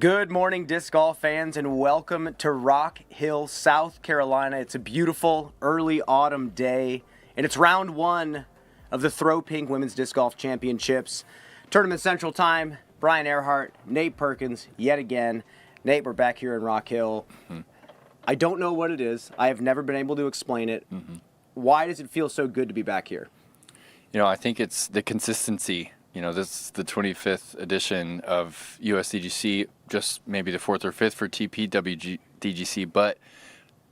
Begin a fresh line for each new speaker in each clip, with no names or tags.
Good morning, disc golf fans, and welcome to Rock Hill, South Carolina. It's a beautiful early autumn day, and it's round one of the Throw Pink Women's Disc Golf Championships. Tournament Central Time, Brian Earhart, Nate Perkins, yet again. Nate, we're back here in Rock Hill. I don't know what it is. I have never been able to explain it. Why does it feel so good to be back here?
You know, I think it's the consistency. You know, this is the 25th edition of USDGC, just maybe the 4th or 5th for TPWDGC, but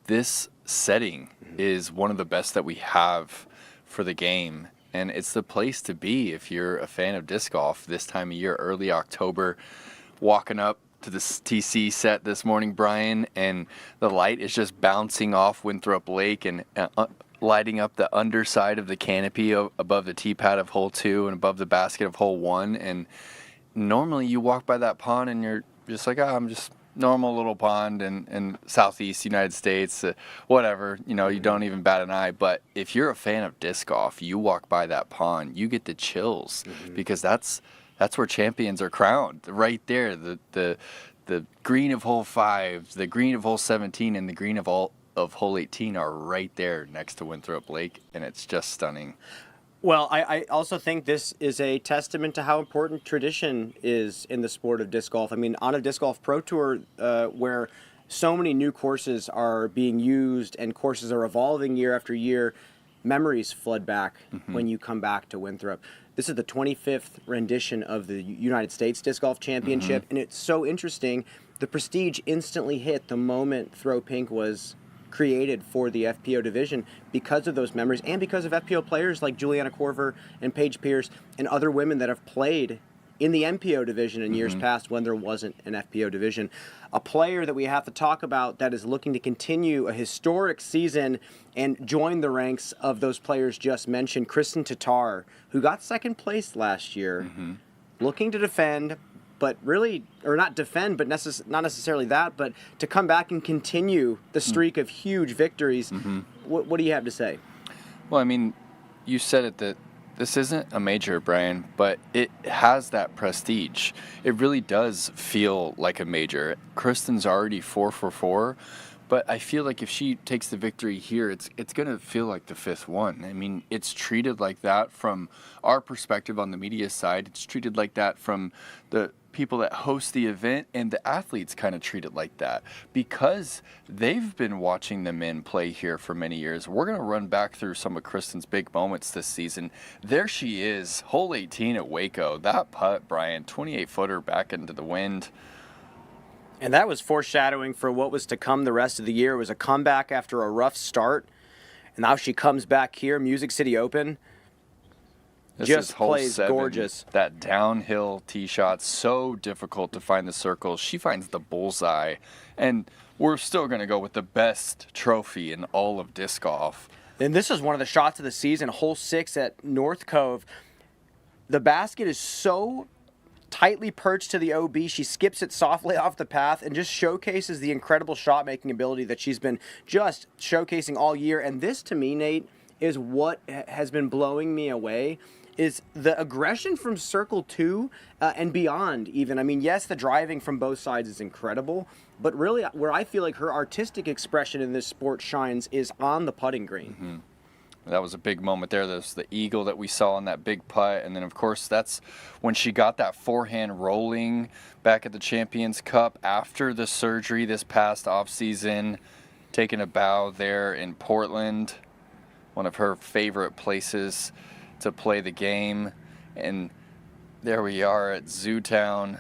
this setting is one of the best that we have for the game, and it's the place to be if you're a fan of disc golf this time of year, early October, walking up to the TC set this morning, Brian, and the light is just bouncing off Winthrop Lake and lighting up the underside of the canopy above the tee pad of hole 2 and above the basket of hole 1. And normally you walk by that pond and you're just like, I'm just normal little pond in southeast United States, whatever, you know, you don't even bat an eye. But if you're a fan of disc golf, you walk by that pond, you get the chills because that's where champions are crowned, right there. The green of hole 5, the green of hole 17, and the green of hole 18 are right there next to Winthrop Lake, and it's just stunning.
Well, I also think this is a testament to how important tradition is in the sport of disc golf. I mean, on a disc golf pro tour where so many new courses are being used and courses are evolving year after year, memories flood back when you come back to Winthrop. This is the 25th rendition of the United States Disc Golf Championship, and it's so interesting. The prestige instantly hit the moment Throw Pink was created for the FPO division because of those memories and because of FPO players like Juliana Korver and Paige Pierce and other women that have played in the MPO division in years past when there wasn't an FPO division. A player that we have to talk about that is looking to continue a historic season and join the ranks of those players just mentioned, Kristen Tatar, who got second place last year, looking to defend, but really, or not defend, but not necessarily that, but to come back and continue the streak of huge victories. What do you have to say?
Well, I mean, you said it that this isn't a major, Brian, but it has that prestige. It really does feel like a major. Kristen's already 4 for 4, but I feel like if she takes the victory here, it's going to feel like the 5th one. I mean, it's treated like that from our perspective on the media side. It's treated like that from the people that host the event, and the athletes kind of treat it like that because they've been watching the men play here for many years. We're going to run back through some of Kristen's big moments this season. There she is, hole 18 at Waco. That putt, Brian, 28-footer back into the wind.
And that was foreshadowing for what was to come the rest of the year. It was a comeback after a rough start, and now she comes back here, Music City Open.
This
just
is hole
plays
7,
gorgeous.
That downhill tee shot, so difficult to find the circles. She finds the bullseye, and we're still going to go with the best trophy in all of disc golf.
And this is one of the shots of the season, hole 6 at North Cove. The basket is so tightly perched to the OB. She skips it softly off the path and just showcases the incredible shot-making ability that she's been just showcasing all year. And this, to me, Nate, is what has been blowing me away, is the aggression from circle 2 and beyond even. I mean, yes, the driving from both sides is incredible, but really where I feel like her artistic expression in this sport shines is on the putting green.
That was a big moment there. There's the eagle that we saw on that big putt. And then, of course, that's when she got that forehand rolling back at the Champions Cup after the surgery this past offseason, taking a bow there in Portland, one of her favorite places to play the game. And there we are at Zootown.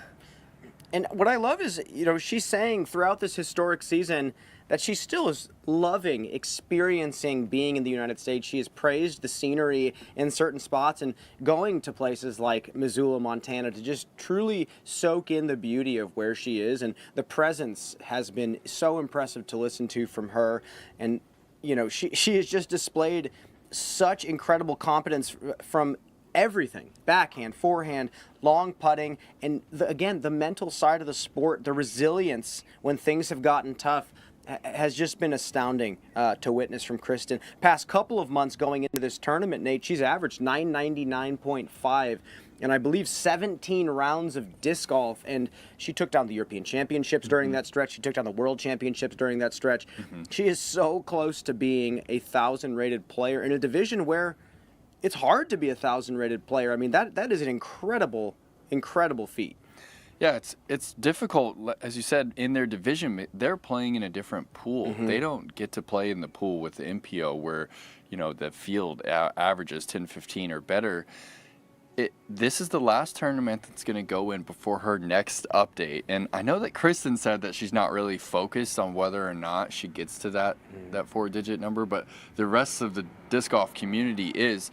And what I love is, you know, she's saying throughout this historic season that she still is loving experiencing being in the United States. She has praised the scenery in certain spots and going to places like Missoula, Montana to just truly soak in the beauty of where she is. And the presence has been so impressive to listen to from her. And, you know, she has just displayed such incredible competence from everything: backhand, forehand, long putting, and again, the mental side of the sport, the resilience when things have gotten tough has just been astounding to witness from Kristen. Past couple of months going into this tournament, Nate, she's averaged 999.5 and I believe 17 rounds of disc golf, and she took down the European Championships during that stretch. She took down the World Championships during that stretch. She is so close to being a 1,000-rated player in a division where it's hard to be a 1,000-rated player. I mean, that is an incredible feat.
Yeah, it's difficult, as you said, in their division. They're playing in a different pool. They don't get to play in the pool with the MPO where, the field averages 10-15 or better. This is the last tournament that's going to go in before her next update. And I know that Kristen said that she's not really focused on whether or not she gets to that 4-digit number, but the rest of the disc golf community is.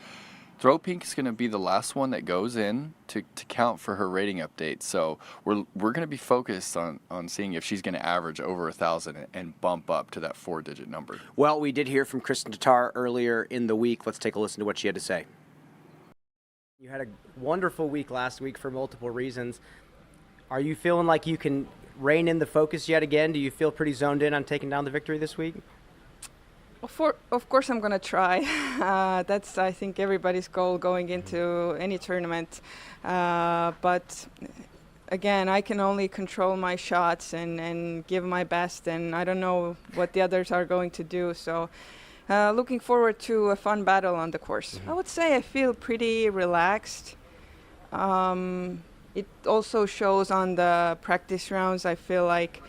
Throw Pink is going to be the last one that goes in to count for her rating update. So we're going to be focused on seeing if she's going to average over 1,000 and bump up to that 4-digit number.
Well, we did hear from Kristen Tatar earlier in the week. Let's take a listen to what she had to say. You had a wonderful week last week for multiple reasons. Are you feeling like you can rein in the focus yet again? Do you feel pretty zoned in on taking down the victory this week?
Of course, I'm going to try. That's, I think, everybody's goal going into any tournament. But again, I can only control my shots and give my best, and I don't know what the others are going to do. So looking forward to a fun battle on the course. I would say I feel pretty relaxed. It also shows on the practice rounds. I feel like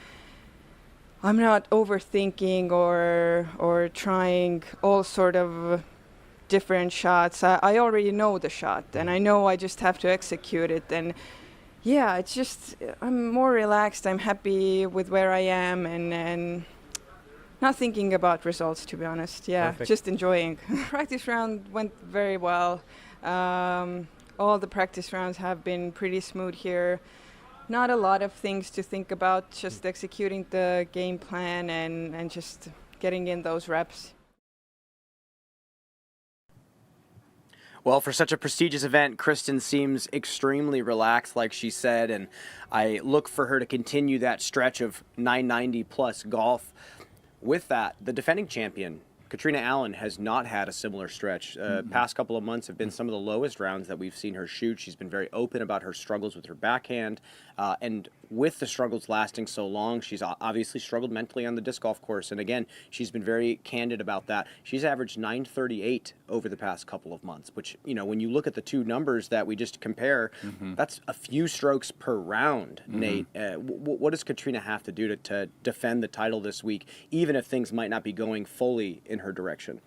I'm not overthinking or trying all sort of different shots. I already know the shot, and I know I just have to execute it. And yeah, it's just, I'm more relaxed. I'm happy with where I am and not thinking about results, to be honest. Yeah,
Perfect.
Just enjoying. Practice round went very well. All the practice rounds have been pretty smooth here. Not a lot of things to think about, just executing the game plan and just getting in those reps.
Well, for such a prestigious event, Kristen seems extremely relaxed, like she said, and I look for her to continue that stretch of 990-plus golf. With that, the defending champion, Katrina Allen, has not had a similar stretch. Past couple of months have been some of the lowest rounds that we've seen her shoot. She's been very open about her struggles with her backhand. And with the struggles lasting so long, she's obviously struggled mentally on the disc golf course. And again, she's been very candid about that. She's averaged 938 over the past couple of months, which, when you look at the two numbers that we just compare, that's a few strokes per round, Nate. What does Katrina have to do to defend the title this week, even if things might not be going fully in her direction?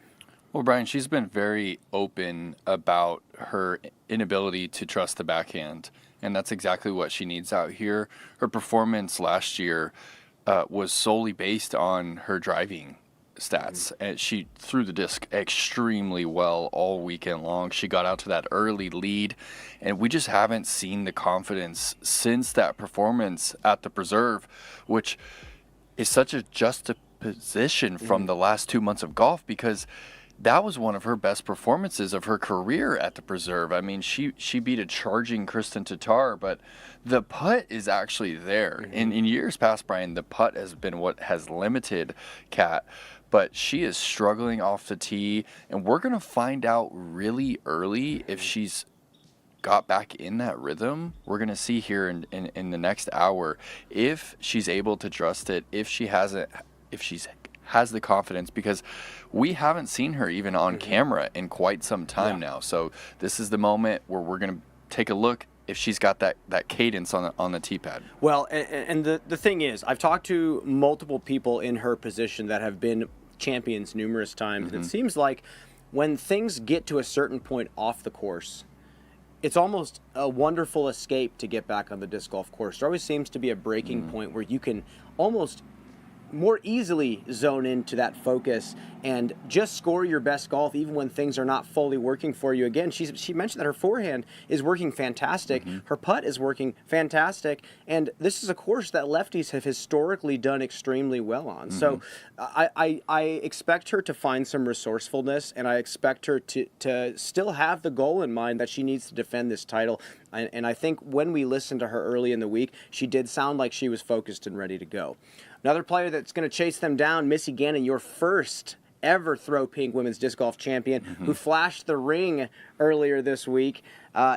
Well, Brian, she's been very open about her inability to trust the backhand, and that's exactly what she needs out here. Her performance last year was solely based on her driving stats, and she threw the disc extremely well all weekend long. She got out to that early lead, and we just haven't seen the confidence since that performance at the Preserve, which is such a juxtaposition from the last 2 months of golf, because that was one of her best performances of her career at the Preserve. I mean, she beat a charging Kristen Tatar, but the putt is actually there. In years past, Brian, the putt has been what has limited Kat, but she is struggling off the tee, and we're going to find out really early if she's got back in that rhythm. We're going to see here in the next hour if she's able to trust it, if she's has the confidence, because we haven't seen her even on camera in quite some time now. So this is the moment where we're going to take a look if she's got that cadence on the tee pad.
Well, and the thing is, I've talked to multiple people in her position that have been champions numerous times, and it seems like when things get to a certain point off the course, it's almost a wonderful escape to get back on the disc golf course. There always seems to be a breaking point where you can almost more easily zone into that focus and just score your best golf even when things are not fully working for you. Again, she mentioned that her forehand is working fantastic, her putt is working fantastic, and this is a course that lefties have historically done extremely well on. So I expect her to find some resourcefulness, and I expect her to still have the goal in mind that she needs to defend this title. And I think when we listened to her early in the week, she did sound like she was focused and ready to go. Another player that's going to chase them down, Missy Gannon, your first ever throw pink women's disc golf champion, who flashed the ring earlier this week.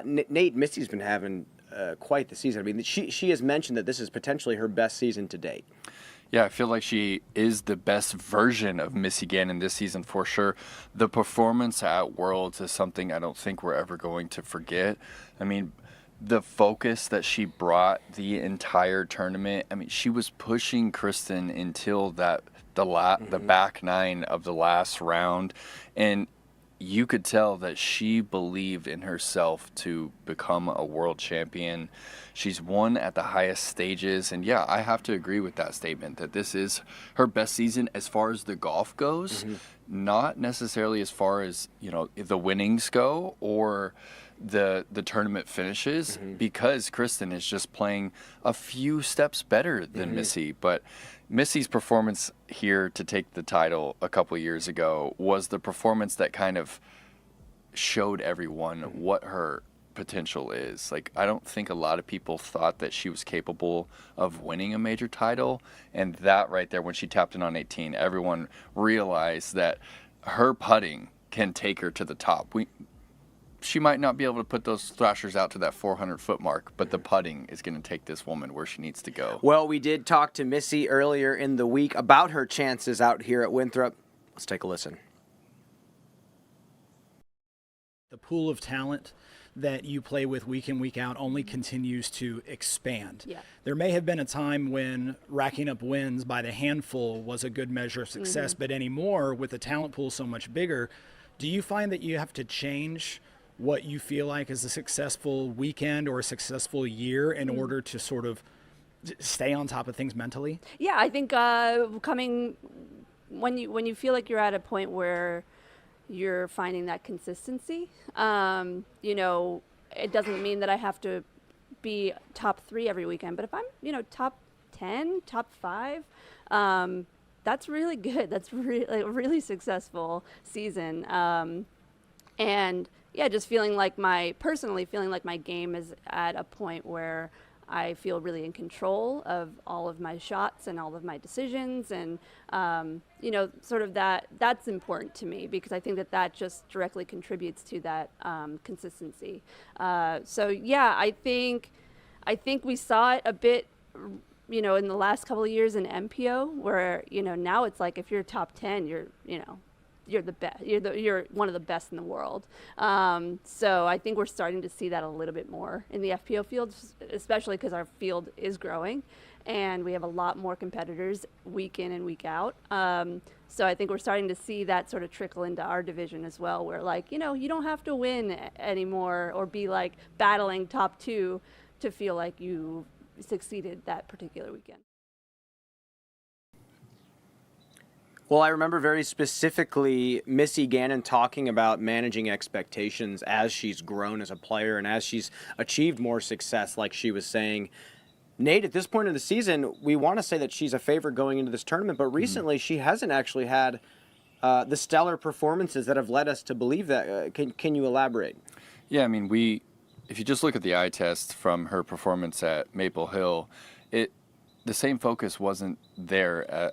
Nate, Misty's been having quite the season. I mean, she has mentioned that this is potentially her best season to date.
Yeah, I feel like she is the best version of Missy Gannon this season for sure. The performance at Worlds is something I don't think we're ever going to forget. I mean, the focus that she brought the entire tournament. I mean, she was pushing Kristen until the back nine of the last round, and you could tell that she believed in herself to become a world champion. She's won at the highest stages, and yeah, I have to agree with that statement that this is her best season as far as the golf goes, not necessarily as far as, you know, the winnings go or the tournament finishes, because Kristen is just playing a few steps better than Missy. But Missy's performance here to take the title a couple years ago was the performance that kind of showed everyone what her potential is. Like, I don't think a lot of people thought that she was capable of winning a major title, and that right there, when she tapped in on 18, everyone realized that her putting can take her to the top. She might not be able to put those thrashers out to that 400-foot mark, but the putting is going to take this woman where she needs to go.
Well, we did talk to Missy earlier in the week about her chances out here at Winthrop. Let's take a listen.
The pool of talent that you play with week in, week out only continues to expand.
Yeah.
There may have been a time when racking up wins by the handful was a good measure of success, but anymore, with the talent pool so much bigger, do you find that you have to change what you feel like is a successful weekend or a successful year in order to sort of stay on top of things mentally?
Yeah, I think when you feel like you're at a point where you're finding that consistency, you know, it doesn't mean that I have to be top 3 every weekend, but if I'm, you know, top 10, top 5, that's really good. That's a really successful season. And yeah, just personally feeling like my game is at a point where I feel really in control of all of my shots and all of my decisions, and you know, sort of that's important to me, because I think that just directly contributes to that consistency. So yeah, I think we saw it a bit, you know, in the last couple of years in MPO, where, you know, now it's like if you're top 10, you're the best. You're one of the best in the world. So I think we're starting to see that a little bit more in the FPO field, especially because our field is growing, and we have a lot more competitors week in and week out. So I think we're starting to see that sort of trickle into our division as well, where, like, you know, you don't have to win anymore or be like battling top 2 to feel like you succeeded that particular weekend.
Well, I remember very specifically Missy Gannon talking about managing expectations as she's grown as a player and as she's achieved more success, like she was saying. Nate, at this point in the season, we want to say that she's a favorite going into this tournament, but recently she hasn't actually had the stellar performances that have led us to believe that. Can you elaborate?
Yeah, I mean, if you just look at the eye test from her performance at Maple Hill, the same focus wasn't there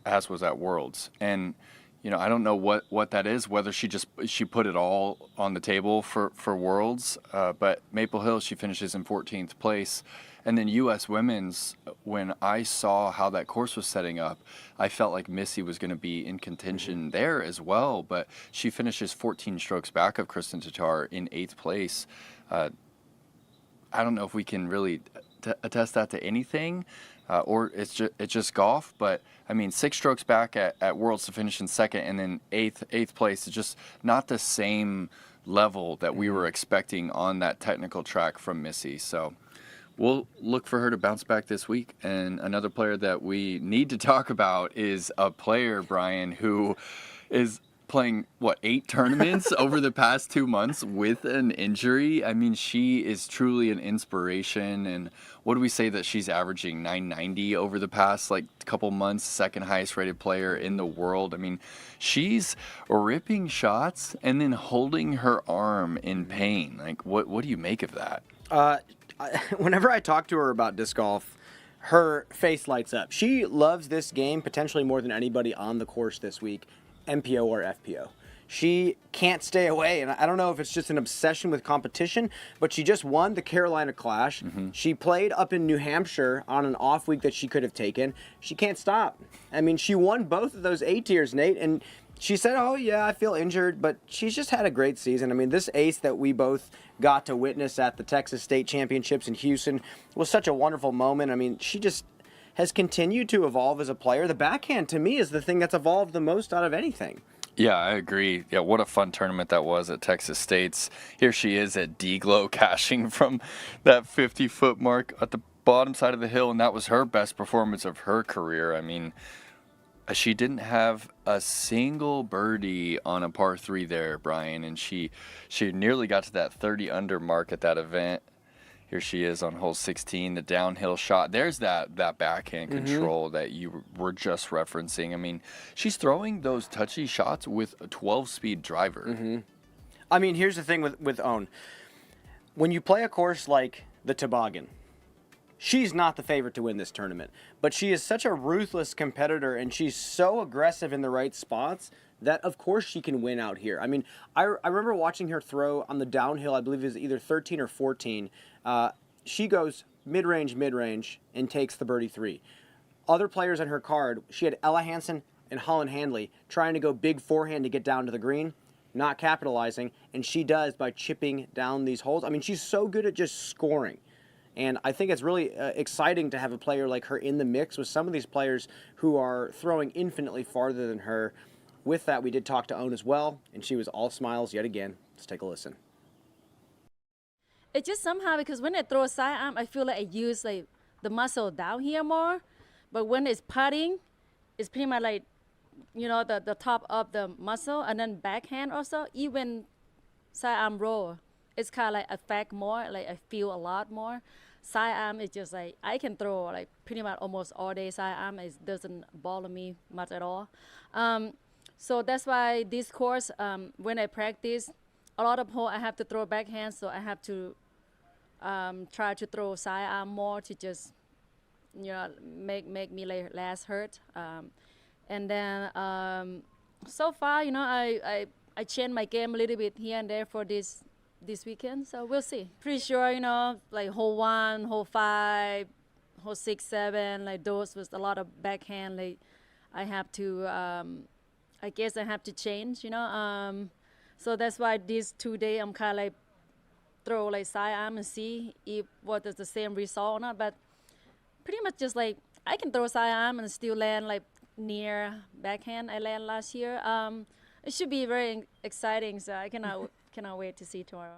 as was at Worlds. And, you know, I don't know what that is, whether she put it all on the table for Worlds, but Maple Hill, she finishes in 14th place. And then U.S. Women's, when I saw how that course was setting up, I felt like Missy was going to be in contention there as well, but she finishes 14 strokes back of Kristen Tatar in 8th place. I don't know if we can really attest that to anything, or it's just golf, but I mean, 6 strokes back at Worlds to finish in 2nd, and then 8th place is just not the same level that we were expecting on that technical track from Missy. So we'll look for her to bounce back this week. And another player that we need to talk about is a player, Brian, who is playing, 8 tournaments over the past 2 months with an injury. I mean, she is truly an inspiration. And what do we say that she's averaging 990 over the past couple months, 2nd highest rated player in the world. I mean, she's ripping shots and then holding her arm in pain. Like, what do you make of that?
Whenever I talk to her about disc golf, her face lights up. She loves this game potentially more than anybody on the course this week. MPO or FPO. She can't stay away, and I don't know if it's just an obsession with competition, but she just won the Carolina Clash. She played up in New Hampshire on an off week that she could have taken. She can't stop. I mean, she won both of those A tiers, Nate, and she said, oh, yeah, I feel injured, but she's just had a great season. I mean, this ace that we both got to witness at the Texas State Championships in Houston was such a wonderful moment. I mean, she just has continued to evolve as a player. The backhand, to me, is the thing that's evolved the most out of anything.
Yeah, I agree. Yeah, what a fun tournament that was at Texas State's. Here she is at D-Glow cashing from that 50-foot mark at the bottom side of the hill, and that was her best performance of her career. I mean, she didn't have a single birdie on a par 3 there, Brian, and she nearly got to that 30 under mark at that event. Here she is on hole 16, the downhill shot. There's that backhand control that you were just referencing. I mean, she's throwing those touchy shots with a 12-speed driver.
I mean, here's the thing with Own. When you play a course like the Toboggan, she's not the favorite to win this tournament. But she is such a ruthless competitor, and she's so aggressive in the right spots that, of course, she can win out here. I mean, I remember watching her throw on the downhill, I believe it was either 13 or 14. She goes mid-range, and takes the birdie 3. Other players on her card, she had Ella Hansen and Holland Handley trying to go big forehand to get down to the green, not capitalizing, and she does by chipping down these holes. I mean, she's so good at just scoring. And I think it's really exciting to have a player like her in the mix with some of these players who are throwing infinitely farther than her. With that, we did talk to Own as well, and she was all smiles yet again. Let's take a listen.
It just somehow, because when I throw a sidearm, I feel like I use like the muscle down here more. But when it's putting, it's pretty much like, you know, the top of the muscle, and then backhand also. Even sidearm roll, it's kind of like affect more, like I feel a lot more. Sidearm is just like, I can throw like pretty much almost all day sidearm. It doesn't bother me much at all. So that's why this course, when I practice, a lot of hole I have to throw backhand, so I have to try to throw sidearm more to just, you know, make me like less hurt. And then so far, you know, I changed my game a little bit here and there for this weekend, so we'll see. Pretty sure, you know, like hole 1, hole 5, hole 6, 7, like those was a lot of backhand. Like I have to, I guess I have to change, you know. So that's why these 2 days I'm kind of like throw like sidearm and see if what is the same result or not. But pretty much just like I can throw sidearm and still land like near backhand I landed last year. It should be very exciting, so I cannot wait to see tomorrow.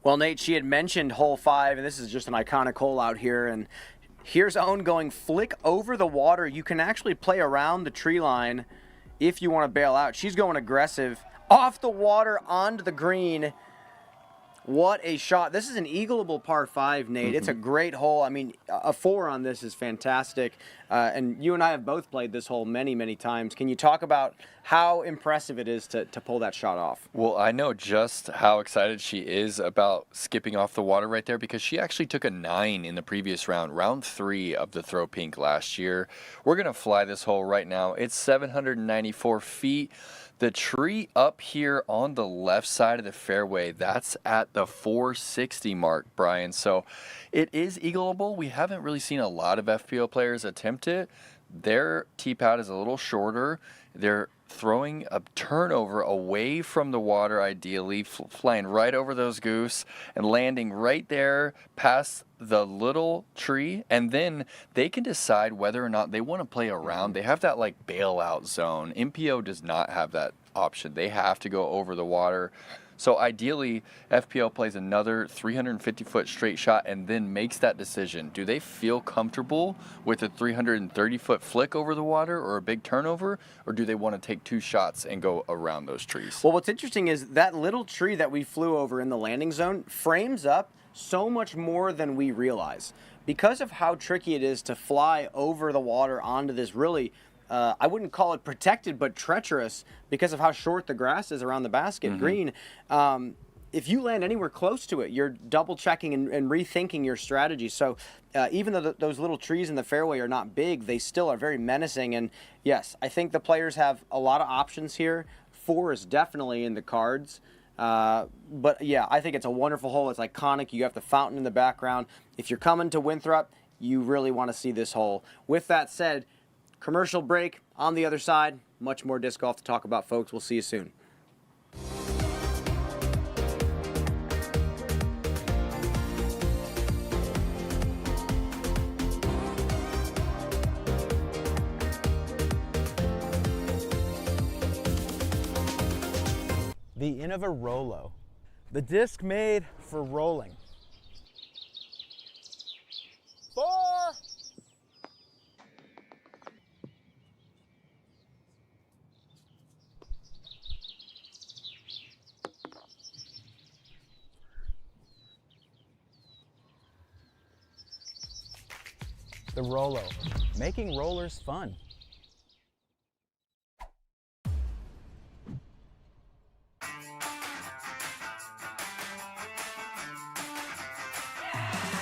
Well, Nate, she had mentioned hole 5, and this is just an iconic hole out here, and here's Own going flick over the water. You can actually play around the tree line if you want to bail out. She's going aggressive off the water onto the green. What a shot. This is an eagleable par 5, Nate. It's a great hole. I mean, a 4 on this is fantastic. And you and I have both played this hole many, many times. Can you talk about how impressive it is to pull that shot off?
Well, I know just how excited she is about skipping off the water right there, because she actually took a 9 in the previous round, round 3 of the Throw Pink last year. We're going to fly this hole right now. It's 794 feet. The tree up here on the left side of the fairway, that's at the 460 mark, Brian. So it is eagleable. We haven't really seen a lot of FPO players attempt it. Their tee pad is a little shorter. They're throwing a turnover away from the water, ideally, flying right over those goose and landing right there past the little tree, and then they can decide whether or not they want to play around. They have that like bailout zone. MPO does not have that option. They have to go over the water. So ideally, FPO plays another 350-foot straight shot and then makes that decision. Do they feel comfortable with a 330-foot flick over the water or a big turnover, or do they want to take 2 shots and go around those trees?
Well, what's interesting is that little tree that we flew over in the landing zone frames up so much more than we realize. Because of how tricky it is to fly over the water onto this really, I wouldn't call it protected, but treacherous, because of how short the grass is around the basket green. if you land anywhere close to it, you're double checking and rethinking your strategy. So even though those little trees in the fairway are not big, they still are very menacing. And yes, I think the players have a lot of options here. 4 is definitely in the cards. But yeah, I think it's a wonderful hole. It's iconic. You have the fountain in the background. If you're coming to Winthrop, you really want to see this hole. With that said, commercial break. On the other side, much more disc golf to talk about, folks. We'll see you soon.
The Innova Rolo, the disc made for rolling. 4. The Rolo, making rollers fun.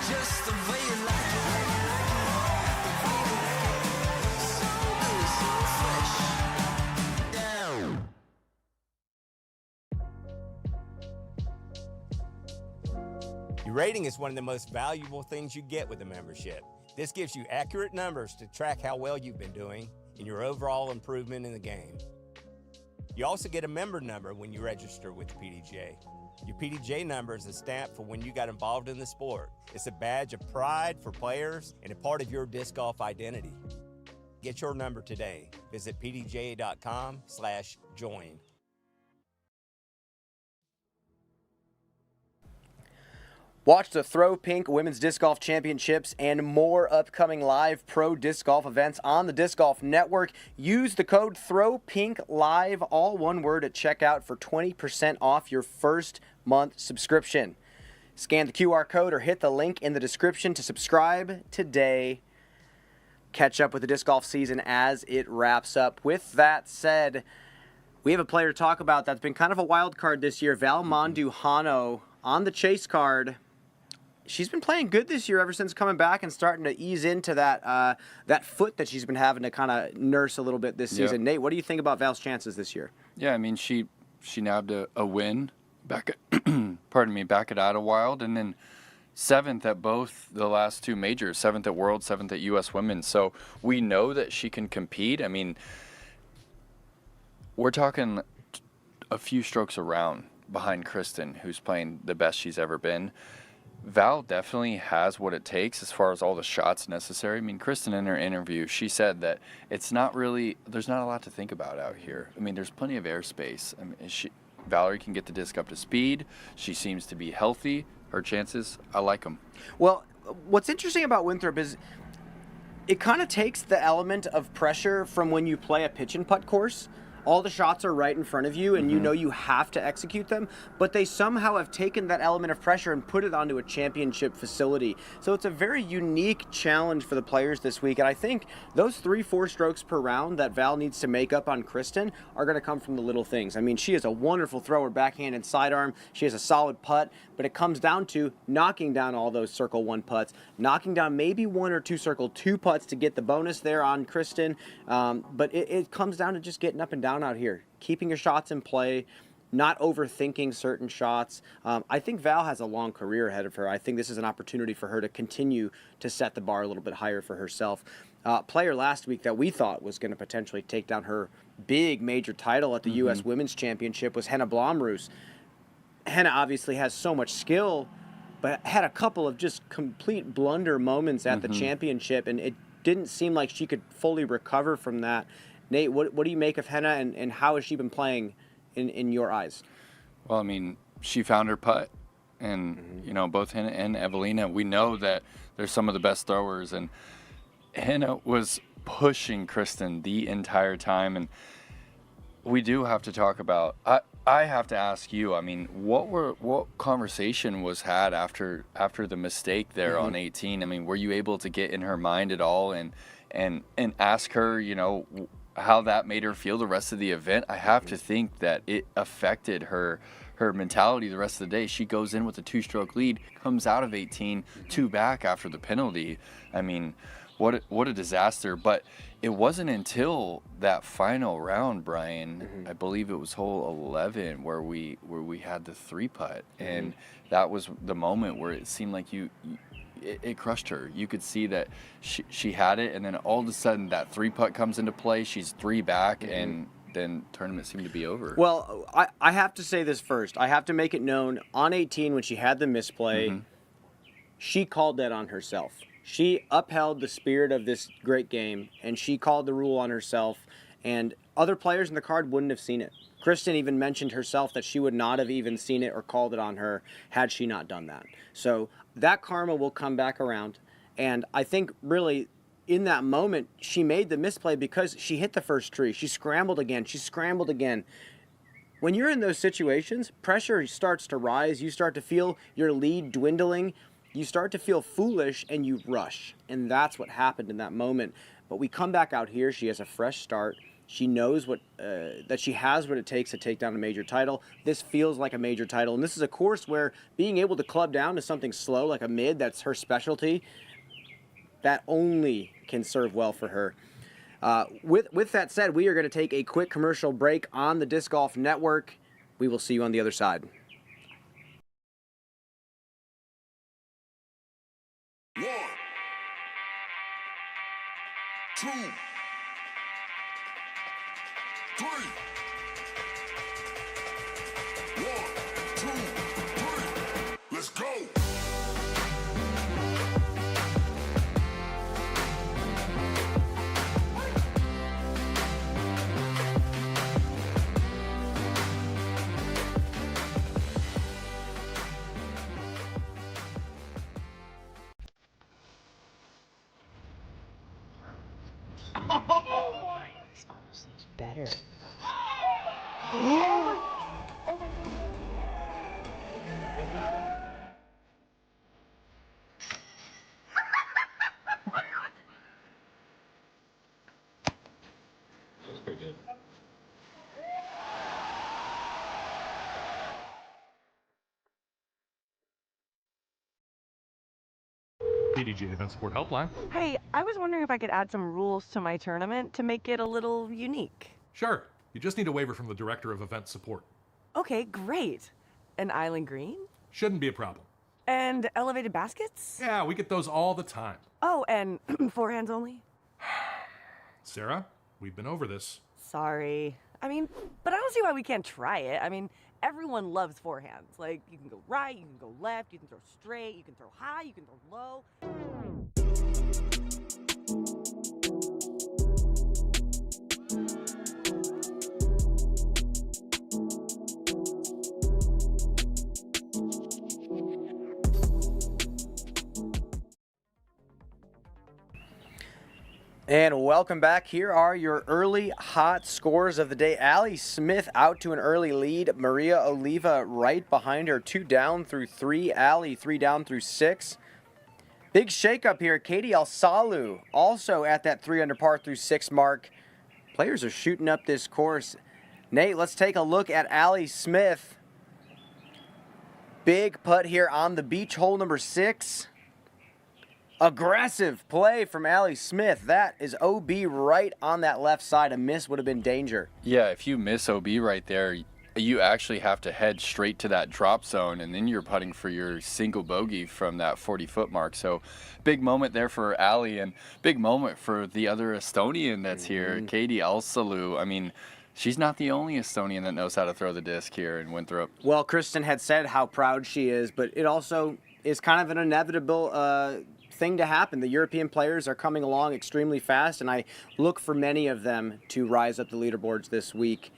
Just the way you like it. So good, so fresh. Down.
Your rating is one of the most valuable things you get with a membership. This gives you accurate numbers to track how well you've been doing and your overall improvement in the game. You also get a member number when you register with the PDGA. Your PDGA number is a stamp for when you got involved in the sport. It's a badge of pride for players and a part of your disc golf identity. Get your number today. Visit pdga.com/join.
Watch the Throw Pink Women's Disc Golf Championships and more upcoming live pro disc golf events on the Disc Golf Network. Use the code THROWPINKLIVE, all one word, at checkout for 20% off your first month subscription. Scan the QR code or hit the link in the description to subscribe today. Catch up with the disc golf season as it wraps up. With that said, we have a player to talk about that's been kind of a wild card this year, Val Monduhano on the chase card. She's been playing good this year ever since coming back and starting to ease into that that foot that she's been having to kind of nurse a little bit this season. Nate, what do you think about Val's chances this year?
Yeah, I mean, she nabbed a win back at back at Idlewild, and then 7th at both the last 2 majors, 7th at World, 7th at U.S. Women's. So we know that she can compete. I mean, we're talking a few strokes around behind Kristen, who's playing the best she's ever been. Val definitely has what it takes as far as all the shots necessary. I mean, Kristen, in her interview, she said that it's not really, there's not a lot to think about out here. I mean, there's plenty of airspace. I mean, Valerie can get the disc up to speed. She seems to be healthy. Her chances, I like them.
Well, what's interesting about Winthrop is it kind of takes the element of pressure from when you play a pitch and putt course. All the shots are right in front of you, and you know you have to execute them, but they somehow have taken that element of pressure and put it onto a championship facility. So it's a very unique challenge for the players this week, and I think those 3-4 strokes per round that Val needs to make up on Kristen are going to come from the little things. I mean, she is a wonderful thrower, backhand and sidearm. She has a solid putt, but it comes down to knocking down all those circle 1 putts, knocking down maybe 1 or 2 circle 2 putts to get the bonus there on Kristen, but it comes down to just getting up and down out here, keeping your shots in play, not overthinking certain shots. I think Val has a long career ahead of her. I think this is an opportunity for her to continue to set the bar a little bit higher for herself. Player last week that we thought was going to potentially take down her big major title at the U.S. Women's Championship was Henna Blomroos. Henna obviously has so much skill, but had a couple of just complete blunder moments at the championship, and it didn't seem like she could fully recover from that. Nate, what do you make of Henna, and how has she been playing in your eyes?
Well, I mean, she found her putt, and you know, both Henna and Evelina, we know that they're some of the best throwers, and Henna was pushing Kristen the entire time, and we do have to talk about. I have to ask you. I mean, what conversation was had after the mistake there on 18? I mean, were you able to get in her mind at all and ask her, you know, how that made her feel the rest of the event? I have to think that it affected her her mentality the rest of the day. She goes in with a 2-stroke lead, comes out of 18, 2 back after the penalty. I mean, what a disaster. But it wasn't until that final round, Brian, I believe it was hole 11, where we had the 3-putt, and that was the moment where it seemed like it crushed her. You could see that she had it, and then all of a sudden that 3-putt comes into play. She's 3 back, and then tournament seemed to be over.
Well, I have to say this first. I have to make it known, on 18 when she had the misplay, she called that on herself. She upheld the spirit of this great game, and she called the rule on herself, and other players in the card wouldn't have seen it. Kristen even mentioned herself that she would not have even seen it or called it on her had she not done that. So that karma will come back around, and I think really in that moment she made the misplay because she hit the first tree. She scrambled again. When you're in those situations, pressure starts to rise. You start to feel your lead dwindling. You start to feel foolish, and you rush. And that's what happened in that moment. But we come back out here. She has a fresh start. She knows that she has what it takes to take down a major title. This feels like a major title. And this is a course where being able to club down to something slow, like a mid, that's her specialty, that only can serve well for her. With that said, we are going to take a quick commercial break on the Disc Golf Network. We will see you on the other side.
One, two, three. 1, 2, 3. Let's go.
Better.
That's pretty good. PDGA Event Support Helpline.
Hey, I was wondering if I could add some rules to my tournament to make it a little unique.
Sure. You just need a waiver from the Director of Event Support.
Okay, great. An island green?
Shouldn't be a problem.
And elevated baskets?
Yeah, we get those all the time.
Oh, and forehands only?
Sarah, we've been over this.
Sorry. I mean, but I don't see why we can't try it. I mean, everyone loves forehands. Like, you can go right, you can go left, you can throw straight, you can throw high, you can throw low.
And welcome back. Here are your early hot scores of the day. Allie Smith out to an early lead. Maria Oliva right behind her. 2 down through 3. Allie 3 down through 6. Big shakeup here. Katie Alsalu also at that 3 under par through 6 mark. Players are shooting up this course. Nate, let's take a look at Allie Smith. Big putt here on the beach, hole number 6. Aggressive play from Allie Smith. That is OB right on that left side. A miss would have been danger.
Yeah, if you miss OB right there, you actually have to head straight to that drop zone, and then you're putting for your single bogey from that 40-foot mark. So big moment there for Allie, and big moment for the other Estonian that's here, Katie Alsalu. I mean, she's not the only Estonian that knows how to throw the disc here in Winthrop.
Well, Kristen had said how proud she is, but it also is kind of an inevitable thing to happen. The European players are coming along extremely fast, and I look for many of them to rise up the leaderboards this week.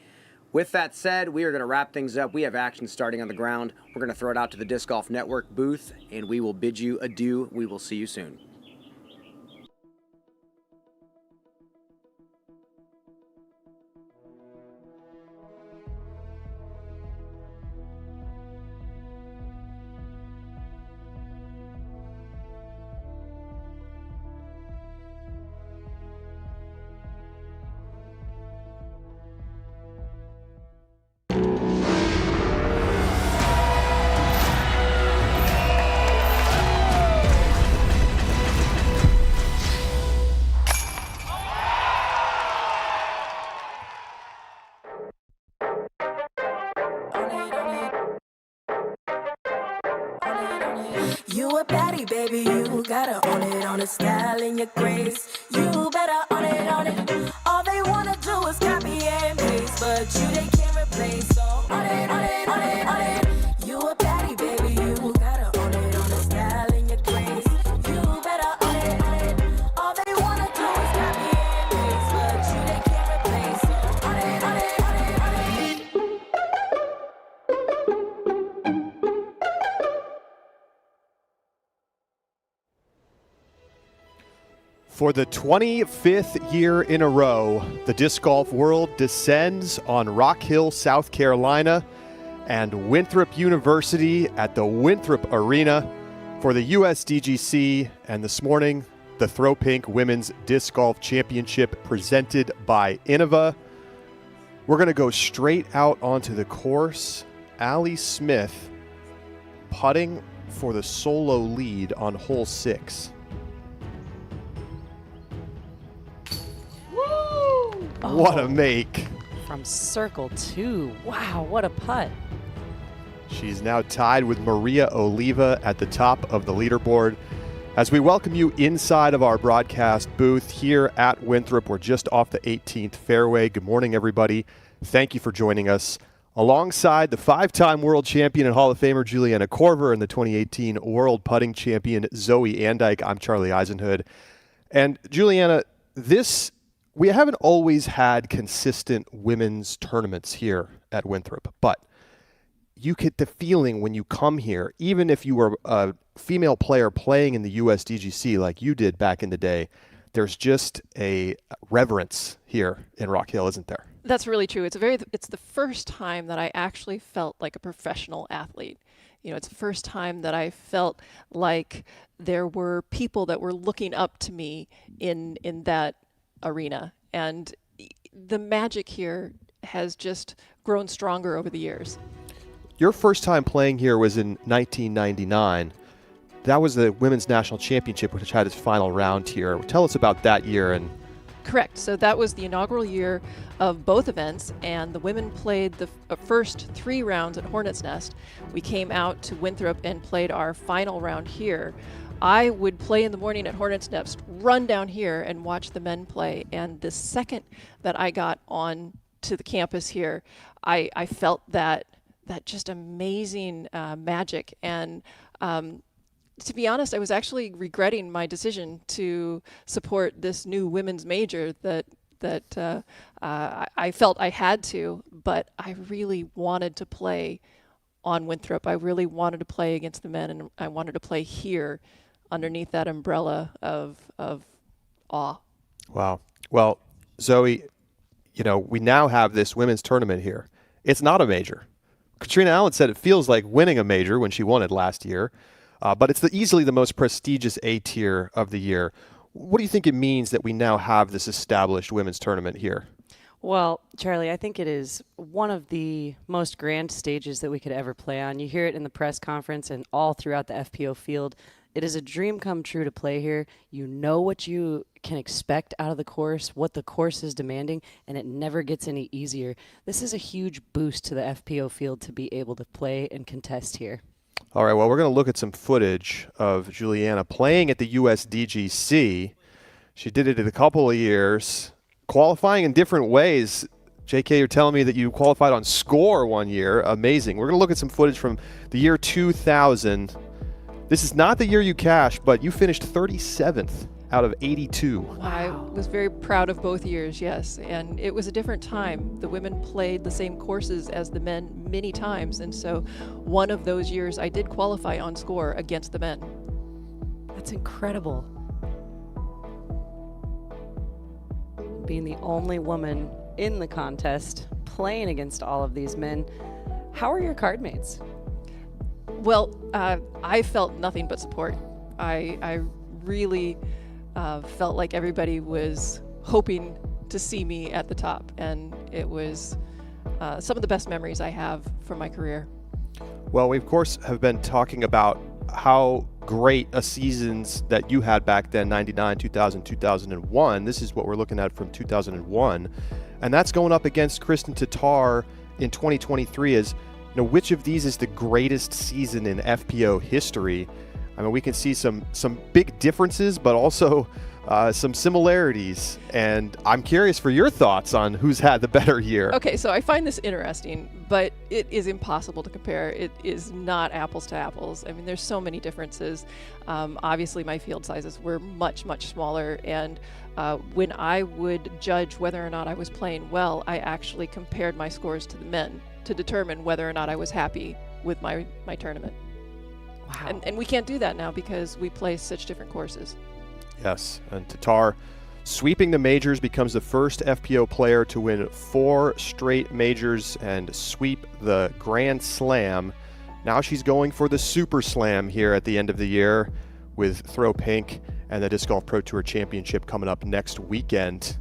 With that said, we are going to wrap things up. We have action starting on the ground. We're going to throw it out to the Disc Golf Network booth, and we will bid you adieu. We will see you soon.
You a baddie, baby, you gotta own it, on the style and your grace. You better own it. All they wanna do is copy and paste, but you they can't replace. So own it. You a baddie, baby, you gotta own it, on the style and your grace. You better own it. All they wanna do is copy and paste, but you they can't replace. So own it.
For the 25th year in a row, the disc golf world descends on Rock Hill, South Carolina, and Winthrop University at the Winthrop Arena for the USDGC, and this morning, the Throw Pink Women's Disc Golf Championship presented by Innova. We're going to go straight out onto the course. Allie Smith putting for the solo lead on hole 6. What a make.
From circle 2. Wow, what a putt.
She's now tied with Maria Oliva at the top of the leaderboard. As we welcome you inside of our broadcast booth here at Winthrop, we're just off the 18th fairway. Good morning, everybody. Thank you for joining us. Alongside the 5-time world champion and Hall of Famer Juliana Korver and the 2018 world putting champion Zoe Andyke, I'm Charlie Eisenhood. And Juliana, we haven't always had consistent women's tournaments here at Winthrop, but you get the feeling when you come here, even if you were a female player playing in the USDGC like you did back in the day, there's just a reverence here in Rock Hill, isn't there?
That's really true. It's the first time that I actually felt like a professional athlete. You know, it's the first time that I felt like there were people that were looking up to me in that arena, and the magic here has just grown stronger over the years.
Your first time playing here was in 1999. That was the Women's National Championship, which had its final round here. Tell us about that year. And
correct. So that was the inaugural year of both events, and the women played the first 3 rounds at Hornets Nest. We came out to Winthrop and played our final round here. I would play in the morning at Hornets Nest, run down here and watch the men play. And the second that I got on to the campus here, I felt that just amazing magic. And to be honest, I was actually regretting my decision to support this new women's major that I felt I had to, but I really wanted to play on Winthrop. I really wanted to play against the men, and I wanted to play here underneath that umbrella of awe.
Wow. Well, Zoe, you know, we now have this women's tournament here. It's not a major. Katrina Allen said it feels like winning a major when she won it last year, but it's easily the most prestigious A tier of the year. What do you think it means that we now have this established women's tournament here?
Well, Charlie, I think it is one of the most grand stages that we could ever play on. You hear it in the press conference and all throughout the FPO field. It is a dream come true to play here. You know what you can expect out of the course, what the course is demanding, and it never gets any easier. This is a huge boost to the FPO field to be able to play and contest here.
All right, well, we're going to look at some footage of Juliana playing at the USDGC. She did it in a couple of years, qualifying in different ways. JK, you're telling me that you qualified on score one year. Amazing. We're going to look at some footage from the year 2000. This is not the year you cashed, but you finished 37th out of 82.
I was very proud of both years, yes. And it was a different time. The women played the same courses as the men many times. And so one of those years I did qualify on score against the men.
That's incredible. Being the only woman in the contest, playing against all of these men. How are your card mates?
Well, I felt nothing but support. I really felt like everybody was hoping to see me at the top, and it was some of the best memories I have from my career.
Well, we of course have been talking about how great a seasons that you had back then, 99, 2000, 2001. This is what we're looking at from 2001. And that's going up against Kristen Tatar in 2023 as, you know, which of these is the greatest season in FPO history? I mean, we can see some big differences, but also some similarities. And I'm curious for your thoughts on who's had the better year.
Okay, so I find this interesting, but it is impossible to compare. It is not apples to apples. I mean, there's so many differences. Obviously, my field sizes were much, much smaller, and when I would judge whether or not I was playing well, I actually compared my scores to the men to determine whether or not I was happy with my tournament.
Wow.
And we can't do that now because we play such different courses.
Yes, and Tatar sweeping the majors, becomes the first FPO player to win 4 straight majors and sweep the Grand Slam. Now she's going for the Super Slam here at the end of the year with Throw Pink and the Disc Golf Pro Tour Championship coming up next weekend.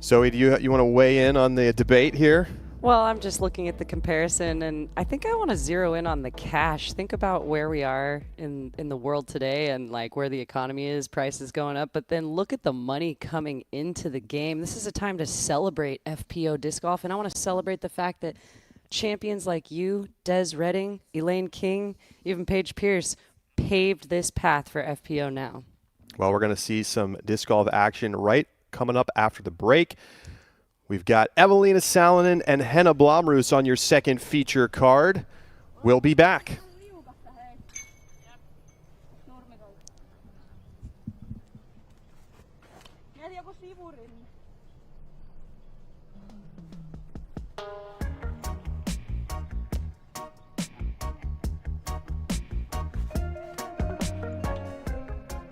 Zoe, do you want to weigh in on the debate here?
Well, I'm just looking at the comparison, and I think I want to zero in on the cash. Think about where we are in the world today and like where the economy is, prices going up, but then look at the money coming into the game. This is a time to celebrate FPO disc golf, and I want to celebrate the fact that champions like you, Des Redding, Elaine King, even Paige Pierce paved this path for FPO now.
Well, we're going to see some disc golf action right coming up after the break. We've got Evelina Salonen and Henna Blomroos on your second feature card. We'll be back.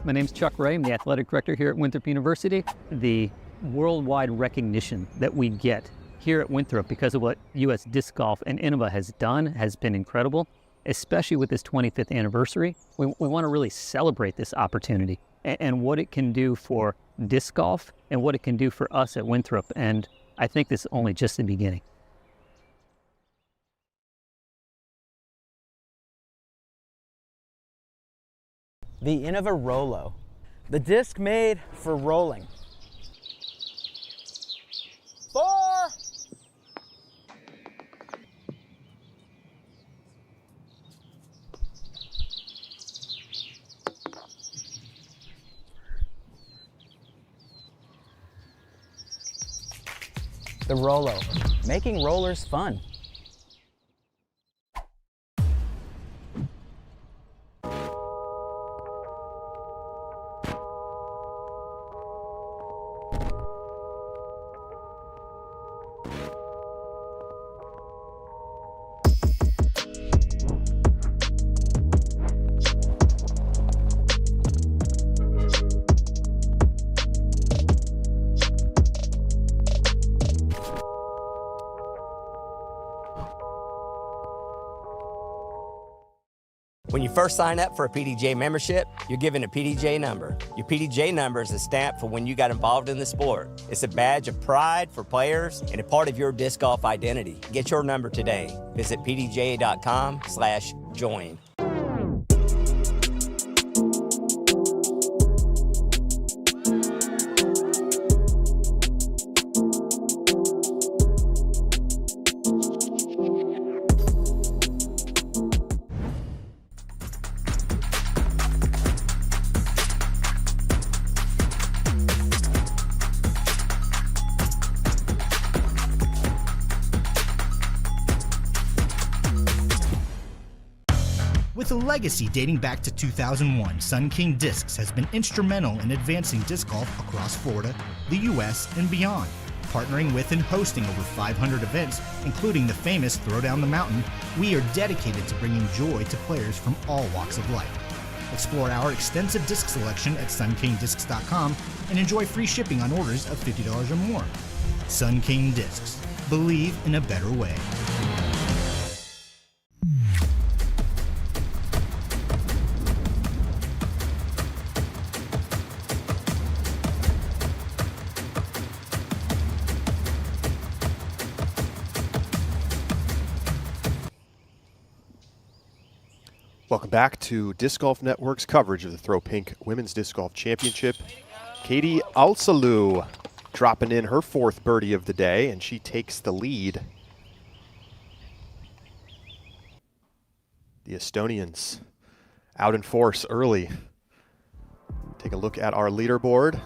My name's Chuck Ray. I'm the athletic director here at Winthrop University. The worldwide recognition that we get here at Winthrop because of what U.S. Disc Golf and Innova has done has been incredible, especially with this 25th anniversary. We want to really celebrate this opportunity and what it can do for disc golf and what it can do for us at Winthrop. And I think this is only just the beginning.
The Innova Rolo, the disc made for rolling. 4. The Rolo, making rollers fun.
When you first sign up for a PDGA membership, you're given a PDGA number. Your PDGA number is a stamp for when you got involved in the sport. It's a badge of pride for players and a part of your disc golf identity. Get your number today. Visit pdga.com/join.
With a legacy dating back to 2001, Sun King Discs has been instrumental in advancing disc golf across Florida, the U.S., and beyond. Partnering with and hosting over 500 events, including the famous Throw Down the Mountain, we are dedicated to bringing joy to players from all walks of life. Explore our extensive disc selection at sunkingdiscs.com and enjoy free shipping on orders of $50 or more. Sun King Discs. Believe in a better way.
Welcome back to Disc Golf Network's coverage of the Throw Pink Women's Disc Golf Championship. Katie Alsalu dropping in her 4th birdie of the day, and she takes the lead. The Estonians out in force early. Take a look at our leaderboard.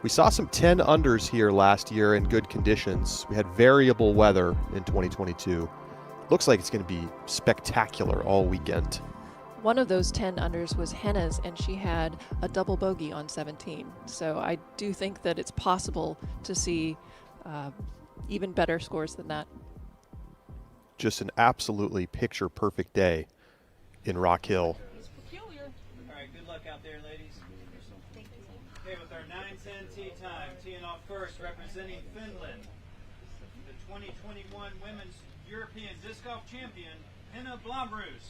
We saw some 10 unders here last year in good conditions. We had variable weather in 2022. Looks like it's going to be spectacular all weekend.
One of those 10 unders was Henna's, and she had a double bogey on 17. So I do think that it's possible to see even better scores than that.
Just an absolutely picture-perfect day in Rock Hill.
All right, good luck out there, ladies. Okay, with our 9:10 tee time, teeing off first, representing Finland, the 2021 Women's European Disc Golf Champion, Henna Blomroos.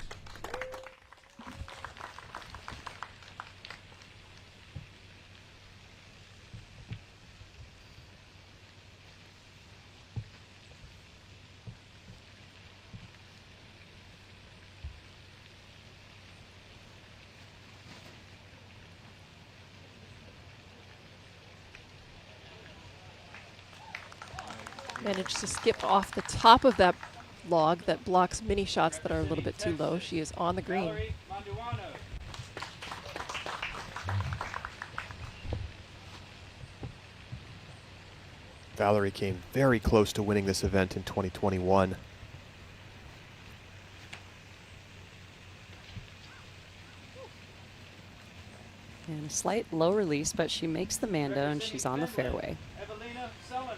Managed to skip off the top of that log that blocks mini shots that are a little bit too low. She is on the green.
Valerie came very close to winning this event in 2021.
And a slight low release, but she makes the Mando and she's on the fairway.
Evelina Salonen.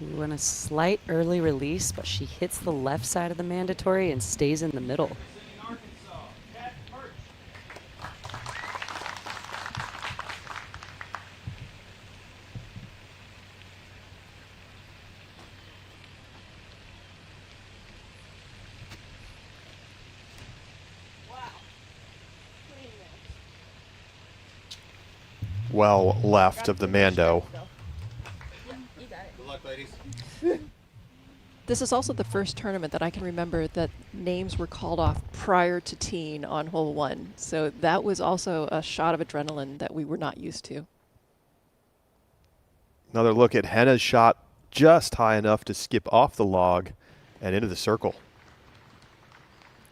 Ooh, and a slight early release, but she hits the left side of the mandatory and stays in the middle.
Well left of the Mando.
Good luck, ladies.
This is also the first tournament that I can remember that names were called off prior to teeing on hole 1. So that was also a shot of adrenaline that we were not used to.
Another look at Henna's shot, just high enough to skip off the log and into the circle.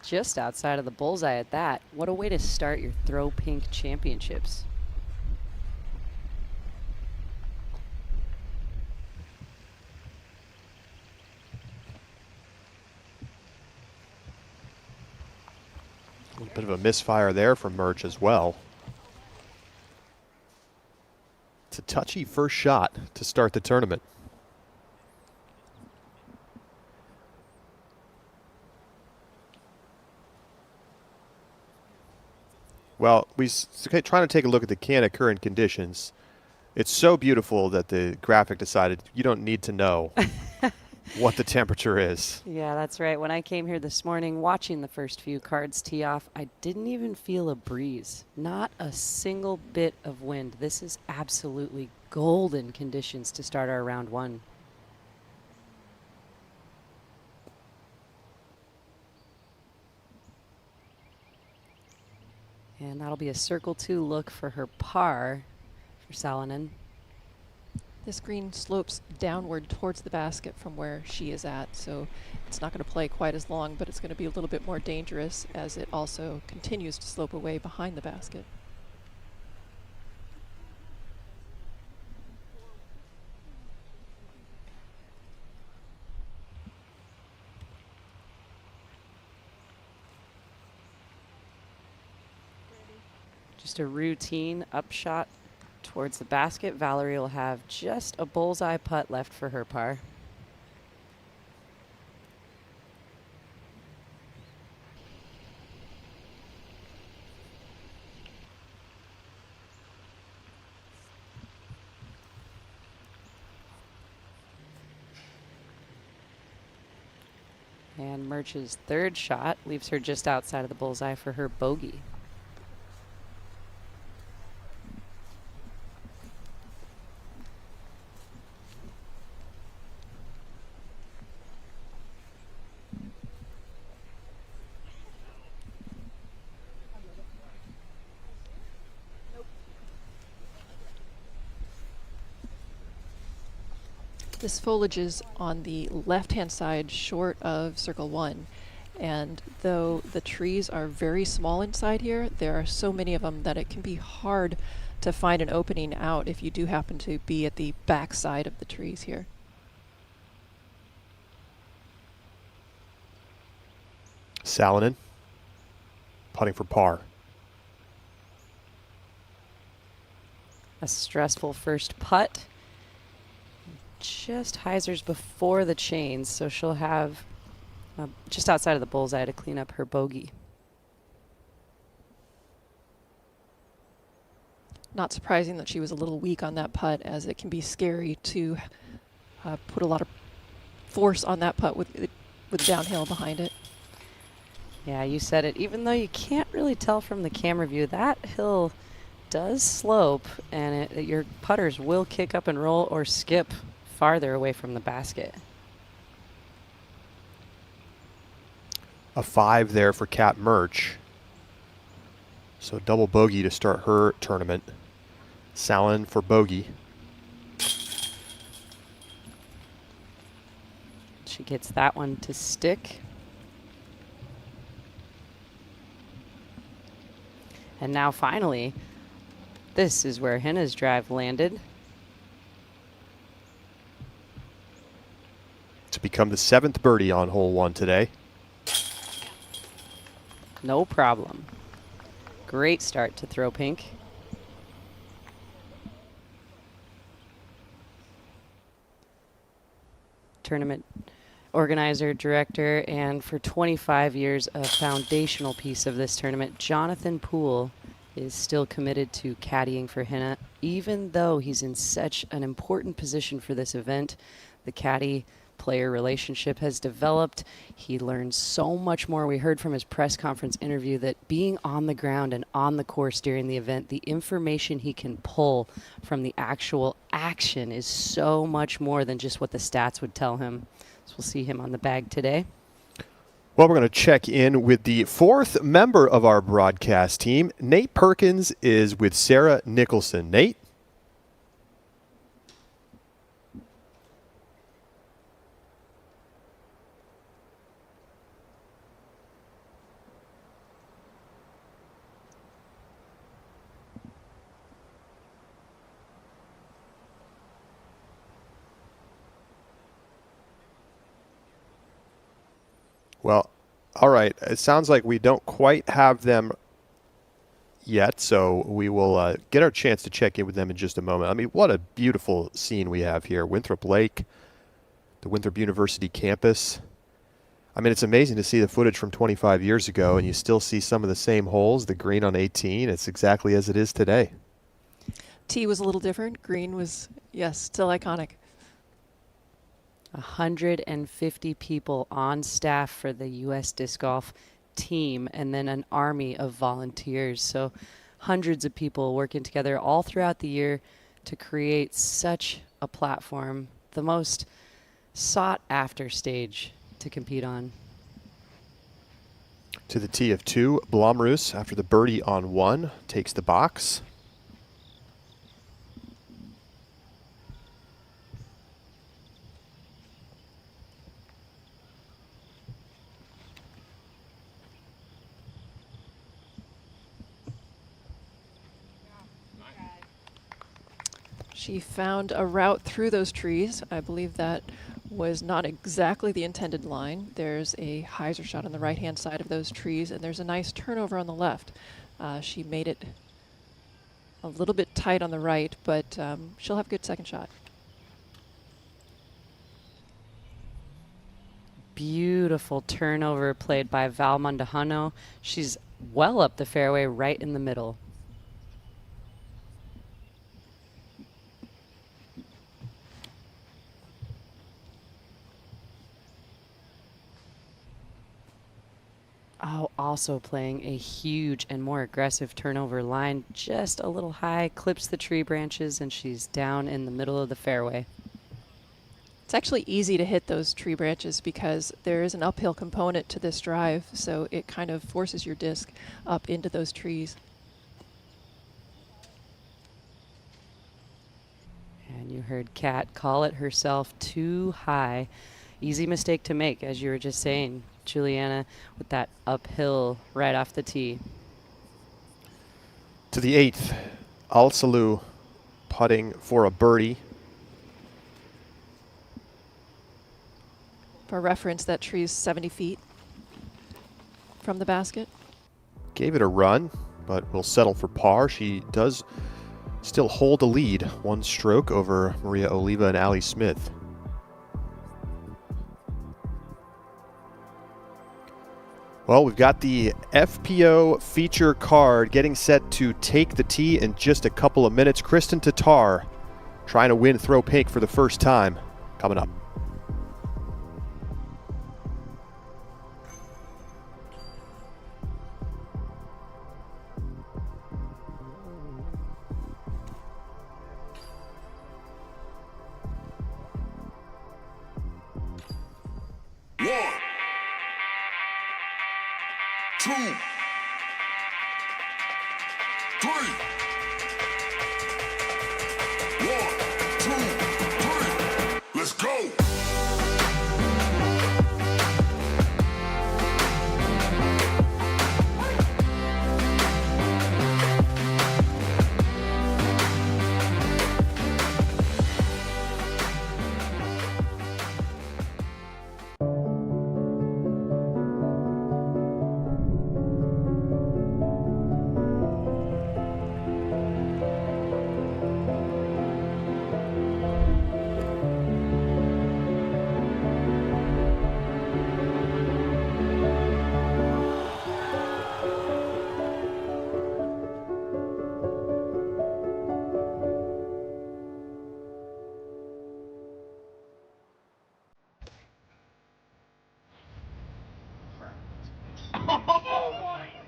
Just outside of the bullseye at that. What a way to start your Throw Pink Championships.
A little bit of a misfire there from Murch as well. It's a touchy first shot to start the tournament. Well, trying to take a look at the Canada current conditions. It's so beautiful that the graphic decided you don't need to know what the temperature is.
Yeah, that's right. When I came here this morning watching the first few cards tee off, I didn't even feel a breeze. Not a single bit of wind. This is absolutely golden conditions to start our round 1. And that'll be a circle 2 look for her par for Salonen.
This green slopes downward towards the basket from where she is at, so it's not going to play quite as long, but it's going to be a little bit more dangerous as it also continues to slope away behind the basket.
Just a routine upshot towards the basket. Valerie will have just a bullseye putt left for her par. And Murch's third shot leaves her just outside of the bullseye for her bogey.
This foliage is on the left-hand side short of circle 1. And though the trees are very small inside here, there are so many of them that it can be hard to find an opening out if you do happen to be at the back side of the trees here.
Salonen putting for par.
A stressful first putt. Just hyzers before the chains, so she'll have just outside of the bullseye to clean up her bogey.
Not surprising that she was a little weak on that putt, as it can be scary to put a lot of force on that putt with downhill behind it.
Yeah, you said it. Even though you can't really tell from the camera view, that hill does slope, and your putters will kick up and roll or skip farther away from the basket.
A 5 there for Kat Murch. So double bogey to start her tournament. Salonen for bogey.
She gets that one to stick. And now finally, this is where Henna's drive landed.
To become the 7th birdie on hole 1 today.
No problem. Great start to throw pink. Tournament organizer, director, and for 25 years a foundational piece of this tournament, Jonathan Poole is still committed to caddying for Henna, even though he's in such an important position for this event. The caddy player relationship has developed. He learns so much more. We heard from his press conference interview that being on the ground and on the course during the event, the information he can pull from the actual action is so much more than just what the stats would tell him. So we'll see him on the bag today.
Well, we're going to check in with the 4th member of our broadcast team. Nate Perkins is with Sarah Nicholson. Nate? Well, all right. It sounds like we don't quite have them yet, so we will get our chance to check in with them in just a moment. I mean, what a beautiful scene we have here. Winthrop Lake, the Winthrop University campus. I mean, it's amazing to see the footage from 25 years ago, and you still see some of the same holes, the green on 18. It's exactly as it is today.
Tee was a little different. Green was, yes, still iconic.
150 people on staff for the U.S. Disc Golf team, and then an army of volunteers. So hundreds of people working together all throughout the year to create such a platform, the most sought after stage to compete on.
To the tee of 2, Blomroos, after the birdie on 1, takes the box.
She found a route through those trees. I believe that was not exactly the intended line. There's a hyzer shot on the right-hand side of those trees, and there's a nice turnover on the left. She made it a little bit tight on the right, but she'll have a good second shot.
Beautiful turnover played by Val Mondahano. She's well up the fairway, right in the middle. Oh, also playing a huge and more aggressive turnover line, just a little high, clips the tree branches, and she's down in the middle of the fairway.
It's actually easy to hit those tree branches because there is an uphill component to this drive, so it kind of forces your disc up into those trees.
And you You heard Kat call it herself too high. Easy mistake to make, as you were just saying, Juliana, with that uphill right off the tee.
To the 8th, Al-Salou putting for a birdie.
For reference, that tree's 70 feet from the basket.
Gave it a run, but will settle for par. She does still hold the lead, 1 stroke over Maria Oliva and Allie Smith. Well, we've got the FPO feature card getting set to take the tee in just a couple of minutes. Kristen Tatar trying to win Throw Pink for the first time coming up.
Let's go.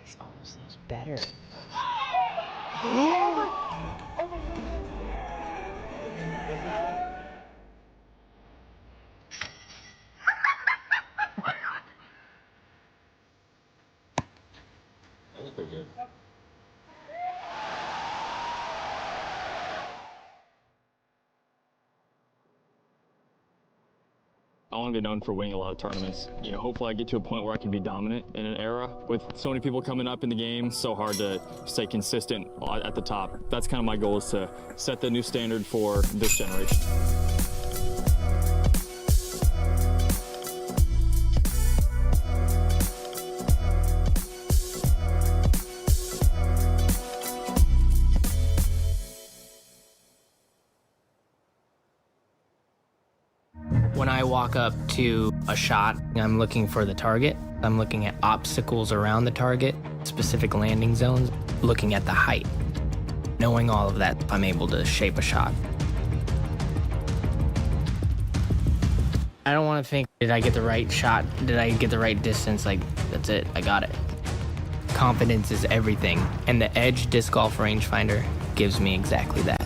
This almost looks better.
That was pretty good.
I want to be known for winning a lot of tournaments. You know, hopefully I get to a point where I can be dominant in an era with so many people coming up in the game. So hard to stay consistent at the top. That's kind of my goal, is to set the new standard for this generation.
When I walk up to a shot, I'm looking for the target. I'm looking at obstacles around the target, specific landing zones, looking at the height. Knowing all of that, I'm able to shape a shot. I don't want to think, did I get the right shot? Did I get the right distance? Like, that's it, I got it. Confidence is everything, and the Edge Disc Golf Rangefinder gives me exactly that.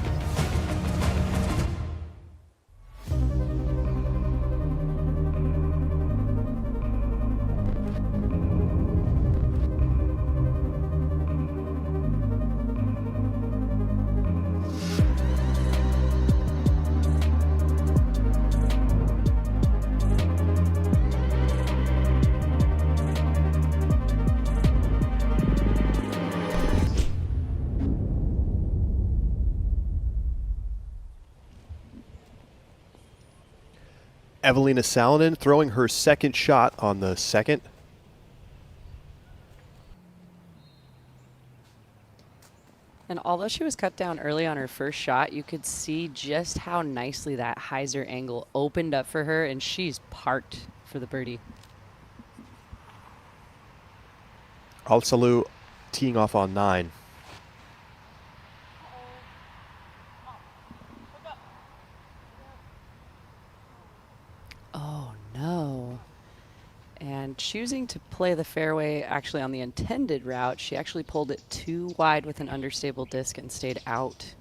Evelina Salonen throwing her second shot on the second.
And although she was cut down early on her first shot, you could see just how nicely that hyzer angle opened up for her, and she's parked for the birdie.
Al-Salou teeing off on 9.
Oh, no. And choosing to play the fairway actually on the intended route, she actually pulled it too wide with an understable disc and stayed out.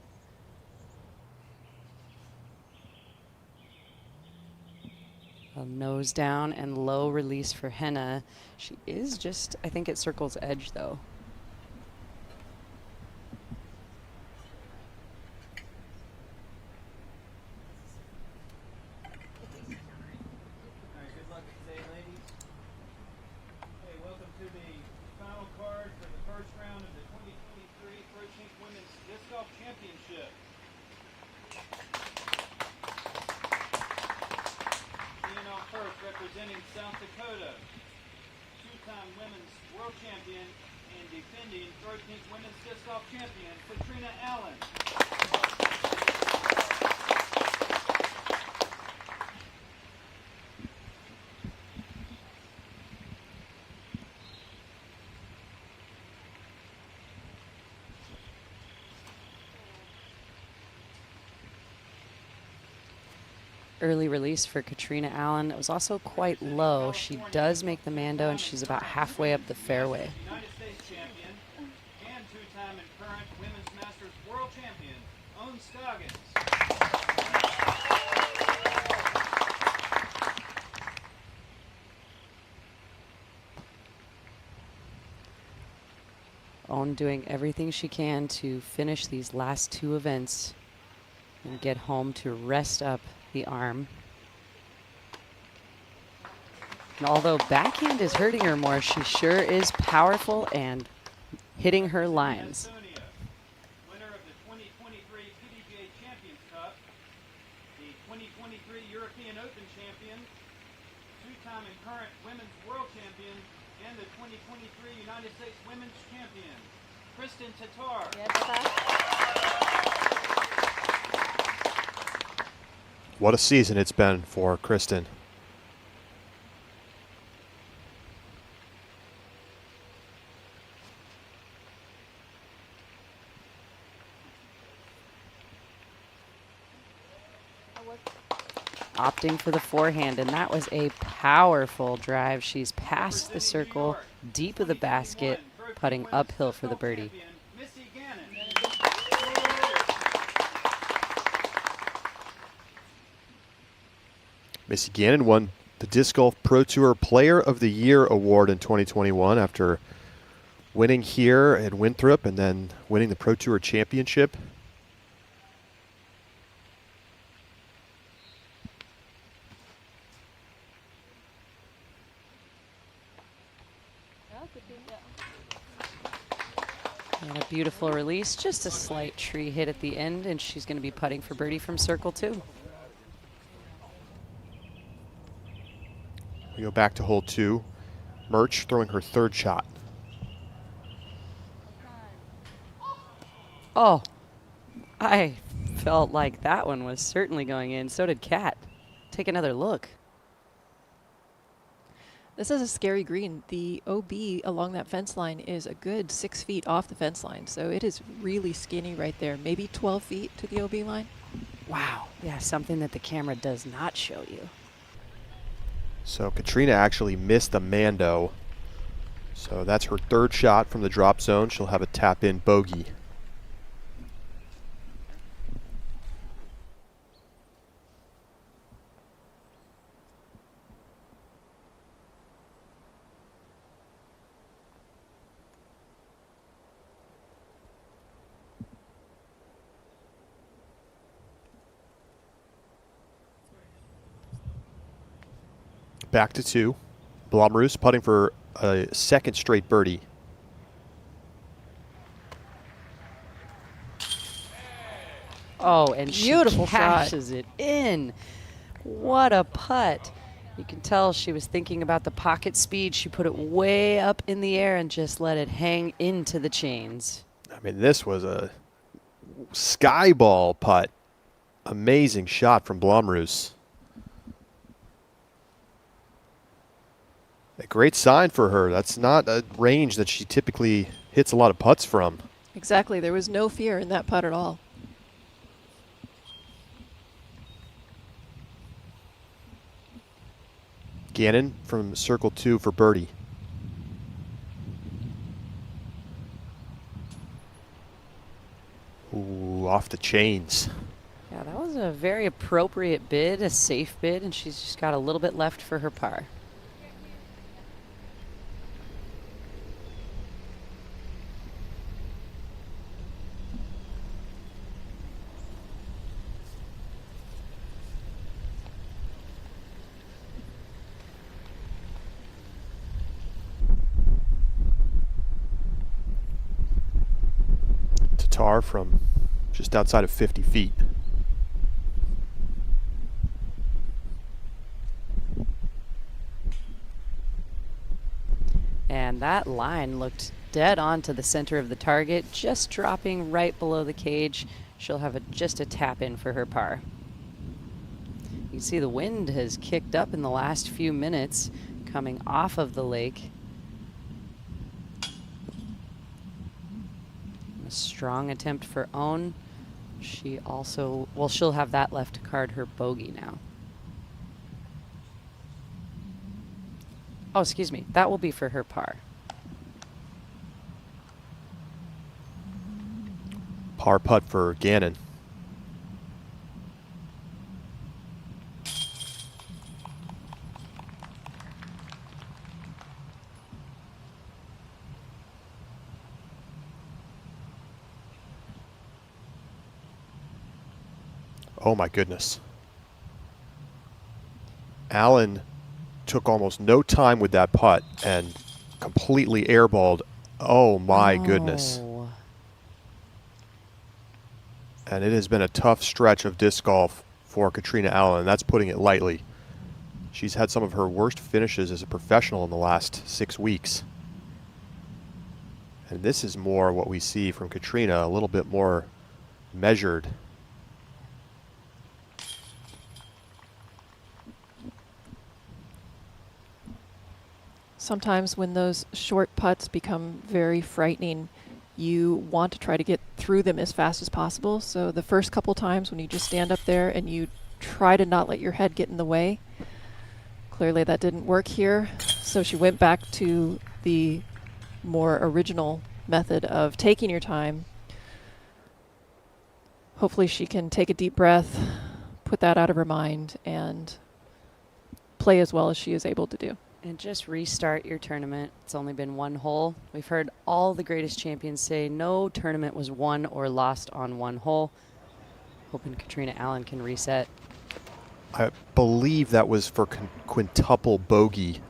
A nose down and low release for Henna. She is just, I think it circles edge though.
Minnesota. Two-time women's world champion and defending throw pink women's disc golf champion, Katrina Allen.
Early release for Katrina Allen. It was also quite low. She does make the Mando, and she's about halfway up the fairway.
United States champion and two-time and current women's masters world champion, Owen Scoggins.
Owen doing everything she can to finish these last two events and get home to rest up the arm. And although backhand is hurting her more, she sure is powerful and hitting her lines.
Winner of the 2023 PDGA Champions Cup, the 2023 European Open champion, two-time and current women's world champion, and the 2023 United States women's champion, Kristen Tatar.
What a season it's been for Kristen.
Opting for the forehand, and that was a powerful drive. She's past the circle, deep of the basket, putting uphill for the birdie.
Missy Gannon won the Disc Golf Pro Tour Player of the Year award in 2021 after winning here at Winthrop and then winning the Pro Tour Championship.
And a beautiful release, just a slight tree hit at the end, and she's going to be putting for birdie from circle 2.
We go back to hole 2. Murch throwing her third shot.
Oh, I felt like that one was certainly going in. So did Kat. Take another look.
This is a scary green. The OB along that fence line is a good 6 feet off the fence line, so it is really skinny right there. Maybe 12 feet to the OB line.
Wow. Yeah, something that the camera does not show you.
So Katrina actually missed the Mando. So that's her third shot from the drop zone. She'll have a tap-in bogey. Back to 2. Blomroos putting for a second straight birdie.
Oh, and
Beautiful
she cashes it in. What a putt. You can tell she was thinking about the pocket speed. She put it way up in the air and just let it hang into the chains.
I mean, this was a sky ball putt. Amazing shot from Blomroos. A great sign for her. That's not a range that she typically hits a lot of putts from.
Exactly. There was no fear in that putt at all.
Gannon from circle 2 for birdie. Ooh, off the chains.
Yeah, that was a very appropriate bid, a safe bid, and she's just got a little bit left for her par.
Tatar from just outside of 50 feet.
And that line looked dead on to the center of the target, just dropping right below the cage. She'll have just a tap in for her par. You can see the wind has kicked up in the last few minutes coming off of the lake. A strong attempt for Own. She also, well, she'll have that left to card her bogey now. Oh, excuse me. That will be for her par.
Par putt for Gannon. Oh my goodness. Allen took almost no time with that putt and completely airballed. Oh my goodness. And it has been a tough stretch of disc golf for Katrina Allen. That's putting it lightly. She's had some of her worst finishes as a professional in the last 6 weeks. And this is more what we see from Katrina, a little bit more measured.
Sometimes when those short putts become very frightening, you want to try to get through them as fast as possible. So the first couple times when you just stand up there and you try to not let your head get in the way, clearly that didn't work here. So she went back to the more original method of taking your time. Hopefully she can take a deep breath, put that out of her mind, and play as well as she is able to do.
And just restart your tournament. It's only been one hole. We've heard all the greatest champions say no tournament was won or lost on one hole. Hoping Katrina Allen can reset.
I believe that was for quintuple bogey.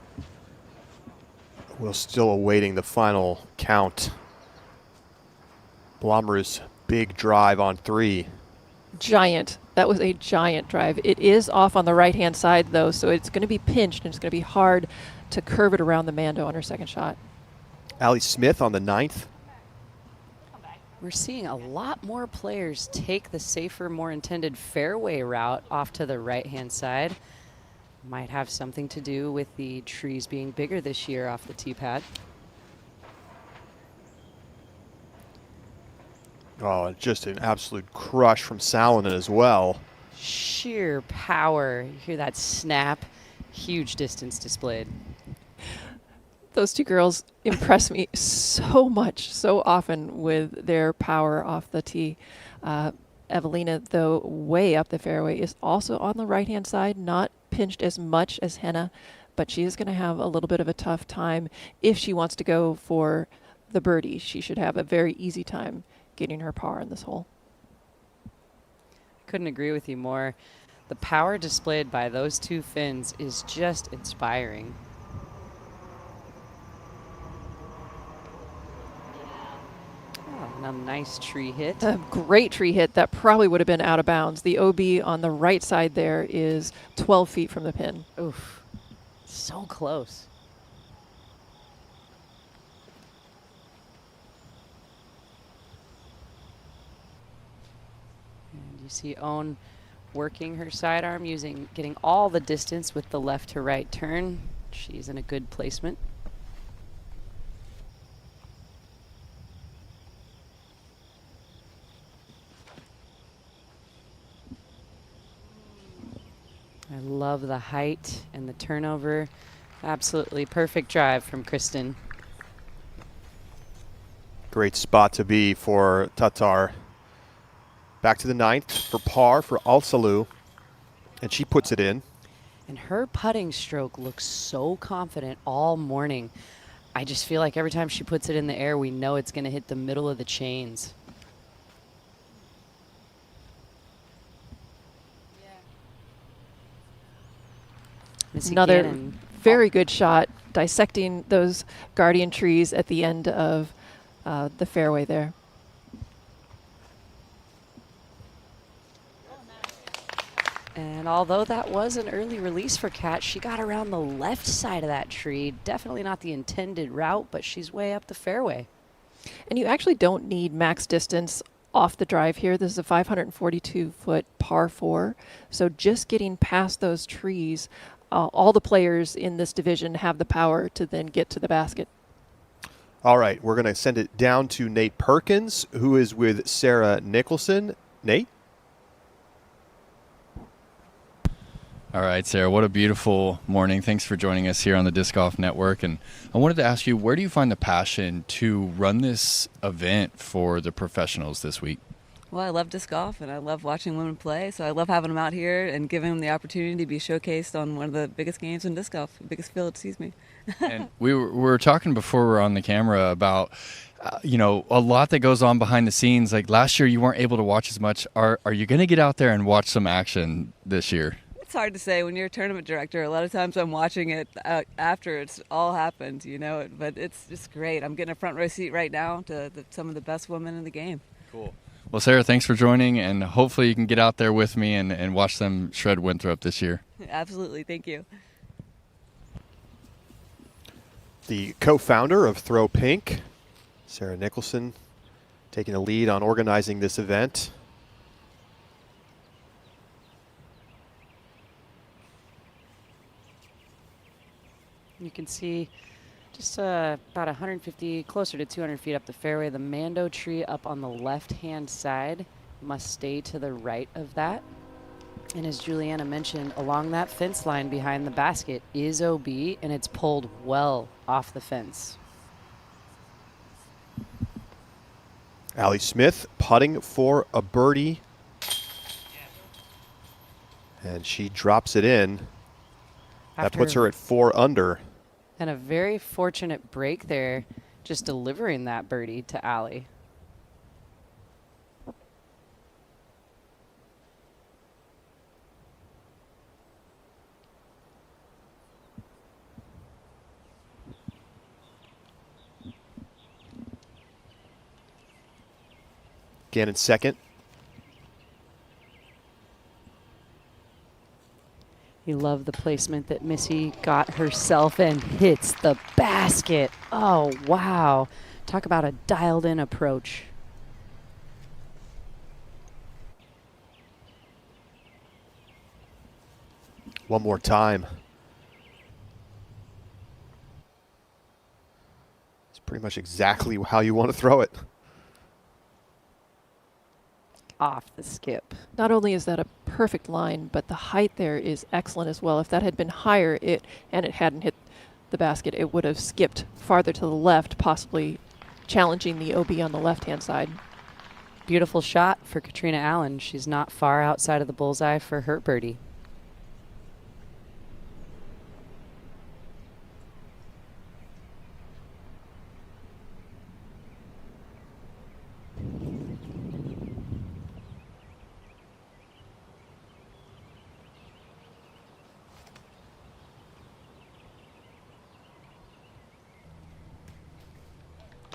We're still awaiting the final count. Blomru's big drive on 3.
Giant. That was a giant drive. It is off on the right-hand side, though, so it's going to be pinched, and it's going to be hard to curve it around the Mando on her second shot.
Allie Smith on the 9th.
We're seeing a lot more players take the safer, more intended fairway route off to the right-hand side. Might have something to do with the trees being bigger this year off the tee pad.
Oh, just an absolute crush from Salonen as well.
Sheer power. You hear that snap. Huge distance displayed.
Those two girls impress me so much, so often with their power off the tee. Evelina, though, way up the fairway, is also on the right-hand side, not pinched as much as Henna, but she is going to have a little bit of a tough time if she wants to go for the birdie. She should have a very easy time getting her par in this hole.
Couldn't agree with you more. The power displayed by those two Finns is just inspiring. Oh, and a nice tree hit.
A great tree hit that probably would have been out of bounds. The OB on the right side there is 12 feet from the pin.
Oof, so close. You see Own working her sidearm, getting all the distance with the left to right turn. She's in a good placement. I love the height and the turnover. Absolutely perfect drive from Kristen.
Great spot to be for Tatar. Back to the 9th for par for Alsalu, and she puts it in.
And her putting stroke looks so confident all morning. I just feel like every time she puts it in the air, we know it's going to hit the middle of the chains.
Another
Gannon.
very good shot, dissecting those guardian trees at the end of the fairway there.
And And although that was an early release for Kat, she got around the left side of that tree. Definitely not the intended route, but she's way up the fairway.
And you actually don't need max distance off the drive here. This is a 542-foot par 4. So just getting past those trees, all the players in this division have the power to then get to the basket.
All right, we're going to send it down to Nate Perkins, who is with Sarah Nicholson. Nate?
All right, Sarah, what a beautiful morning. Thanks for joining us here on the Disc Golf Network. And I wanted to ask you, where do you find the passion to run this event for the professionals this week?
Well, I love disc golf, and I love watching women play, so I love having them out here and giving them the opportunity to be showcased on one of the biggest games in disc golf, biggest field, excuse me.
And we were talking before we were on the camera about, a lot that goes on behind the scenes. Like last year, you weren't able to watch as much. Are you going to get out there and watch some action this year?
It's hard to say when you're a tournament director. A lot of times I'm watching it after it's all happened, but it's just great. I'm getting a front row seat right now to some of the best women in the game.
Cool. Well, Sarah, thanks for joining, and hopefully you can get out there with me and watch them shred Winthrop this year.
Absolutely. Thank you.
The co-founder of Throw Pink, Sarah Nicholson, taking the lead on organizing this event.
You can see just about 150, closer to 200 feet up the fairway, the Mando tree up on the left-hand side must stay to the right of that. And as Juliana mentioned, along that fence line behind the basket is OB, and it's pulled well off the fence.
Allie Smith putting for a birdie. And she drops it in. That puts her at 4 under.
And a very fortunate break there, just delivering that birdie to Allie.
Again in second.
You love the placement that Missy got herself and hits the basket. Oh, wow. Talk about a dialed-in approach.
One more time. It's pretty much exactly how you want to throw it.
Off the skip.
Not only is that a perfect line, but the height there is excellent as well. If that had been higher and it hadn't hit the basket, it would have skipped farther to the left, possibly challenging the OB on the left-hand side.
Beautiful shot for Katrina Allen. She's not far outside of the bullseye for her birdie.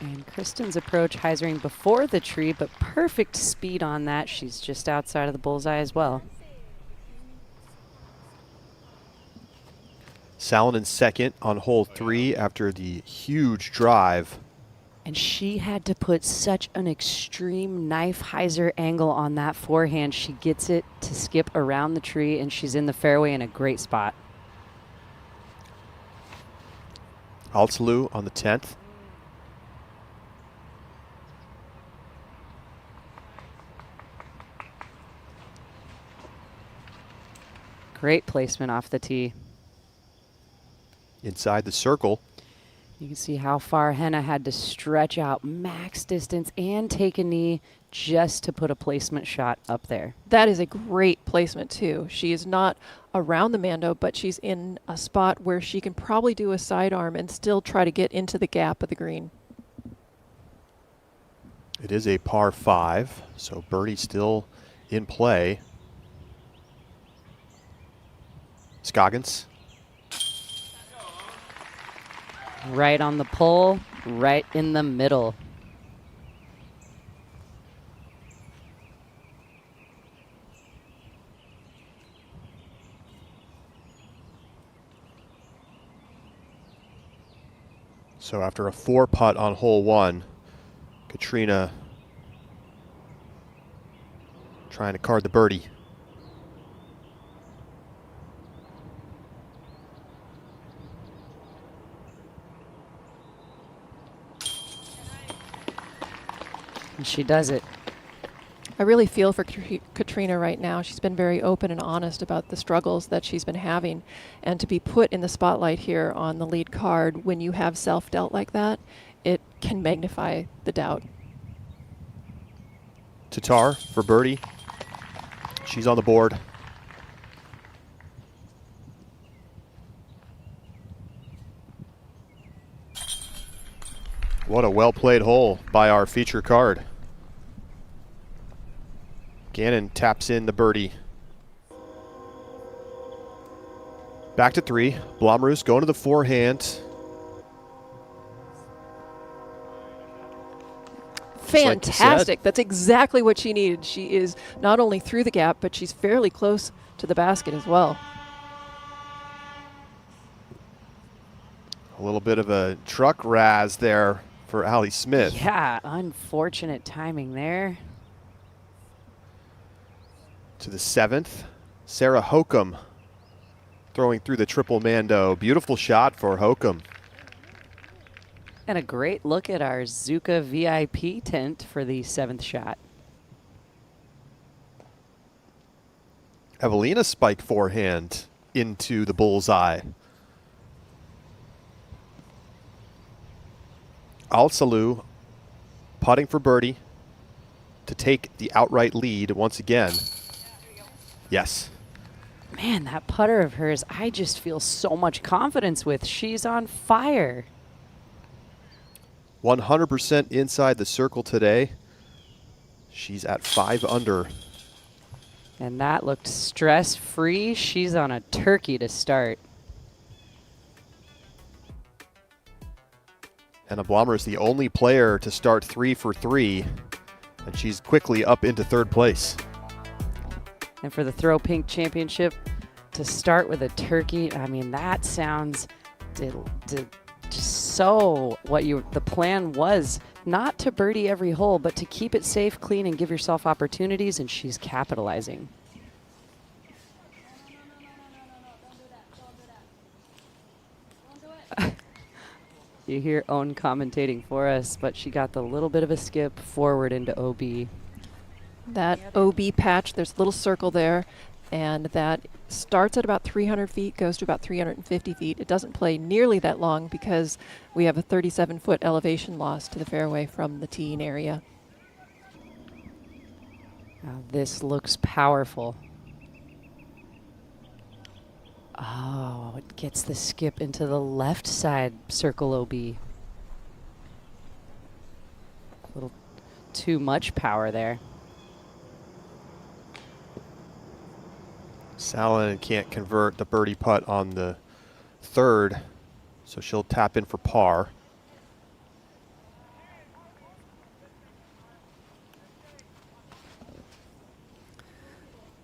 And Kristen's approach, Heisering before the tree, but perfect speed on that. She's just outside of the bullseye as well.
Salonen second on hole 3 after the huge drive.
And she had to put such an extreme knife hyzer angle on that forehand. She gets it to skip around the tree, and she's in the fairway in a great spot.
Altslu on the 10th.
Great placement off the tee.
Inside the circle.
You can see how far Henna had to stretch out max distance and take a knee just to put a placement shot up there.
That is a great placement too. She is not around the Mando, but she's in a spot where she can probably do a sidearm and still try to get into the gap of the green.
It is a par 5, so birdie still in play. Scoggins.
Right on the pole, right in the middle.
So after a 4-putt on hole 1, Katrina trying to card the birdie.
And she does it.
I really feel for Katrina right now. She's been very open and honest about the struggles that she's been having. And to be put in the spotlight here on the lead card when you have self-doubt like that, it can magnify the doubt.
Tatar for birdie. She's on the board. What a well-played hole by our feature card. Gannon taps in the birdie. Back to 3. Blomroos going to the forehand.
Fantastic. That's exactly what she needed. She is not only through the gap, but she's fairly close to the basket as well.
A little bit of a truck razz there for Allie Smith.
Yeah, unfortunate timing there.
To the 7th, Sarah Hokum throwing through the triple Mando. Beautiful shot for Hokum.
And a great look at our Zuka VIP tent for the 7th shot.
Evelina spike forehand into the bullseye. Al-Salou putting for birdie to take the outright lead once again. Yes.
Man, that putter of hers, I just feel so much confidence with. She's on fire.
100% inside the circle today. She's at 5 under.
And that looked stress-free. She's on a turkey to start.
Anna Blommer is the only player to start 3 for 3, and she's quickly up into 3rd place.
And for the Throw Pink Championship, to start with a turkey, I mean, that sounds so what the plan was, not to birdie every hole, but to keep it safe, clean, and give yourself opportunities, and she's capitalizing. You hear Owen commentating for us, but she got the little bit of a skip forward into OB.
That OB patch, there's a little circle there, and that starts at about 300 feet, goes to about 350 feet. It doesn't play nearly that long because we have a 37-foot elevation loss to the fairway from the teeing area.
Now this looks powerful. Oh, it gets the skip into the left side circle OB. A little too much power there.
Salonen can't convert the birdie putt on the 3rd, so she'll tap in for par.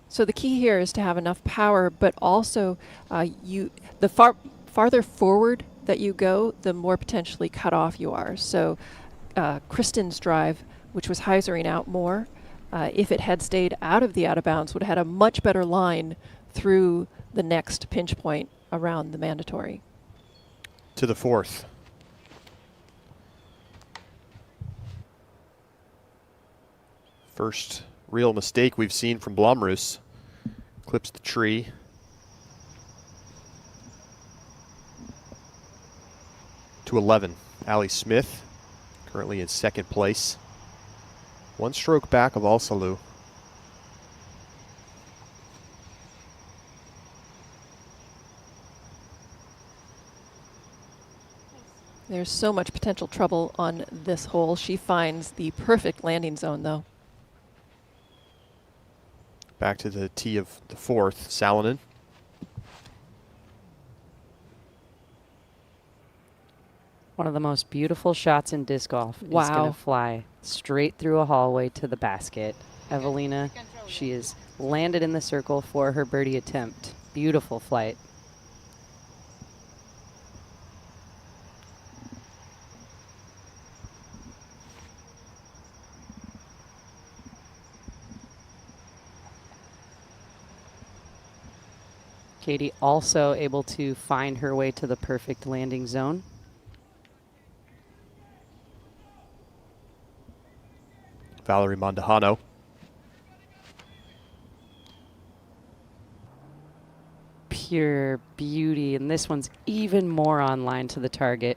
So the key here is to have enough power, but also the farther forward that you go, the more potentially cut off you are. So Kristen's drive, which was hyzering out more, if it had stayed out of the out of bounds, would have had a much better line through the next pinch point around the mandatory.
To the 4th. First real mistake we've seen from Blomroos. Clips the tree. To 11, Allie Smith, currently in 2nd place. 1 stroke back of Al-Salou.
There's so much potential trouble on this hole. She finds the perfect landing zone, though.
Back to the tee of the 4th, Salonen.
One of the most beautiful shots in disc golf.
Wow.
Is going to fly straight through a hallway to the basket. Evelina, she is landed in the circle for her birdie attempt. Beautiful flight. Katie also able to find her way to the perfect landing zone.
Valerie Mondahano.
Pure beauty, and this one's even more on line to the target.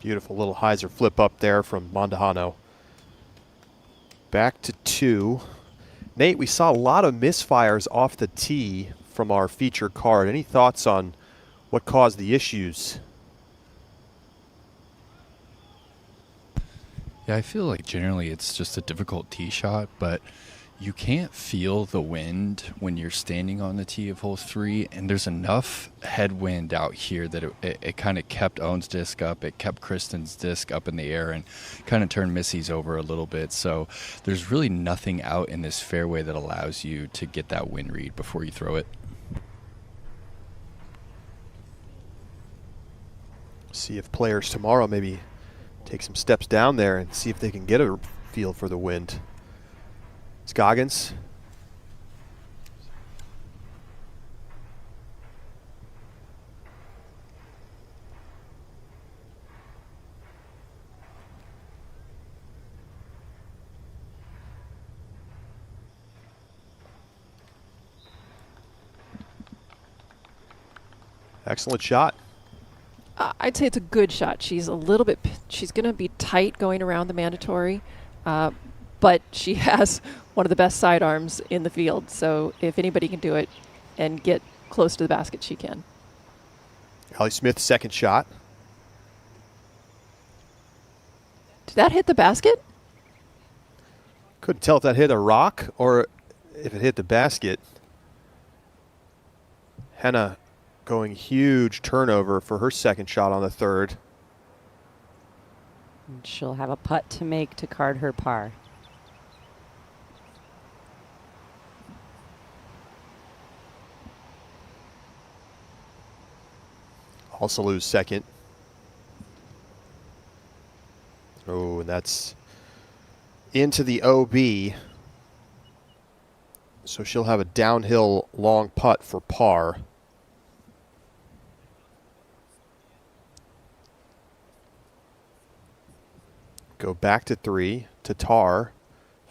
Beautiful little hyzer flip up there from Mondahano. Back to 2. Nate, we saw a lot of misfires off the tee from our feature card. Any thoughts on what caused the issues?
Yeah, I feel like generally it's just a difficult tee shot, but you can't feel the wind when you're standing on the tee of hole 3, and there's enough headwind out here that it kind of kept Owen's disc up, it kept Kristen's disc up in the air, and kind of turned Missy's over a little bit. So there's really nothing out in this fairway that allows you to get that wind read before you throw it.
See if players tomorrow maybe take some steps down there and see if they can get a feel for the wind. Scoggins. Excellent shot.
I'd say it's a good shot. She's a little bit, she's going to be tight going around the mandatory, but she has one of the best sidearms in the field. So if anybody can do it and get close to the basket, she can.
Allie Smith's second shot.
Did that hit the basket?
Couldn't tell if that hit a rock or if it hit the basket. Henna going huge turnover for her second shot on the third.
And she'll have a putt to make to card her par.
Also lose second. Oh, and that's into the OB. So she'll have a downhill long putt for par. Go back to 3 to Tar.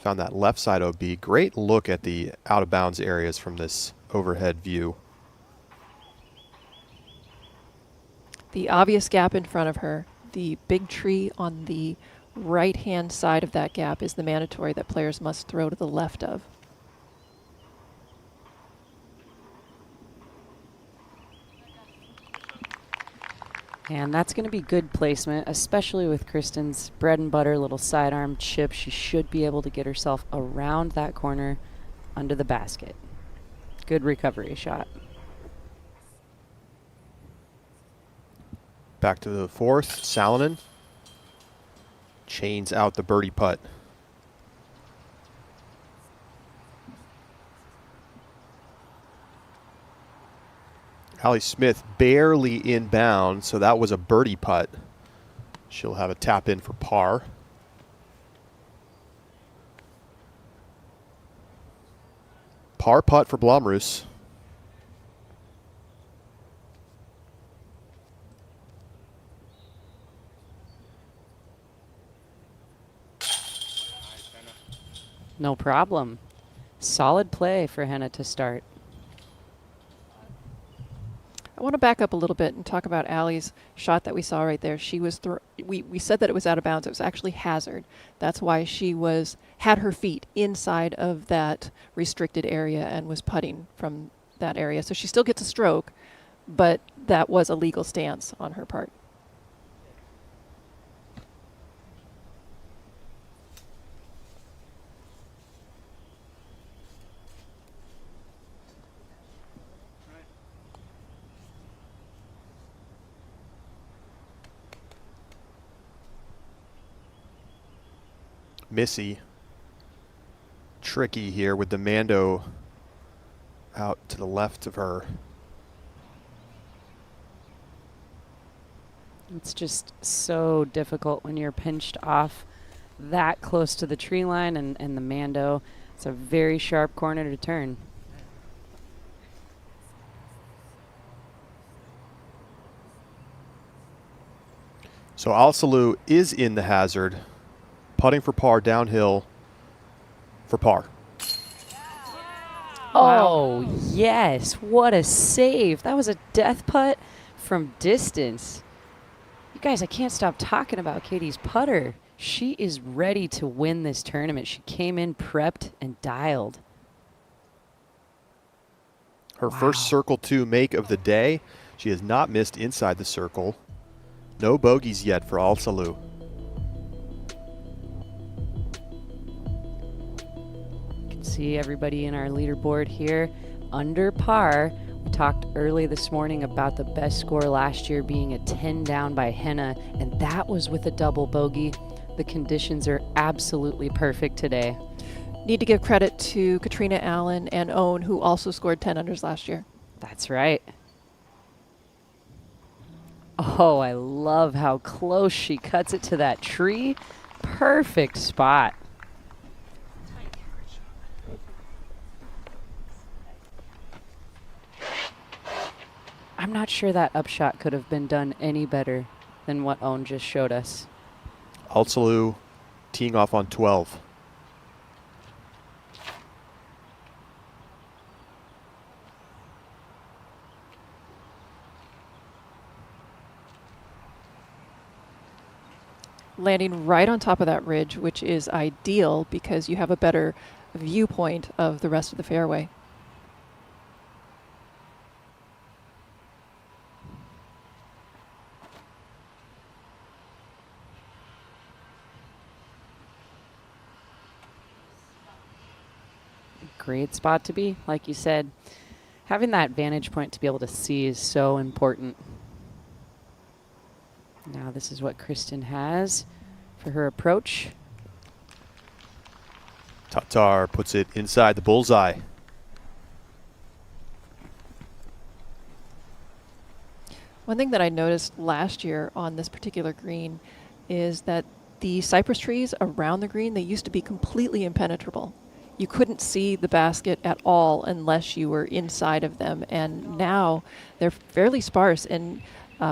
Found that left side OB. Great look at the out of bounds areas from this overhead view.
The obvious gap in front of her, the big tree on the right-hand side of that gap is the mandatory that players must throw to the left of.
And that's going to be good placement, especially with Kristen's bread and butter little sidearm chip. She should be able to get herself around that corner under the basket. Good recovery shot.
Back to the fourth, Salonen. Chains out the birdie putt. Allie Smith barely inbound, so that was a birdie putt. She'll have a tap in for par. Par putt for Blomroos.
No problem. Solid play for Henna to start.
I want to back up a little bit and talk about Allie's shot that we saw right there. She was we said that it was out of bounds. It was actually hazard. That's why she had her feet inside of that restricted area and was putting from that area. So she still gets a stroke, but that was a legal stance on her part.
Missy. Tricky here with the Mando out to the left of her.
It's just so difficult when you're pinched off that close to the tree line and the Mando. It's a very sharp corner to turn.
So Al-Salou is in the hazard, putting for par downhill for par.
Oh, yes. What a save. That was a death putt from distance. You guys, I can't stop talking about Katie's putter. She is ready to win this tournament. She came in prepped and dialed.
Her first Circle 2 make of the day. She has not missed inside the circle. No bogeys yet for Al-Salou.
You can see everybody in our leaderboard here under par. We talked early this morning about the best score last year being a 10 down by Henna, and that was with a double bogey. The conditions are absolutely perfect today.
Need to give credit to Katrina Allen and Owen, who also scored 10 unders last year.
That's right. Oh, I love how close she cuts it to that tree. Perfect spot. I'm not sure that upshot could have been done any better than what Owen just showed us.
Al-Salou teeing off on 12.
Landing right on top of that ridge, which is ideal because you have a better viewpoint of the rest of the fairway.
Great spot to be, like you said. Having that vantage point to be able to see is so important. Now this is what Kristen has for her approach.
Tatar puts it inside the bullseye.
One thing that I noticed last year on this particular green is that the cypress trees around the green, they used to be completely impenetrable. You couldn't see the basket at all unless you were inside of them, and now they're fairly sparse, and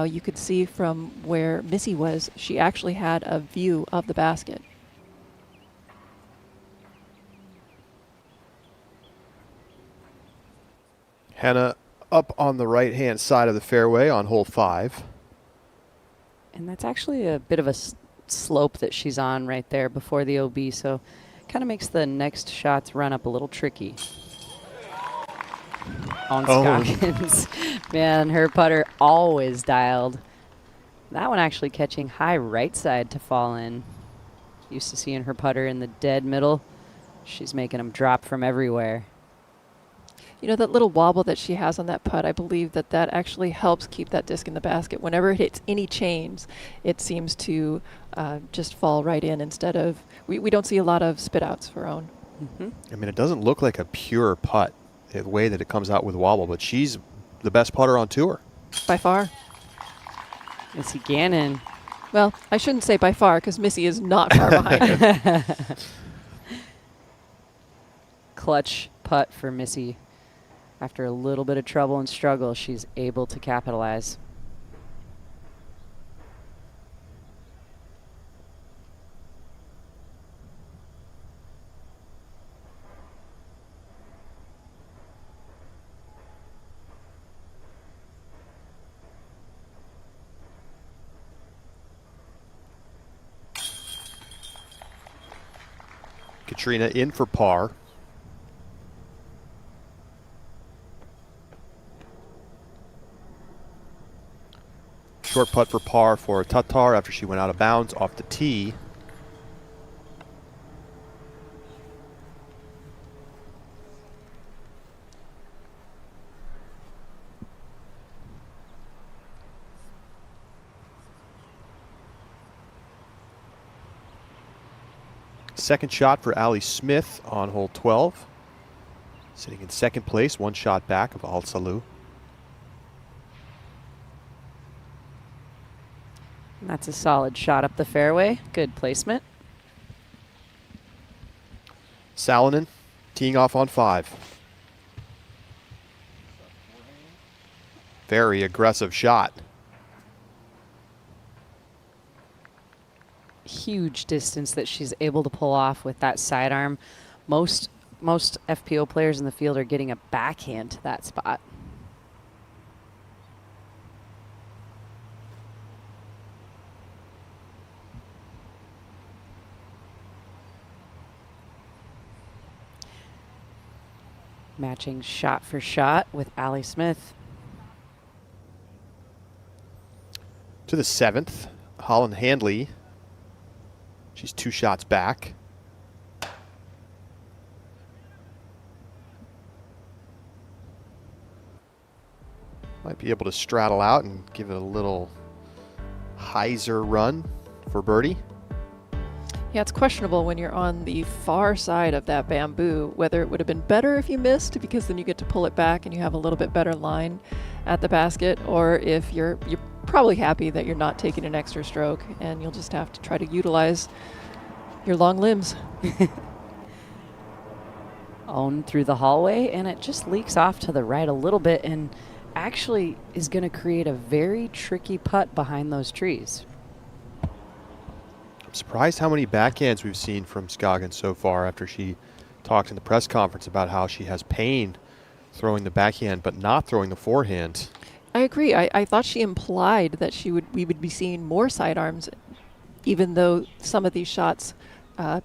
you could see from where Missy was, she actually had a view of the basket.
Hannah up on the right-hand side of the fairway on hole 5.
And that's actually a bit of a slope that she's on right there before the OB, so kind of makes the next shots run up a little tricky. On Scoggins. Man, her putter always dialed. That one actually catching high right side to fall in. Used to seeing her putter in the dead middle. She's making them drop from everywhere.
You know, that little wobble that she has on that putt, I believe that that actually helps keep that disc in the basket. Whenever it hits any chains, it seems to just fall right in instead of, we don't see a lot of spit outs for Owen.
I mean, it doesn't look like a pure putt the way that it comes out with wobble, but she's the best putter on tour.
By far.
Missy Gannon.
Well, I shouldn't say by far because Missy is not far behind her.
Clutch putt for Missy. After a little bit of trouble and struggle, she's able to capitalize.
Katrina in for par. Short putt for par for Tatar after she went out of bounds off the tee. Second shot for Allie Smith on hole 12. Sitting in second place, one shot back of Al-Salou.
That's a solid shot up the fairway. Good placement.
Salonen teeing off on 5. Very aggressive shot.
Huge distance that she's able to pull off with that sidearm. Most FPO players in the field are getting a backhand to that spot. Matching shot for shot with Allie Smith.
To the 7th, Holland Handley. She's 2 shots back. Might be able to straddle out and give it a little hyzer run for birdie.
Yeah, it's questionable when you're on the far side of that bamboo, whether it would have been better if you missed, because then you get to pull it back and you have a little bit better line at the basket, or if you're probably happy that you're not taking an extra stroke and you'll just have to try to utilize your long limbs.
On through the hallway, and it just leaks off to the right a little bit and actually is going to create a very tricky putt behind those trees.
I'm surprised how many backhands we've seen from Scoggins so far after she talked in the press conference about how she has pain throwing the backhand but not throwing the forehand.
I agree. I thought she implied that we would be seeing more sidearms, even though some of these shots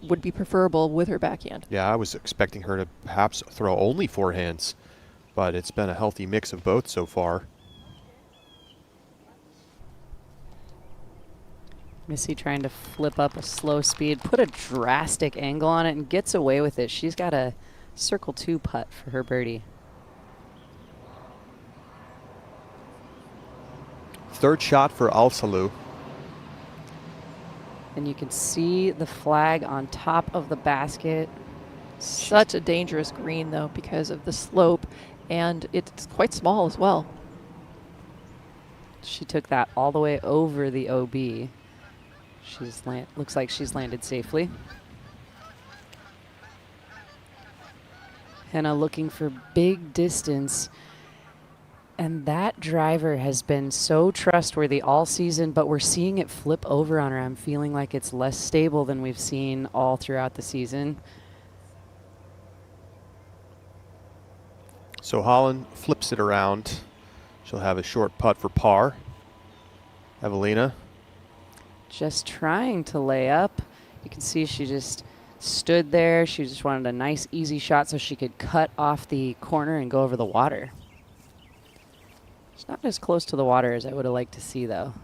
would be preferable with her backhand.
Yeah, I was expecting her to perhaps throw only forehands, but it's been a healthy mix of both so far.
Missy trying to flip up a slow speed, put a drastic angle on it, and gets away with it. She's got a circle 2 putt for her birdie.
Third shot for Al-Salou.
And you can see the flag on top of the basket.
Such a dangerous green, though, because of the slope, and it's quite small as well.
She took that all the way over the OB. Looks like she's landed safely. Henna looking for big distance. And that driver has been so trustworthy all season, but we're seeing it flip over on her. I'm feeling like it's less stable than we've seen all throughout the season.
So Holland flips it around. She'll have a short putt for par. Evelina.
Just trying to lay up. You can see she just stood there. She just wanted a nice, easy shot so she could cut off the corner and go over the water. It's not as close to the water as I would have liked to see, though.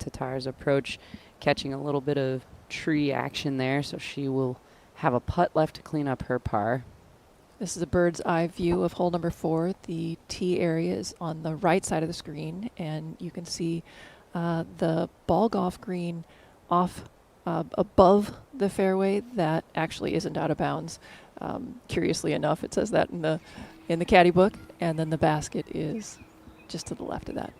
Tatar's approach, catching a little bit of tree action there, so she will have a putt left to clean up her par.
This is a bird's eye view of hole number 4. The tee area is on the right side of the screen, and you can see the ball golf green off above the fairway that actually isn't out of bounds. Curiously enough, it says that in the caddy book, and then the basket is just to the left of that.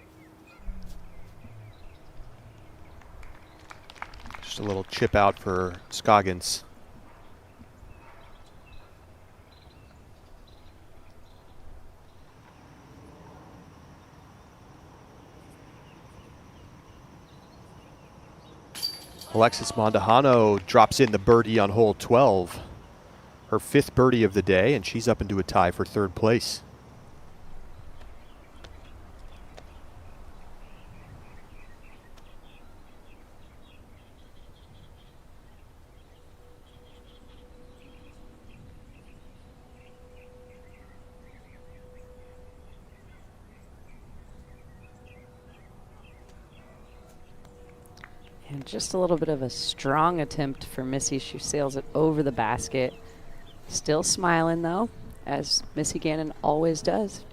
Just a little chip out for Scoggins. Alexis Mondahano drops in the birdie on hole 12. Her 5th birdie of the day, and she's up into a tie for 3rd place.
And just a little bit of a strong attempt for Missy. She sails it over the basket. Still smiling, though, as Missy Gannon always does.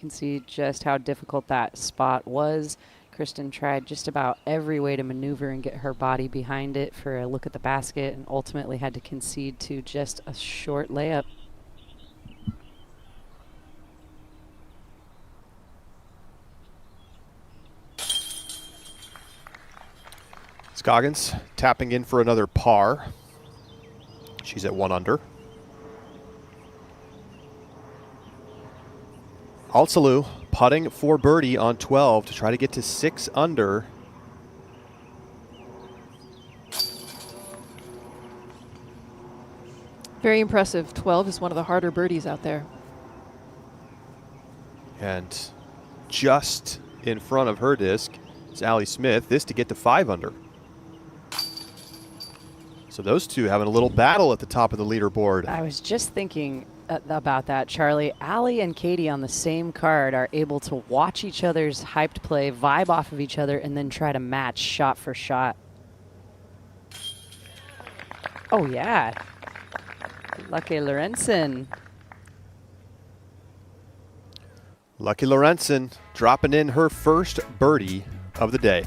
can see just how difficult that spot was. Kristen tried just about every way to maneuver and get her body behind it for a look at the basket, and ultimately had to concede to just a short layup.
Scoggins tapping in for another par. She's at 1 under. Altsalou putting for birdie on 12 to try to get to 6 under.
Very impressive. 12 is one of the harder birdies out there.
And just in front of her disc is Allie Smith. This to get to 5 under. So those two having a little battle at the top of the leaderboard.
I was just thinking about that, Charlie. Allie and Katie on the same card are able to watch each other's hyped play, vibe off of each other, and then try to match shot for shot. Oh, yeah. Lucky Lorenzen.
Lucky Lorenzen dropping in her first birdie of the day.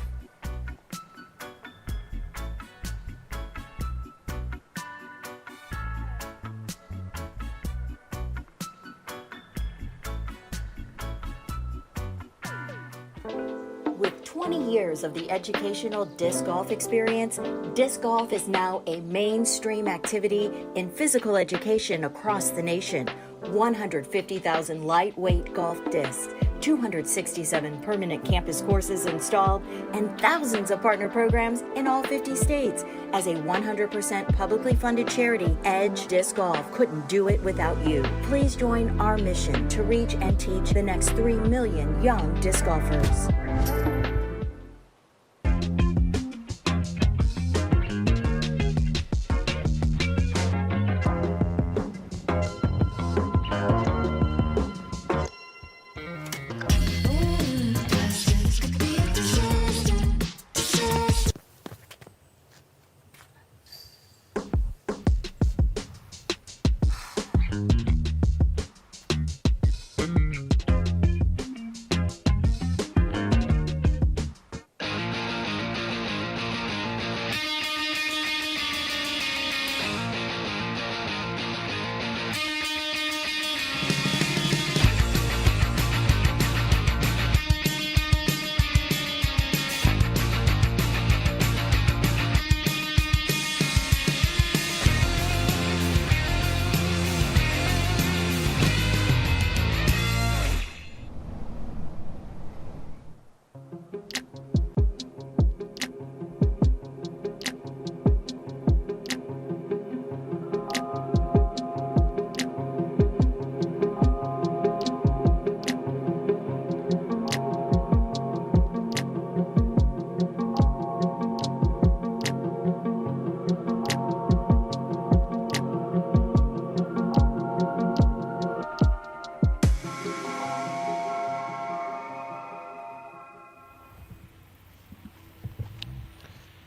With 20 years of the educational disc golf experience, disc golf is now a mainstream activity in physical education across the nation. 150,000 lightweight golf discs, 267 permanent campus courses installed, and thousands of partner programs in all 50 states. As a 100% publicly funded charity, Edge Disc Golf couldn't do it without you. Please join our mission to reach and teach the next 3 million young disc golfers.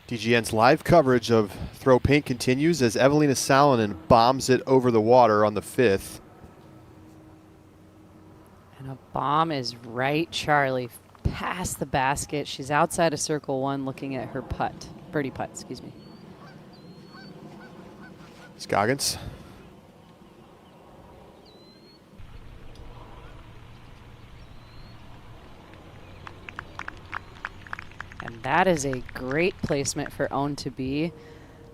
DGN's live coverage of Throw Paint continues as Evelina Salonen bombs it over the water on the 5th.
And a bomb is right, Charlie, past the basket. She's outside of circle 1 looking at her putt. Birdie putt, excuse me.
Scoggins.
And that is a great placement for Own to be.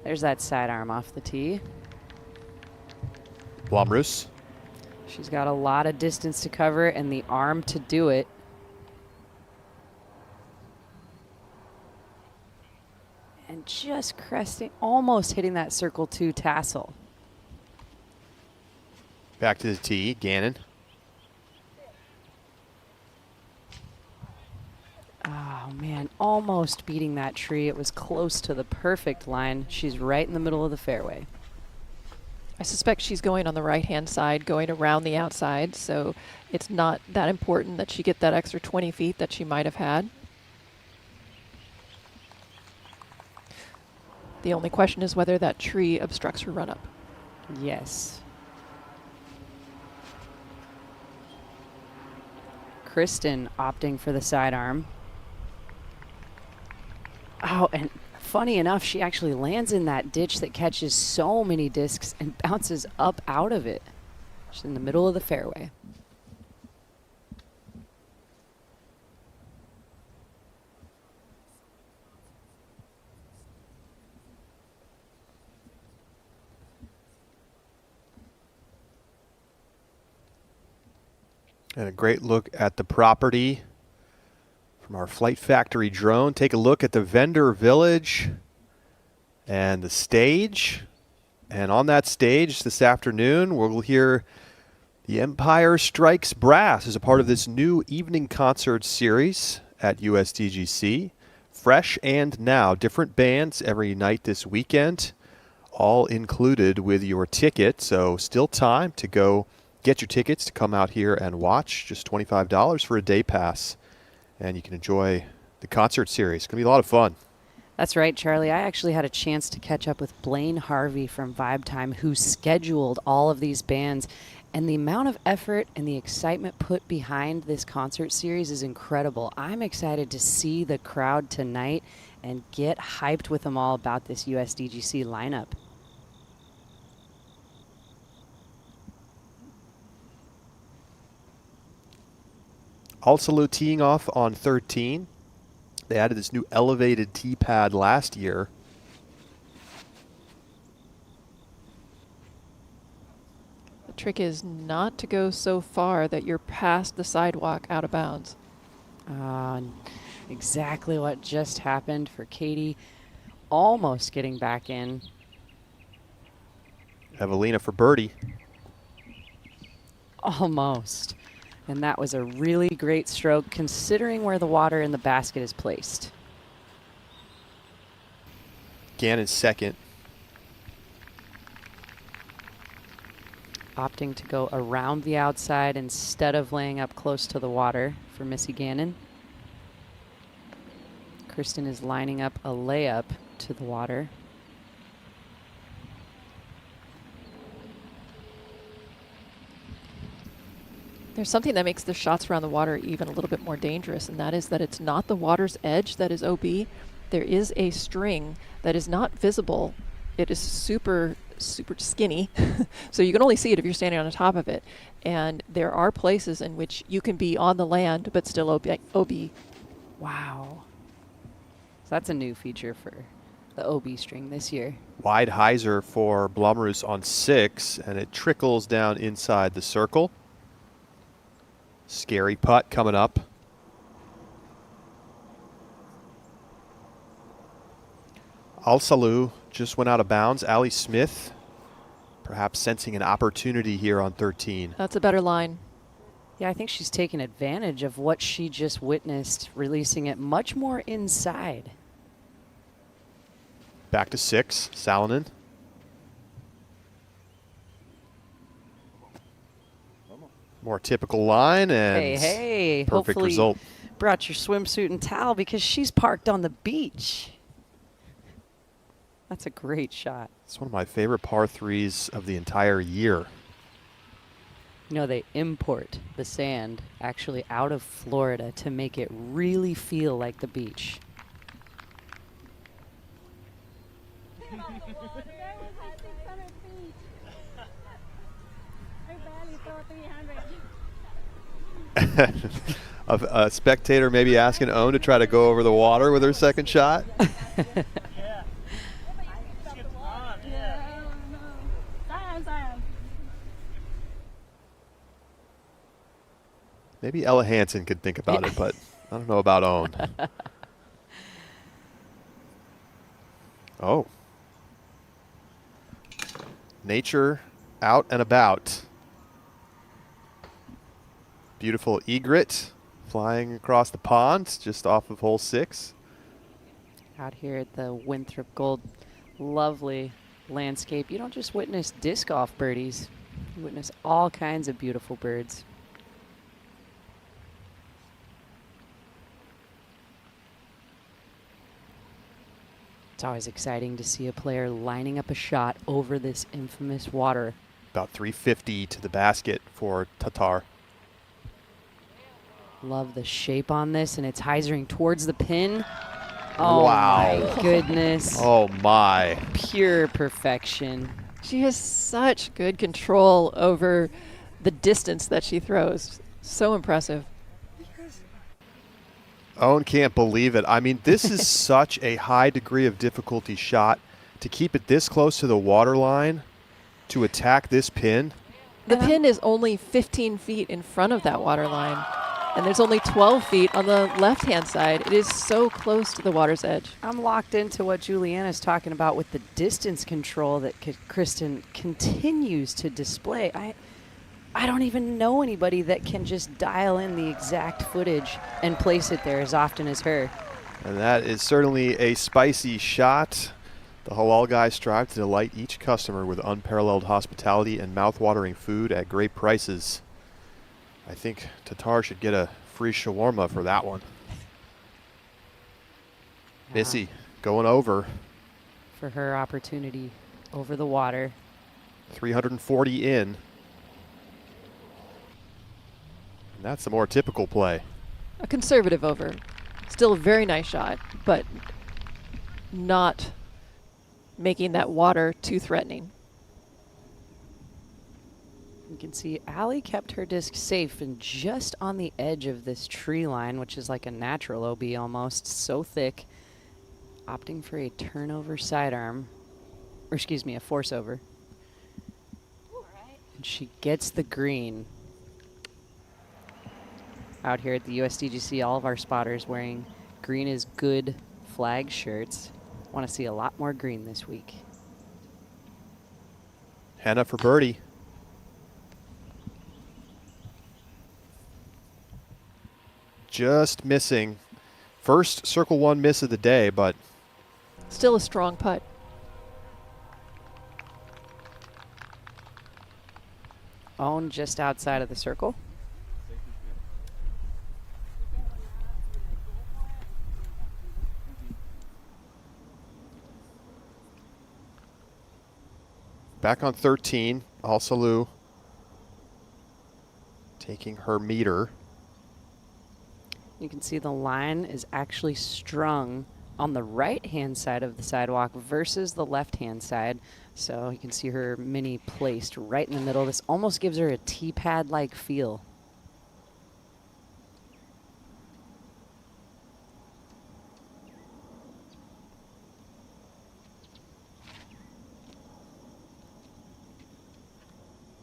There's that sidearm off the tee.
Blomroos.
She's got a lot of distance to cover and the arm to do it. And just cresting, almost hitting that circle 2 tassel.
Back to the tee, Gannon.
Oh man, almost beating that tree. It was close to the perfect line. She's right in the middle of the fairway.
I suspect she's going on the right-hand side, going around the outside, so it's not that important that she get that extra 20 feet that she might have had. The only question is whether that tree obstructs her run-up.
Yes. Kristen opting for the sidearm. Oh, and funny enough, she actually lands in that ditch that catches so many discs and bounces up out of it. She's in the middle of the fairway.
And a great look at the property from our Flight Factory drone. Take a look at the vendor village and the stage. And on that stage this afternoon, we'll hear The Empire Strikes Brass as a part of this new evening concert series at USDGC. Fresh and Now, different bands every night this weekend, all included with your ticket. So still time to go get your tickets to come out here and watch. Just $25 for a day pass. And you can enjoy the concert series. It's going to be a lot of fun.
That's right, Charlie. I actually had a chance to catch up with Blaine Harvey from Vibe Time, who scheduled all of these bands. And the amount of effort and the excitement put behind this concert series is incredible. I'm excited to see the crowd tonight and get hyped with them all about this USDGC lineup.
Also teeing off on 13. They added this new elevated tee pad last year.
The trick is not to go so far that you're past the sidewalk out of bounds.
Exactly what just happened for Katie. Almost getting back in.
Evelina for birdie.
Almost. And that was a really great stroke considering where the water in the basket is placed.
Gannon's second.
Opting to go around the outside instead of laying up close to the water for Missy Gannon. Kristen is lining up a layup to the water.
There's something that makes the shots around the water even a little bit more dangerous, and that is that it's not the water's edge that is OB. There is a string that is not visible. It is super, super skinny, so you can only see it if you're standing on the top of it. And there are places in which you can be on the land but still OB.
Wow. So that's a new feature for the OB string this year.
Wide hyzer for Blumroos on 6, and it trickles down inside the circle. Scary putt coming up. Al-Salou just went out of bounds. Ali Smith perhaps sensing an opportunity here on 13.
That's a better line.
Yeah, I think she's taking advantage of what she just witnessed, releasing it much more inside.
Back to 6, Salonen. More typical line and
hey,
perfect
hopefully
result.
Brought your swimsuit and towel because she's parked on the beach. That's a great shot.
It's one of my favorite par 3s of the entire year.
You know, they import the sand actually out of Florida to make it really feel like the beach. A spectator maybe asking Owen to try to go over the water with her second shot. Maybe Ella Hansen could think about it, but I don't know about Owen. Oh. Nature out and about. Beautiful egret flying across the pond just off of hole 6. Out here at the Winthrop Gold, lovely landscape. You don't just witness disc golf birdies, you witness all kinds of beautiful birds. It's always exciting to see a player lining up a shot over this infamous water.
About 350 to the basket for Tatar.
Love the shape on this, and it's hyzering towards the pin. Oh,
wow.
my goodness.
Oh, my.
Pure perfection.
She has such good control over the distance that she throws. So impressive.
Owen can't believe it. I mean, this is such a high degree of difficulty shot to keep it this close to the water line, to attack this pin.
The pin is only 15 feet in front of that water line, and there's only 12 feet on the left-hand side. It is so close to the water's edge.
I'm locked into what Juliana's talking about with the distance control that Kristen continues to display. I don't even know anybody that can just dial in the exact footage and place it there as often as her.
And that is certainly a spicy shot. The halal guys strive to delight each customer with unparalleled hospitality and mouth-watering food at great prices. I think Tatar should get a free shawarma for that one.
Yeah.
Missy going over.
For her opportunity over the water.
340 in. And that's the more typical play.
A conservative over. Still a very nice shot, but not making that water too threatening.
You can see Allie kept her disc safe and just on the edge of this tree line, which is like a natural OB almost, so thick, opting for a turnover sidearm, or excuse me, a force over. And she gets the green. Out here at the USDGC, all of our spotters wearing green is good flag shirts. Want to see a lot more green this week.
Hannah for birdie. Just missing. First circle one miss of the day, but
still a strong putt.
Own just outside of the circle.
back on 13, Al-Salou taking her meter.
You can see the line is actually strung on the right-hand side of the sidewalk versus the left-hand side. So you can see her mini placed right in the middle. This almost gives her a tee pad-like feel.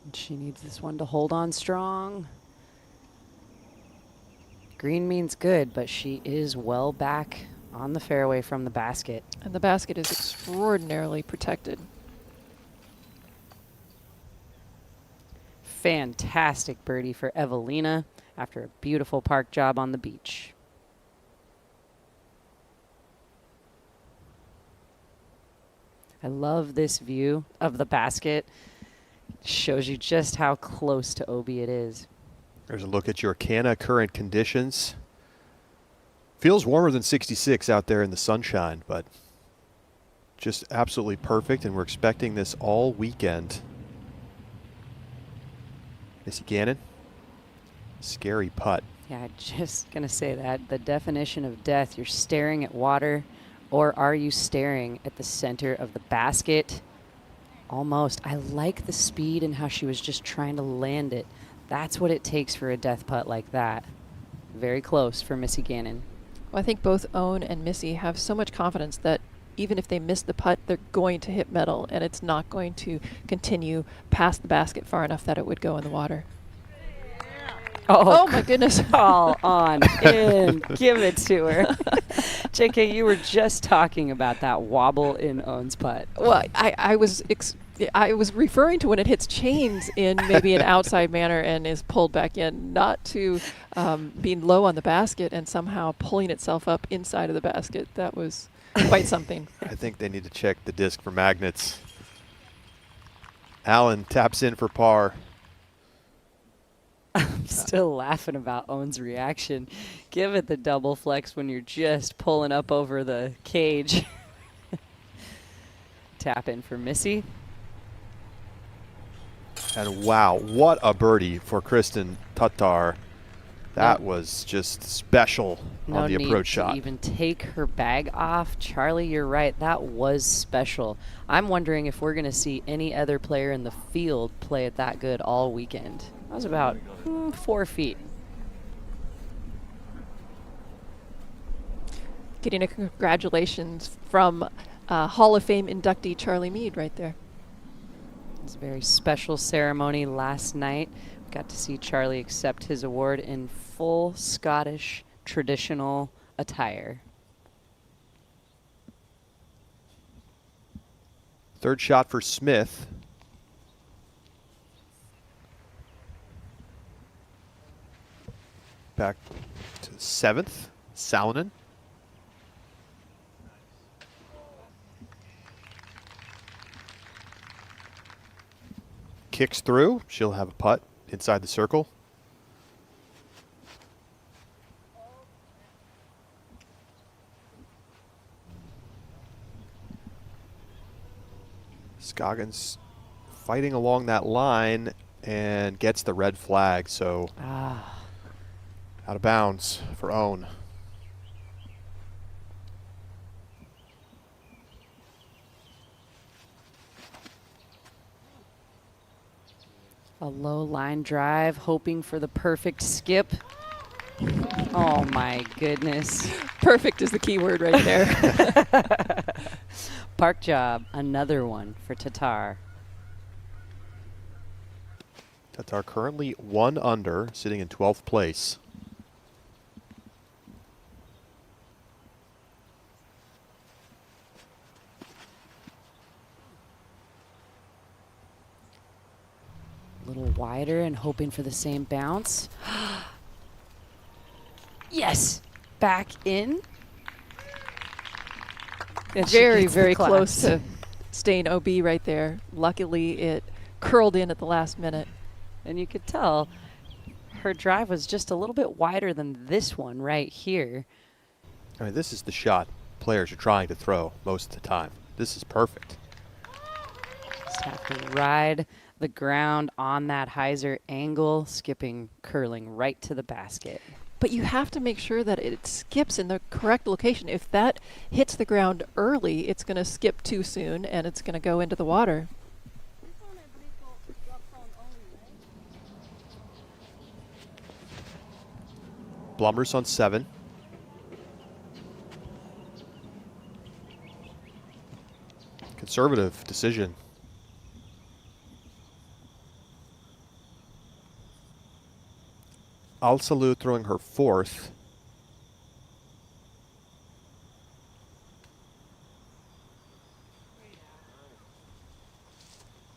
And she needs this one to hold on strong. Green means good, but she is well back on the fairway from the basket.
And the basket is extraordinarily protected.
Fantastic birdie for Evelina after a beautiful park job on the beach. I love this view of the basket. Shows you just how close to OB it is.
There's a look at your Canna current conditions. Feels warmer than 66 out there in the sunshine, but just absolutely perfect, and we're expecting this all weekend. Missy Gannon, scary putt.
Yeah, just gonna say that. The definition of death, you're staring at water, or are you staring at the center of the basket? Almost. I like the speed and how she was just trying to land it. That's what it takes for a death putt like that. Very close for Missy Gannon.
Well, I think both Owen and Missy have so much confidence that even if they miss the putt, they're going to hit metal, and it's not going to continue past the basket far enough that it would go in the water.
Oh,
my goodness.
Call on in. Give it to her. JK, you were just talking about that wobble in Owen's putt.
Well, I was referring to when it hits chains in maybe an outside manner and is pulled back in, not to being low on the basket and somehow pulling itself up inside of the basket. That was quite something.
I think they need to check the disc for magnets. Allen taps in for par.
I'm still laughing about Owen's reaction. Give it the double flex when you're just pulling up over the cage. Tap in for Missy.
And wow, what a birdie for Kristen Tatar. That was just special on the approach shot.
No need to even take her bag off. Charlie, you're right. That was special. I'm wondering if we're going to see any other player in the field play it that good all weekend. That was about 4 feet.
Getting a congratulations from Hall of Fame inductee Charlie Mead right there.
It was a very special ceremony last night. Got to see Charlie accept his award in full Scottish traditional attire.
Third shot for Smith. Back to 7th, Salonen. Kicks through. She'll have a putt inside the circle. Scoggins fighting along that line and gets the red flag, so out of bounds for Own.
A low line drive, hoping for the perfect skip. Oh my goodness.
Perfect is the key word right there.
Park job, another one for Tatar.
Tatar currently 1 under, sitting in 12th place.
A little wider and hoping for the same bounce. Yes, back in. And
Very, very close to staying OB right there. Luckily, it curled in at the last minute.
And you could tell her drive was just a little bit wider than this one right here.
I mean, this is the shot players are trying to throw most of the time. This is perfect.
Just have to ride the ground on that hyzer angle, skipping, curling right to the basket.
But you have to make sure that it skips in the correct location. If that hits the ground early, it's going to skip too soon and it's going to go into the water.
Blumers on 7. Conservative decision. Al-Salud throwing her 4th.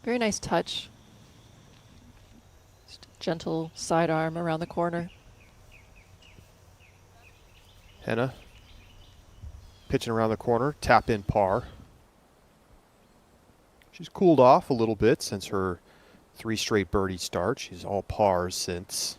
Very nice touch. Just a gentle sidearm around the corner.
Henna pitching around the corner, tap in par. She's cooled off a little bit since her 3 straight birdie start. She's all pars since.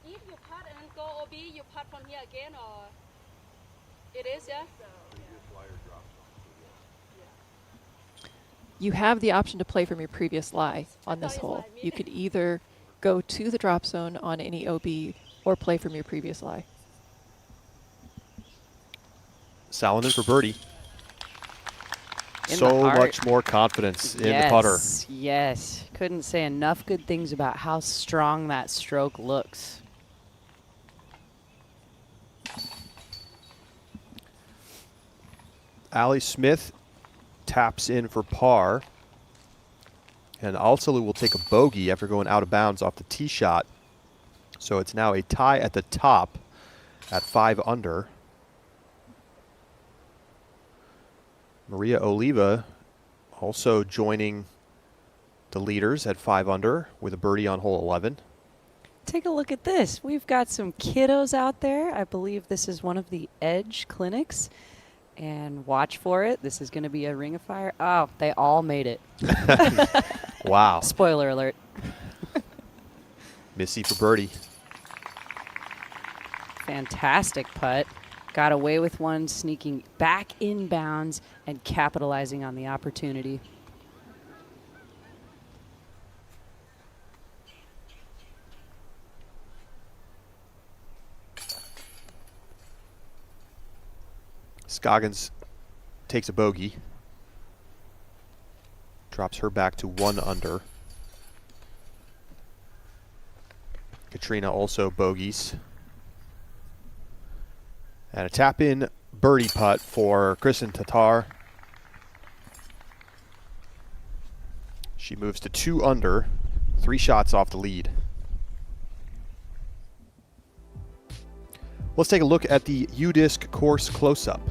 If you putt and go OB, you putt from here again, or it is, yeah?
You have the option to play from your previous lie on this hole. You could either go to the drop zone on any OB or play from your previous lie.
Salonen for birdie.
In
so
the heart.
much more confidence in the putter.
Yes, couldn't say enough good things about how strong that stroke looks.
Allie Smith taps in for par. And Al-Salud will take a bogey after going out of bounds off the tee shot. So it's now a tie at the top at 5 under. Maria Oliva also joining the leaders at 5 under with a birdie on hole 11.
Take a look at this. We've got some kiddos out there. I believe this is one of the Edge clinics. And watch for it. This is going to be a ring of fire. Oh, they all made it.
Wow.
Spoiler alert.
Missy for birdie.
Fantastic putt. Got away with one, sneaking back inbounds and capitalizing on the opportunity.
Scoggins takes a bogey. Drops her back to 1 under. Katrina also bogeys. And a tap-in birdie putt for Kristen Tatar. She moves to 2 under, 3 shots off the lead. Let's take a look at the UDisc course close-up.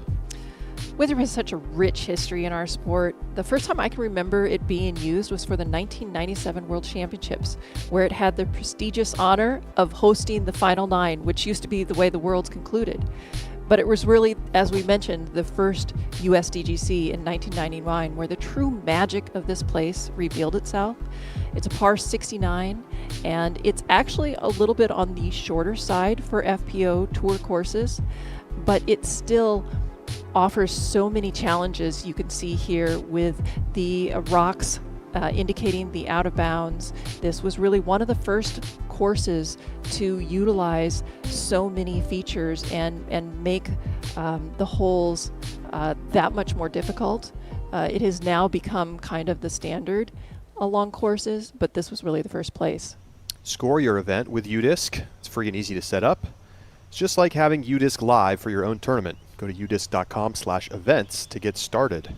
Winthrop has such a rich history in our sport. The first time I can remember it being used was for the 1997 World Championships, where it had the prestigious honor of hosting the Final 9, which used to be the way the Worlds concluded. But it was really, as we mentioned, the first USDGC in 1999, where the true magic of this place revealed itself. It's a par 69, and it's actually a little bit on the shorter side for FPO tour courses, but it still offers so many challenges. You can see here with the rocks indicating the out of bounds. This was really one of the first courses to utilize so many features and make the holes that much more difficult. It has now become kind of the standard along courses, but this was really the first place.
Score your event with UDisc. It's free and easy to set up. It's just like having UDisc live for your own tournament. Go to udisc.com/events to get started.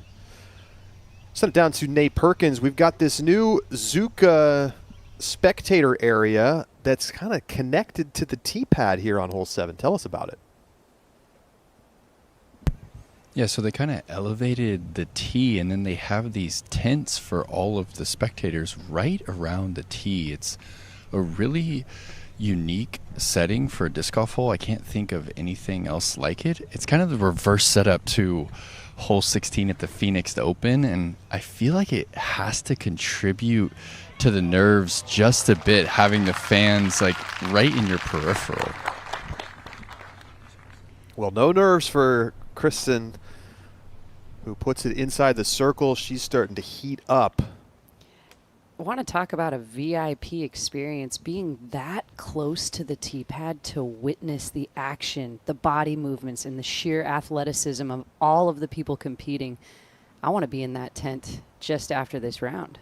Send it down to Nate Perkins. We've got this new Zuka spectator area that's kind of connected to the tee pad here on hole 7. Tell us about it.
Yeah, so they kind of elevated the tee, and then they have these tents for all of the spectators right around the tee. It's a really unique setting for a disc golf hole. I can't think of anything else like it. It's kind of the reverse setup to hole 16 at the Phoenix Open, and I feel like it has to contribute to the nerves just a bit, having the fans like right in your peripheral.
Well, no nerves for Kristen, who puts it inside the circle. She's starting to heat up.
I want to talk about a VIP experience, being that close to the tee pad to witness the action, the body movements, and the sheer athleticism of all of the people competing. I want to be in that tent just after this round.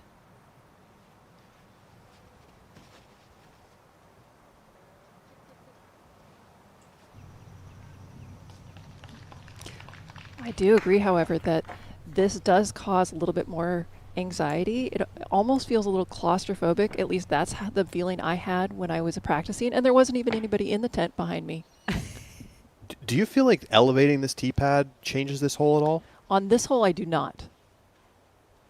I do agree, however, that this does cause a little bit more anxiety. It almost feels a little claustrophobic. At least that's the feeling I had when I was practicing, and there wasn't even anybody in the tent behind me.
Do you feel like elevating this tee pad changes this hole at all?
On this hole, I do not.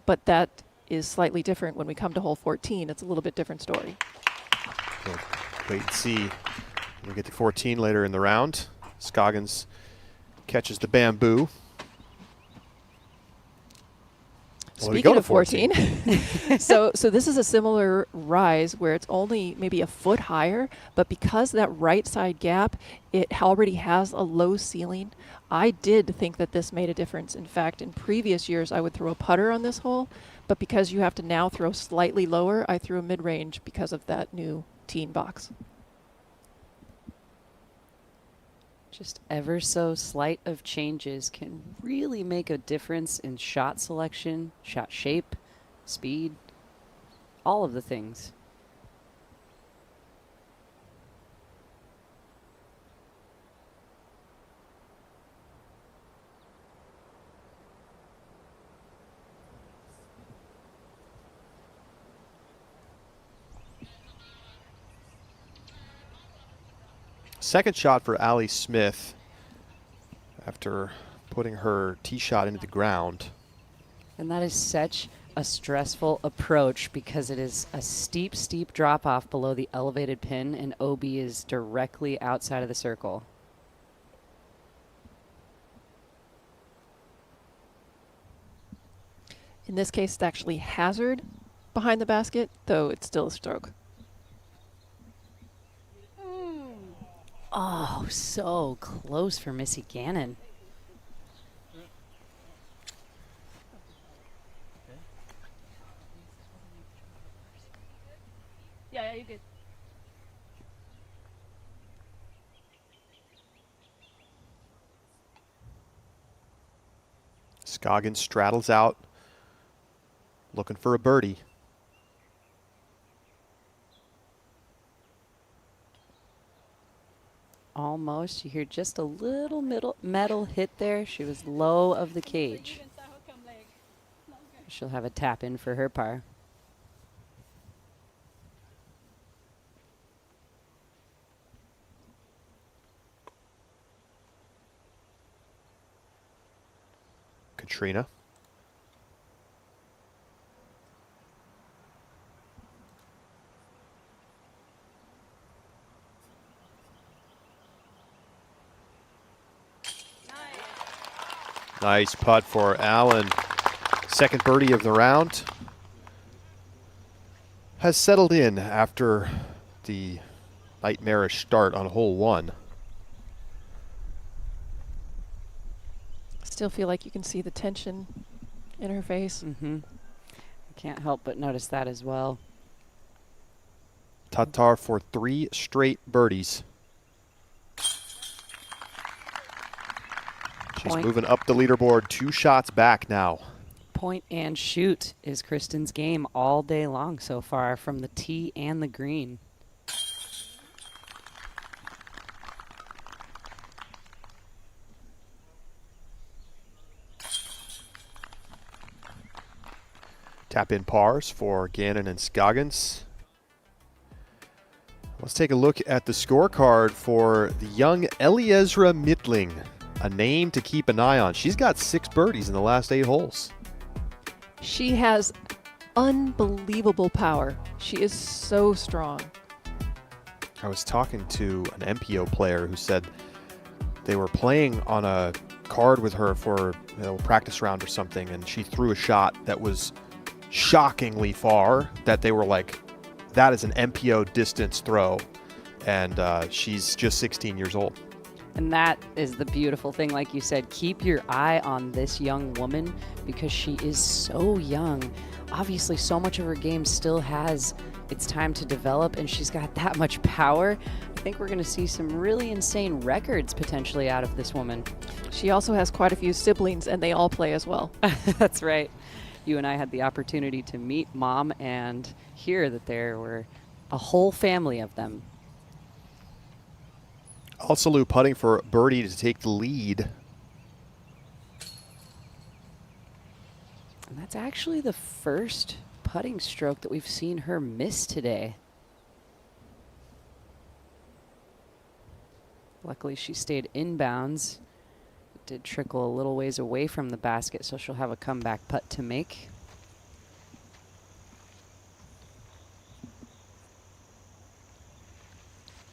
But that is slightly different when we come to hole 14. It's a little bit different story.
We'll wait and see. We'll get to 14 later in the round. Scoggins catches the bamboo.
Speaking of 14, so this is a similar rise where it's only maybe a foot higher, but because that right side gap, it already has a low ceiling. I did think that this made a difference. In fact, in previous years, I would throw a putter on this hole, but because you have to now throw slightly lower, I threw a mid-range because of that new teen box.
Just ever so slight of changes can really make a difference in shot selection, shot shape, speed, all of the things.
Second shot for Allie Smith after putting her tee shot into the ground.
And that is such a stressful approach because it is a steep, steep drop off below the elevated pin, and OB is directly outside of the circle.
In this case, it's actually hazard behind the basket, though it's still a stroke.
Oh, so close for Missy Gannon.
Yeah, you good.
Scoggins straddles out, looking for a birdie.
Almost. You hear just a little metal hit there. She was low of the cage. She'll have a tap in for her par.
Katrina. Nice putt for Allen. Second birdie of the round. Has settled in after the nightmarish start on hole 1.
Still feel like you can see the tension in her face.
I can't help but notice that as well.
Tatar for 3 straight birdies. She's
Point.
moving up the leaderboard, 2 shots back now.
Point and shoot is Kristen's game all day long so far from the tee and the green.
Tap in pars for Gannon and Scoggins. Let's take a look at the scorecard for the young Elzra Midling, a name to keep an eye on. She's got 6 birdies in the last 8 holes.
She has unbelievable power. She is so strong.
I was talking to an MPO player who said they were playing on a card with her for a practice round or something, and she threw a shot that was shockingly far, that they were like, that is an MPO distance throw, and she's just 16 years old.
And that is the beautiful thing, like you said, keep your eye on this young woman because she is so young. Obviously, so much of her game still has its time to develop, and she's got that much power. I think we're going to see some really insane records potentially out of this woman.
She also has quite a few siblings, and they all play as well.
That's right. You and I had the opportunity to meet Mom and hear that there were a whole family of them.
Alsalu putting for birdie to take the lead.
And that's actually the first putting stroke that we've seen her miss today. Luckily, she stayed inbounds. It did trickle a little ways away from the basket, so she'll have a comeback putt to make.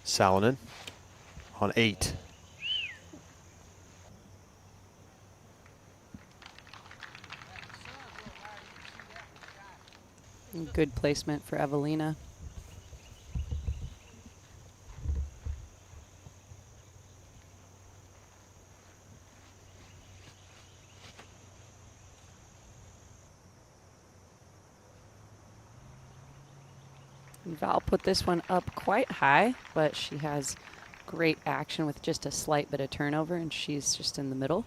Salonen on 8.
Good placement for Evelina. Val put this one up quite high, but she has great action with just a slight bit of turnover, and she's just in the middle.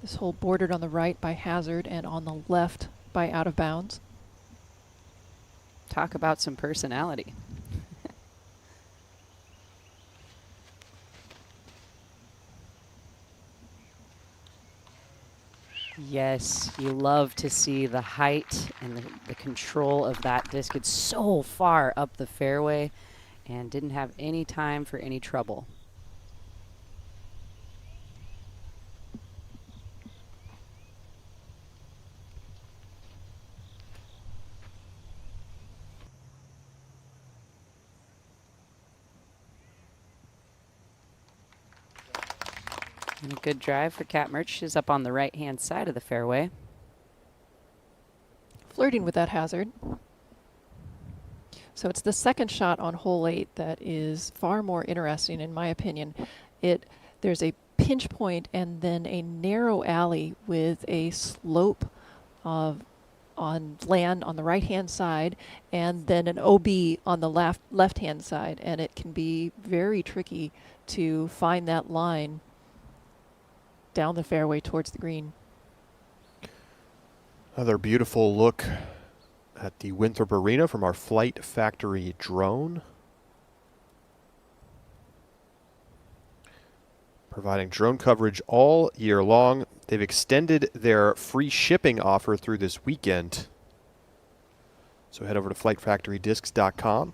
This hole bordered on the right by hazard and on the left by out of bounds.
Talk about some personality. Yes, you love to see the height and the control of that disc. It's so far up the fairway and didn't have any time for any trouble. And a good drive for Kat Mertz. She's up on the right-hand side of the fairway.
Flirting with that hazard. So it's the second shot on hole 8 that is far more interesting, in my opinion. There's a pinch point and then a narrow alley with a slope on land on the right-hand side, and then an OB on the left-hand side, and it can be very tricky to find that line down the fairway towards the green.
Another beautiful look at the Winthrop Arena from our Flight Factory drone. Providing drone coverage all year long. They've extended their free shipping offer through this weekend. So head over to flightfactorydiscs.com.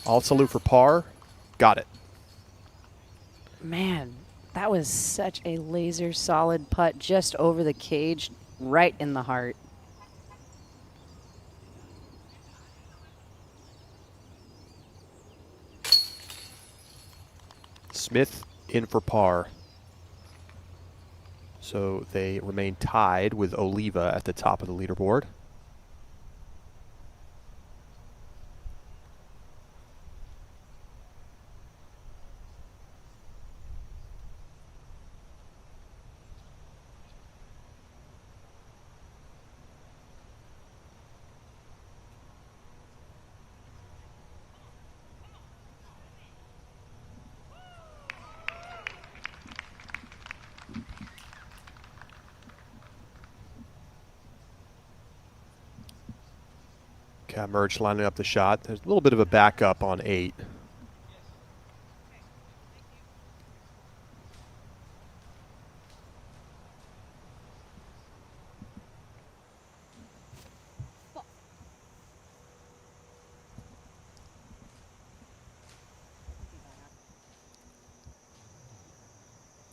All salute for par. Got it.
Man, that was such a laser solid putt just over the cage, right in the heart.
Smith in for par. So they remain tied with Oliva at the top of the leaderboard. Cat Merch lining up the shot. There's a little bit of a backup on 8.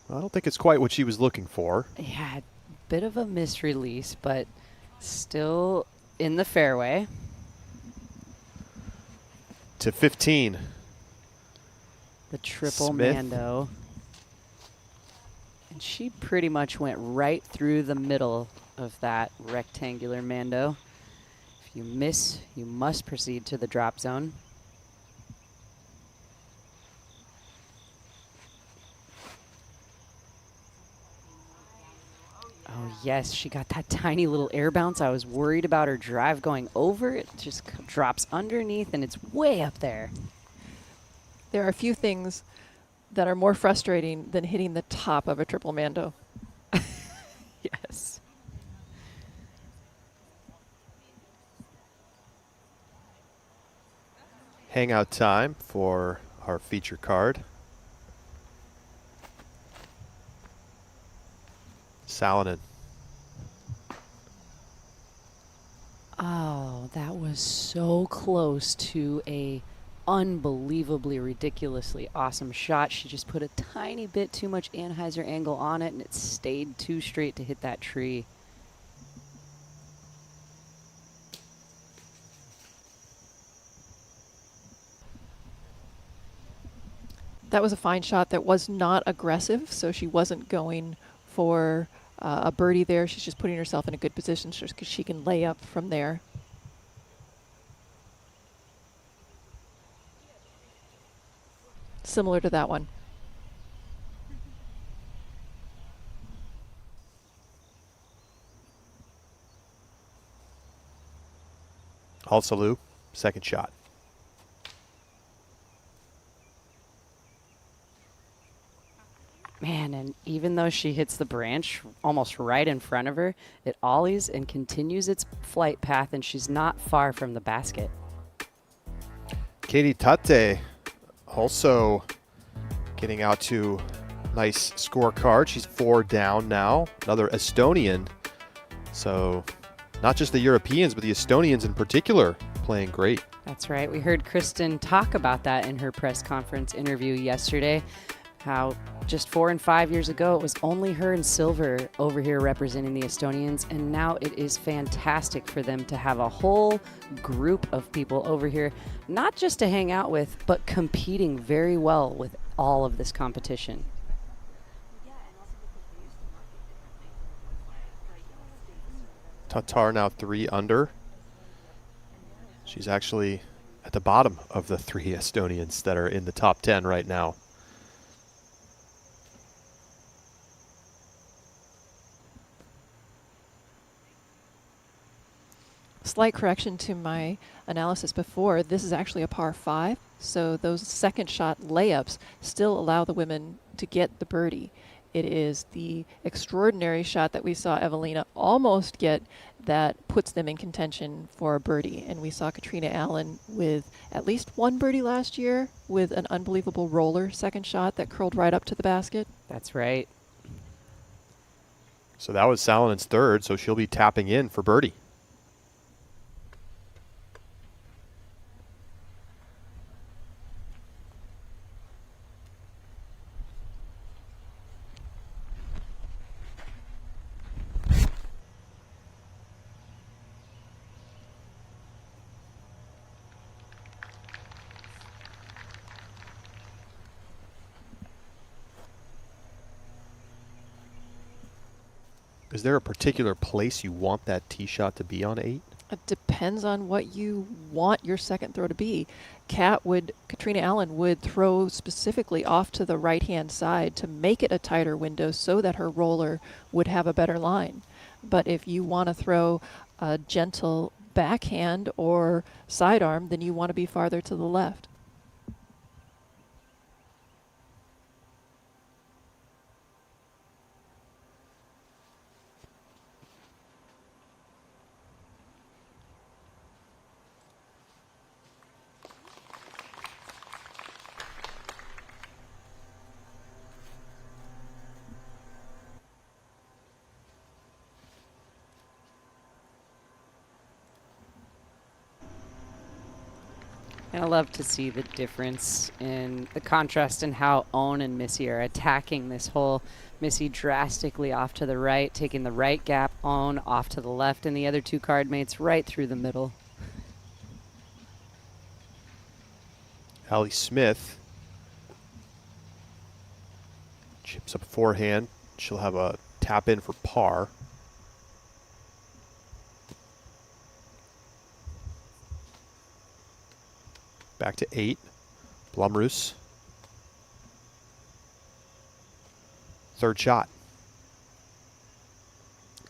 I don't think it's quite what she was looking for.
Yeah, bit of a misrelease, but still in the fairway.
To 15.
The triple
Smith.
Mando. And she pretty much went right through the middle of that rectangular Mando. If you miss, you must proceed to the drop zone. Oh, yes, she got that tiny little air bounce. I was worried about her drive going over. It just drops underneath, and it's way up there.
There are a few things that are more frustrating than hitting the top of a triple Mando.
Yes.
Hangout time for our feature card. Salonen.
Oh, that was so close to a unbelievably, ridiculously awesome shot. She just put a tiny bit too much Anheuser angle on it, and it stayed too straight to hit that tree.
That was a fine shot that was not aggressive, so she wasn't going for a birdie there. She's just putting herself in a good position so she can lay up from there. Similar to that one.
Also Lou, second shot.
Man, and even though she hits the branch almost right in front of her, it ollies and continues its flight path, and she's not far from the basket.
Katie Tate also getting out to nice scorecard. She's 4 down now. Another Estonian. So not just the Europeans, but the Estonians in particular playing great.
That's right. We heard Kristen talk about that in her press conference interview yesterday. How just 4 and 5 years ago, it was only her and Silver over here representing the Estonians, and now it is fantastic for them to have a whole group of people over here, not just to hang out with, but competing very well with all of this competition.
Tatar now 3 under. She's actually at the bottom of the 3 Estonians that are in the top 10 right now.
Slight correction to my analysis before. This is actually a par 5, so those second shot layups still allow the women to get the birdie. It is the extraordinary shot that we saw Evelina almost get that puts them in contention for a birdie. And we saw Katrina Allen with at least 1 birdie last year with an unbelievable roller second shot that curled right up to the basket.
That's right.
So that was Salonen's 3rd, so she'll be tapping in for birdie. Is there a particular place you want that tee shot to be on 8?
It depends on what you want your second throw to be. Katrina Allen would throw specifically off to the right-hand side to make it a tighter window so that her roller would have a better line. But if you want to throw a gentle backhand or sidearm, then you want to be farther to the left.
And I love to see the difference in the contrast in how Owen and Missy are attacking this hole. Missy drastically off to the right, taking the right gap, Owen off to the left, and the other 2 card mates right through the middle.
Allie Smith chips up forehand. She'll have a tap in for par. Back to 8. Blumroos. 3rd shot.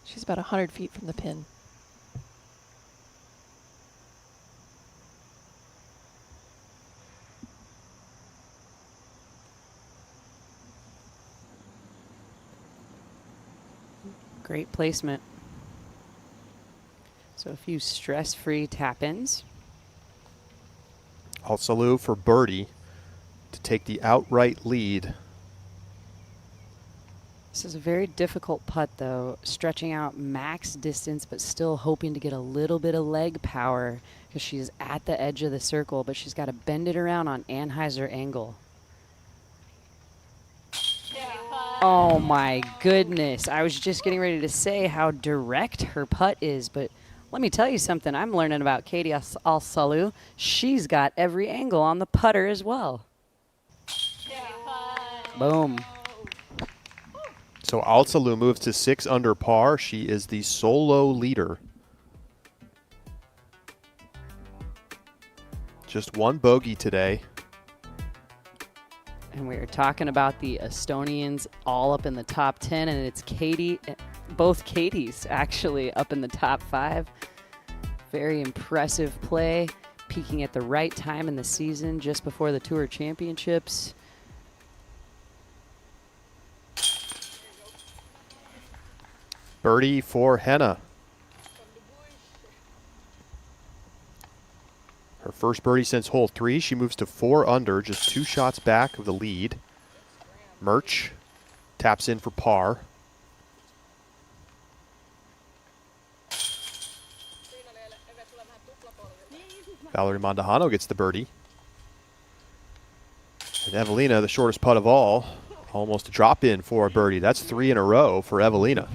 She's about 100 feet from the pin.
Great placement. So a few stress-free tap-ins.
Alsalu for birdie to take the outright lead.
This is a very difficult putt, though, stretching out max distance, but still hoping to get a little bit of leg power because she's at the edge of the circle, but she's got to bend it around on Anheuser angle. Oh my goodness. I was just getting ready to say how direct her putt is, but let me tell you something I'm learning about Katie Alsalu. She's got every angle on the putter as well. Boom.
So Alsalu moves to 6 under par. She is the solo leader. Just 1 bogey today.
And we are talking about the Estonians all up in the top 10, and it's both Katies actually up in the top 5. Very impressive play, peaking at the right time in the season just before the Tour Championships.
Birdie for Henna. Her first birdie since hole 3. She moves to 4 under, just 2 shots back of the lead. Murch taps in for par. Valerie Mondahano gets the birdie. And Evelina, the shortest putt of all, almost a drop in for a birdie. That's 3 in a row for Evelina.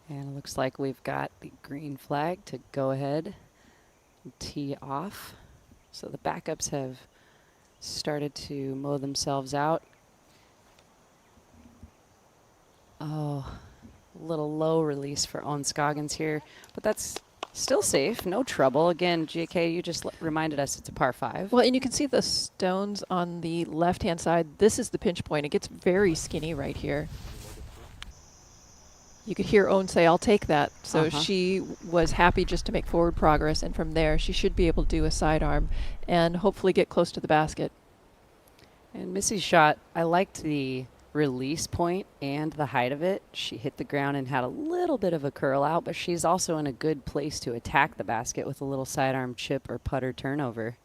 And it looks like we've got the green flag to go ahead and tee off. So the backups have started to mow themselves out. Oh, a little low release for Onscoggins here, but that's still safe, no trouble. Again, GK, you just reminded us it's a par 5.
Well, and you can see the stones on the left-hand side. This is the pinch point. It gets very skinny right here. You could hear Owen say, I'll take that. So she was happy just to make forward progress, and from there she should be able to do a sidearm and hopefully get close to the basket.
And Missy's shot, I liked the release point and the height of it. She hit the ground and had a little bit of a curl out, but she's also in a good place to attack the basket with a little sidearm chip or putter turnover.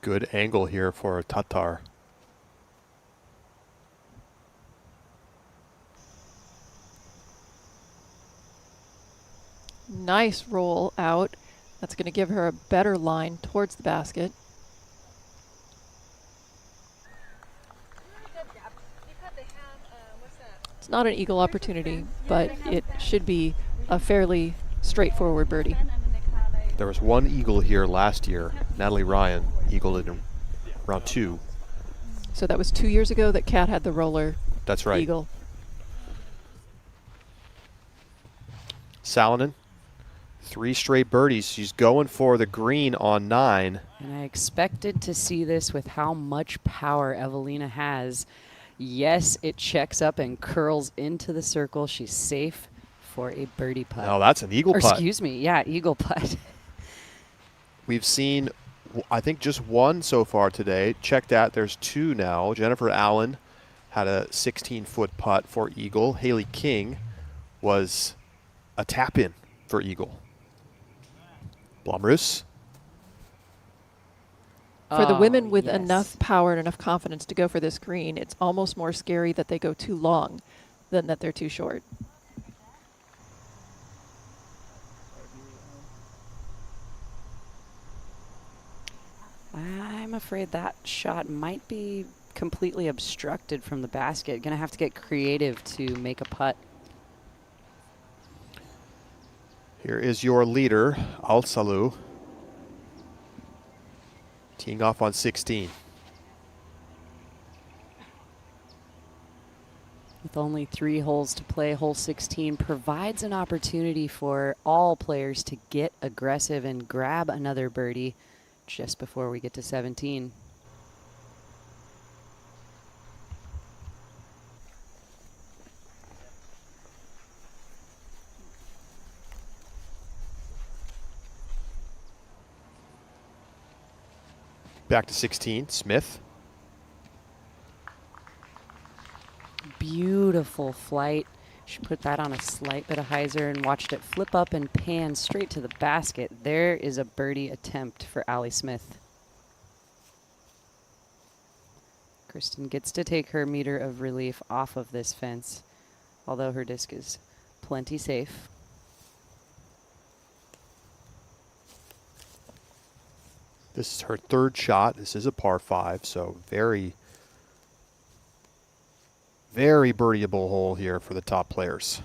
Good angle here for Tatar.
Nice roll out. That's going to give her a better line towards the basket. It's not an eagle opportunity, but it should be a fairly straightforward birdie.
There was one eagle here last year. Natalie Ryan eagled in round 2.
So that was 2 years ago that Kat had the roller.
That's right.
Eagle.
Salonen, 3 straight birdies. She's going for the green on 9.
And I expected to see this with how much power Evelina has. Yes, it checks up and curls into the circle. She's safe for a birdie putt.
No, that's an eagle putt.
Excuse me, yeah, eagle putt.
We've seen, I think, just one so far today. Check that. There's 2 now. Jennifer Allen had a 16-foot putt for eagle. Haley King was a tap-in for eagle. Blomroos.
For the women with enough power and enough confidence to go for this green, it's almost more scary that they go too long than that they're too short.
I'm afraid that shot might be completely obstructed from the basket. Gonna have to get creative to make a putt.
Here is your leader, Al-Salou, teeing off on 16.
With only 3 holes to play, hole 16 provides an opportunity for all players to get aggressive and grab another birdie just before we get to 17.
Back to 16, Smith.
Beautiful flight. She put that on a slight bit of hyzer and watched it flip up and pan straight to the basket. There is a birdie attempt for Allie Smith. Kristen gets to take her meter of relief off of this fence, although her disc is plenty safe.
This is her 3rd shot. This is a par 5, so very, very birdieable hole here for the top players.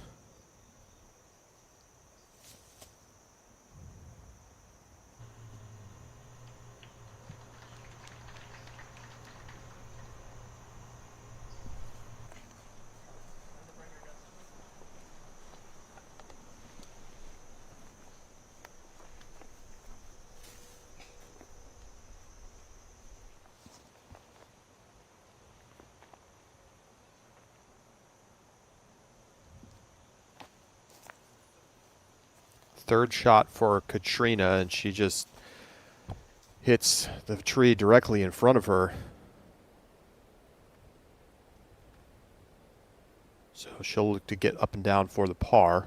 Third shot for Katrina, and she just hits the tree directly in front of her. So she'll look to get up and down for the par.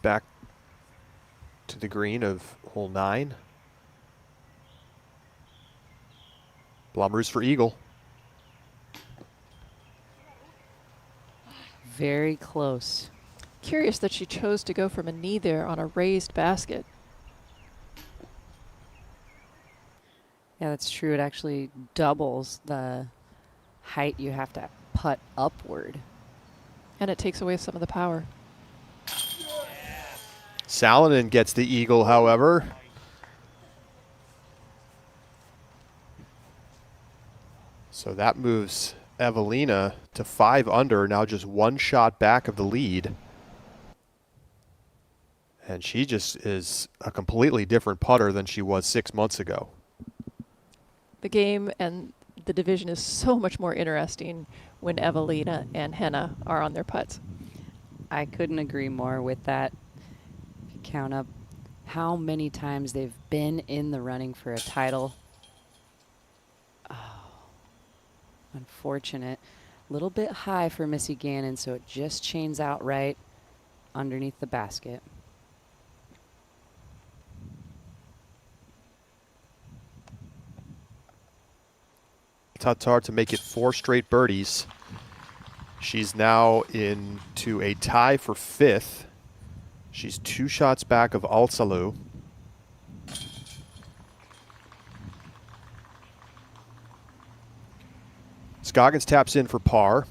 Back to the green of hole 9. Blummer's for eagle.
Very close.
Curious that she chose to go from a knee there on a raised basket.
Yeah, that's true. It actually doubles the height you have to putt upward.
And it takes away some of the power.
Salonen gets the eagle, however. So that moves Evelina to 5 under, now just 1 shot back of the lead. And she just is a completely different putter than she was 6 months ago.
The game and the division is so much more interesting when Evelina and Henna are on their putts.
I couldn't agree more with that. If you count up how many times they've been in the running for a title. Oh, unfortunate. A little bit high for Missy Gannon, so it just chains out right underneath the basket.
Tatar to make it 4 straight birdies. She's now into a tie for 5th. She's 2 shots back of Alsalu. Scoggins taps in for par.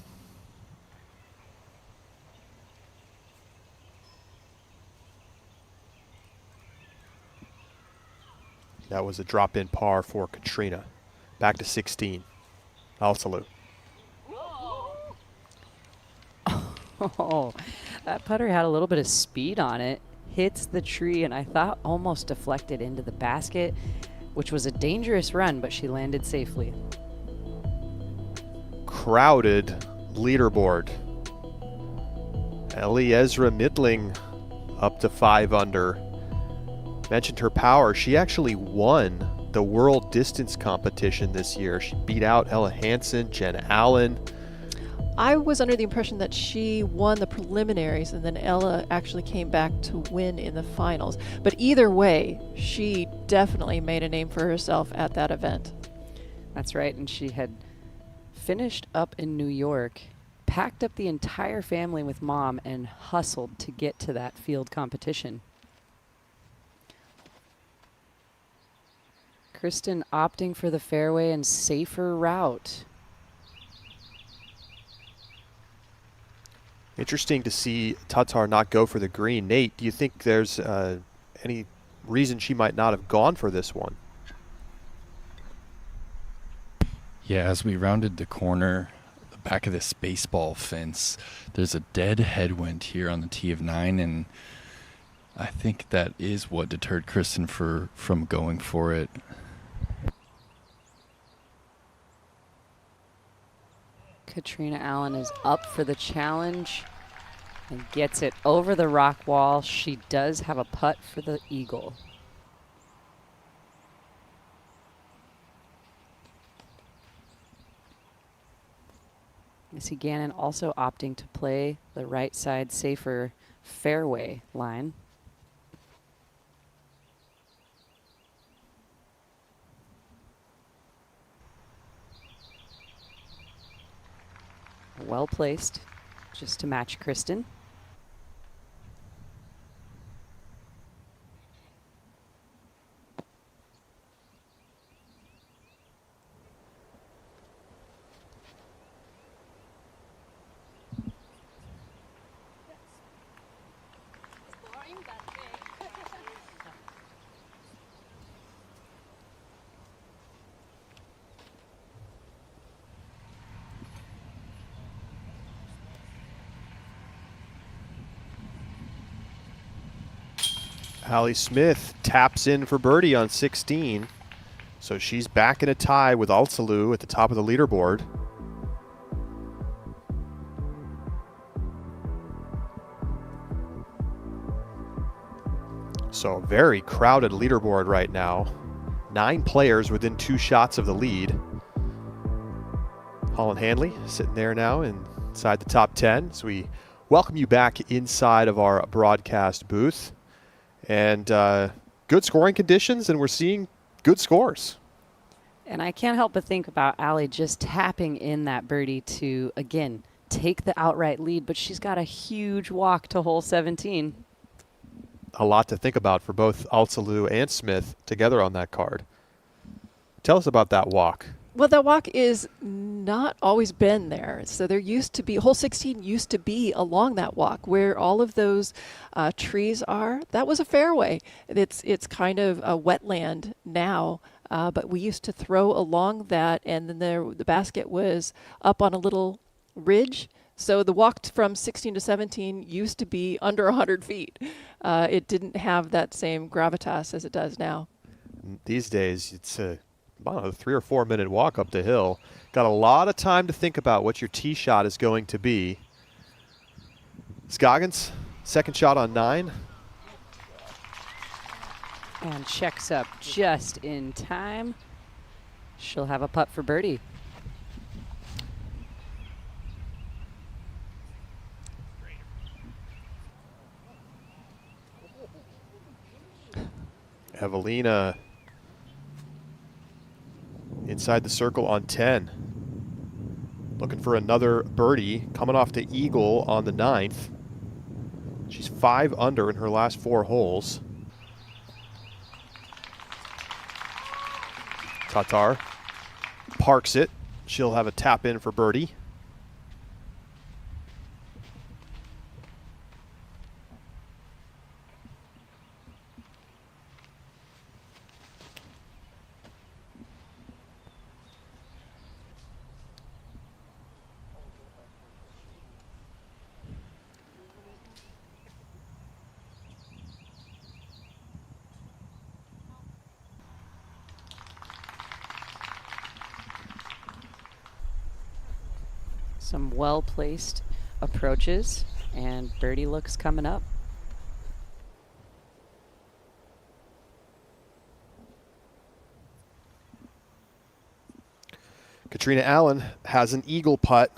That was a drop-in par for Katrina. Back to 16. Alsalu.
Oh, that putter had a little bit of speed on it. Hits the tree, and I thought almost deflected into the basket, which was a dangerous run, but she landed safely.
Crowded leaderboard. Elzra Midling up to 5 under. Mentioned her power. She actually won the world distance competition this year. She beat out Ella Hansen, Jen Allen.
I was under the impression that she won the preliminaries and then Ella actually came back to win in the finals. But either way, she definitely made a name for herself at that event.
That's right, and she had finished up in New York, packed up the entire family with mom, and hustled to get to that field competition. Kristen opting for the fairway and safer route.
Interesting to see Tatar not go for the green. Nate, do you think there's any reason she might not have gone for this one?
Yeah, as we rounded the corner, the back of this baseball fence, there's a dead headwind here on the tee of 9, and I think that is what deterred Kristen from going for it.
Katrina Allen is up for the challenge and gets it over the rock wall. She does have a putt for the eagle. Missy Gannon also opting to play the right side safer fairway line. Well placed, just to match Kristen.
Hallie Smith taps in for birdie on 16. So she's back in a tie with Alsalu at the top of the leaderboard. So a very crowded leaderboard right now. 9 players within 2 shots of the lead. Holland Hanley sitting there now inside the top 10. So we welcome you back inside of our broadcast booth. And good scoring conditions, and we're seeing good scores.
And I can't help but think about Allie just tapping in that birdie to, again, take the outright lead, but she's got a huge walk to hole 17.
A lot to think about for both Alzra and Smith together on that card. Tell us about that walk.
Well, that walk is not always been there. So there used to be, hole 16 used to be along that walk where all of those trees are. That was a fairway. It's kind of a wetland now, but we used to throw along that, and then the basket was up on a little ridge. So the walk from 16 to 17 used to be under 100 feet. It didn't have that same gravitas as it does now.
These days, it's about a 3 or 4 minute walk up the hill. Got a lot of time to think about what your tee shot is going to be. Scoggins, second shot on 9.
And checks up just in time. She'll have a putt for birdie.
Evelina inside the circle on 10. Looking for another birdie, coming off the eagle on the 9th. She's 5 under in her last 4 holes. Tatar parks it. She'll have a tap in for birdie.
Some well-placed approaches, and birdie looks coming up.
Katrina Allen has an eagle putt.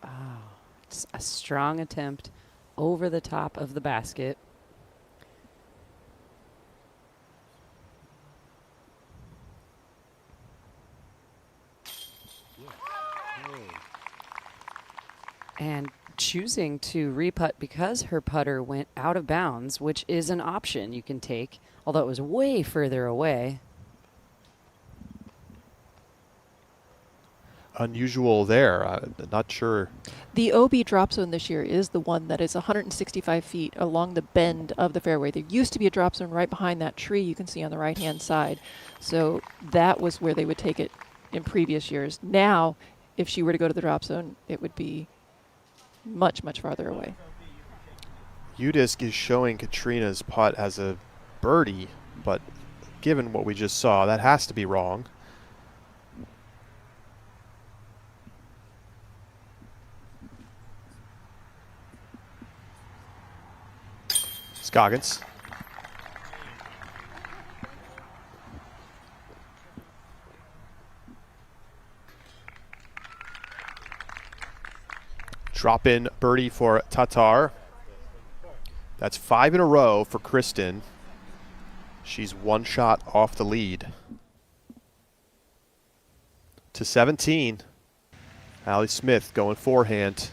Oh, it's a strong attempt over the top of the basket. And choosing to re-putt because her putter went out of bounds, which is an option you can take, although it was way further away.
Unusual there. I'm not sure.
The OB drop zone this year is the one that is 165 feet along the bend of the fairway. There used to be a drop zone right behind that tree you can see on the right-hand side. So that was where they would take it in previous years. Now, if she were to go to the drop zone, it would be much, much farther away.
UDisc is showing Katrina's putt as a birdie, but given what we just saw, that has to be wrong. Scoggins. Drop in birdie for Tatar. That's 5 in a row for Kristen. She's 1 shot off the lead. To 17. Allie Smith going forehand.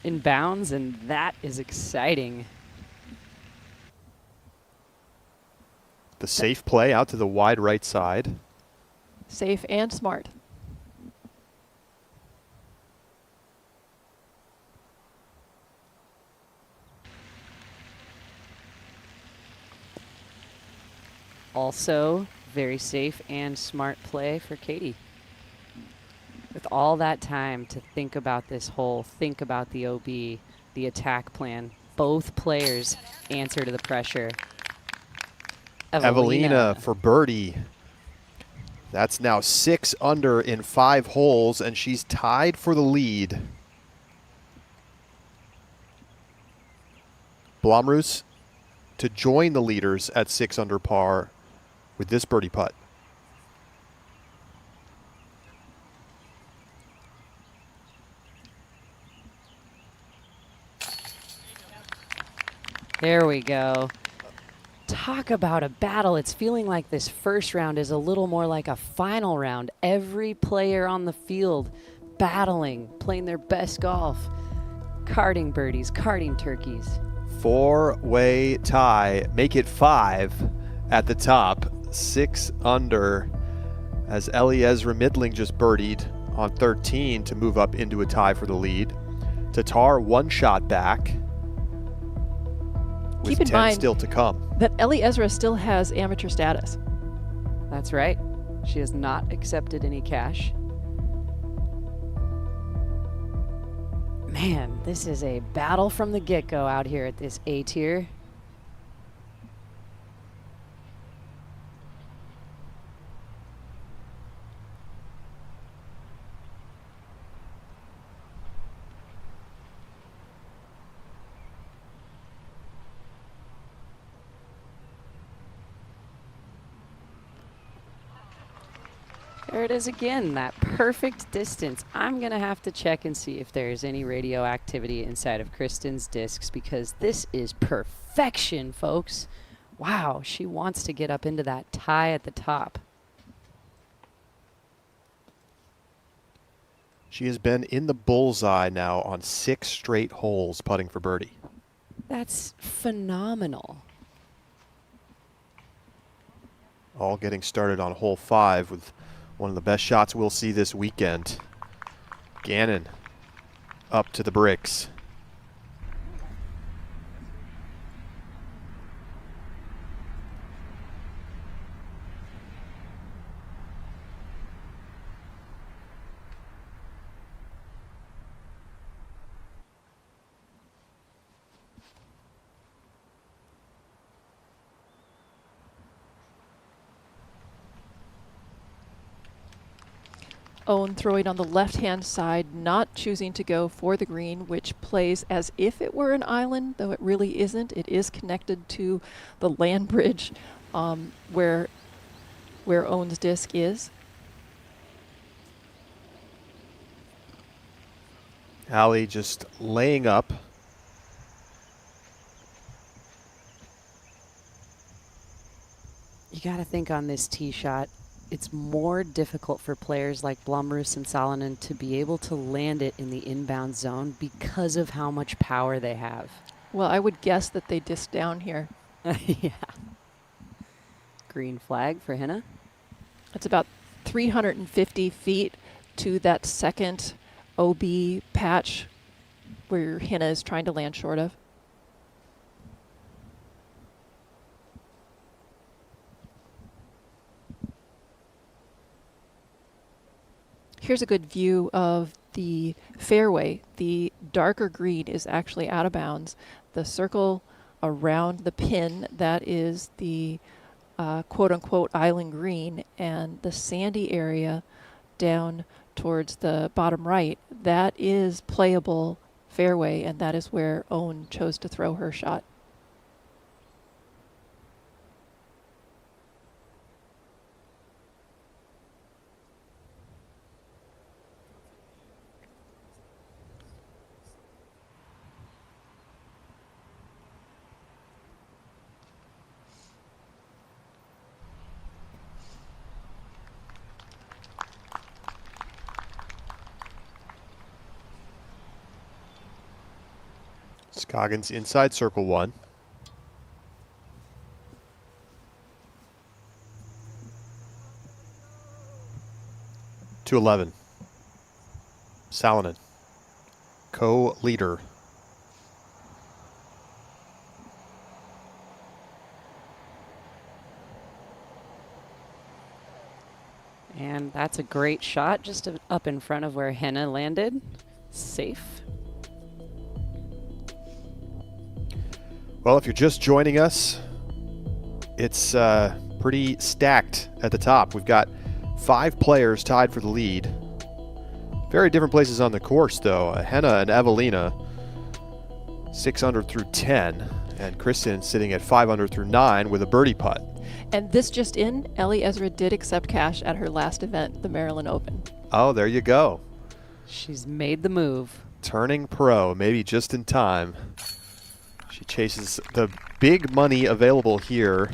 In bounds, and that is exciting.
The safe play out to the wide right side.
Safe and smart.
Also, very safe and smart play for Katie. With all that time to think about this hole, think about the OB, the attack plan, both players answer to the pressure.
Evelina for birdie. That's now 6 under in 5 holes, and she's tied for the lead. Blomroos to join the leaders at 6 under par with this birdie putt.
There we go. Talk about a battle. It's feeling like this first round is a little more like a final round. Every player on the field battling, playing their best golf. Carding birdies, carding turkeys.
4-way tie. Make it 5 at the top. 6 under as Elzra Midling just birdied on 13 to move up into a tie for the lead. Tatar 1 shot back. With
Keep in
10
mind
still to come.
that Elzra still has amateur status.
That's right. She has not accepted any cash. Man, this is a battle from the get-go out here at this A tier. There it is again, that perfect distance. I'm going to have to check and see if there's any radioactivity inside of Kristen's discs because this is perfection, folks. Wow, she wants to get up into that tie at the top.
She has been in the bullseye now on 6 straight holes putting for birdie.
That's phenomenal.
All getting started on hole 5 with one of the best shots we'll see this weekend. Gannon up to the bricks.
Owen throwing on the left-hand side, not choosing to go for the green, which plays as if it were an island, though it really isn't. It is connected to the land bridge where Owen's disc is.
Allie just laying up.
You got to think on this tee shot, it's more difficult for players like Blumroos and Salonen to be able to land it in the inbound zone because of how much power they have.
Well, I would guess that they disc down here.
Yeah. Green flag for Henna.
It's about 350 feet to that second OB patch where Henna is trying to land short of. Here's a good view of the fairway. The darker green is actually out of bounds. The circle around the pin, that is the quote-unquote island green, and the sandy area down towards the bottom right, that is playable fairway, and that is where Owen chose to throw her shot.
Scoggins inside circle 1. To 11. Salonen, co-leader.
And that's a great shot just up in front of where Henna landed. Safe.
Well, if you're just joining us, it's pretty stacked at the top. We've got 5 players tied for the lead. Very different places on the course, though. Henna and Evelina, 6 under through 10, and Kristen sitting at 5 under through 9 with a birdie putt.
And this just in, Elzra did accept cash at her last event, the Maryland Open.
Oh, there you go.
She's made the move.
Turning pro, maybe just in time. She chases the big money available here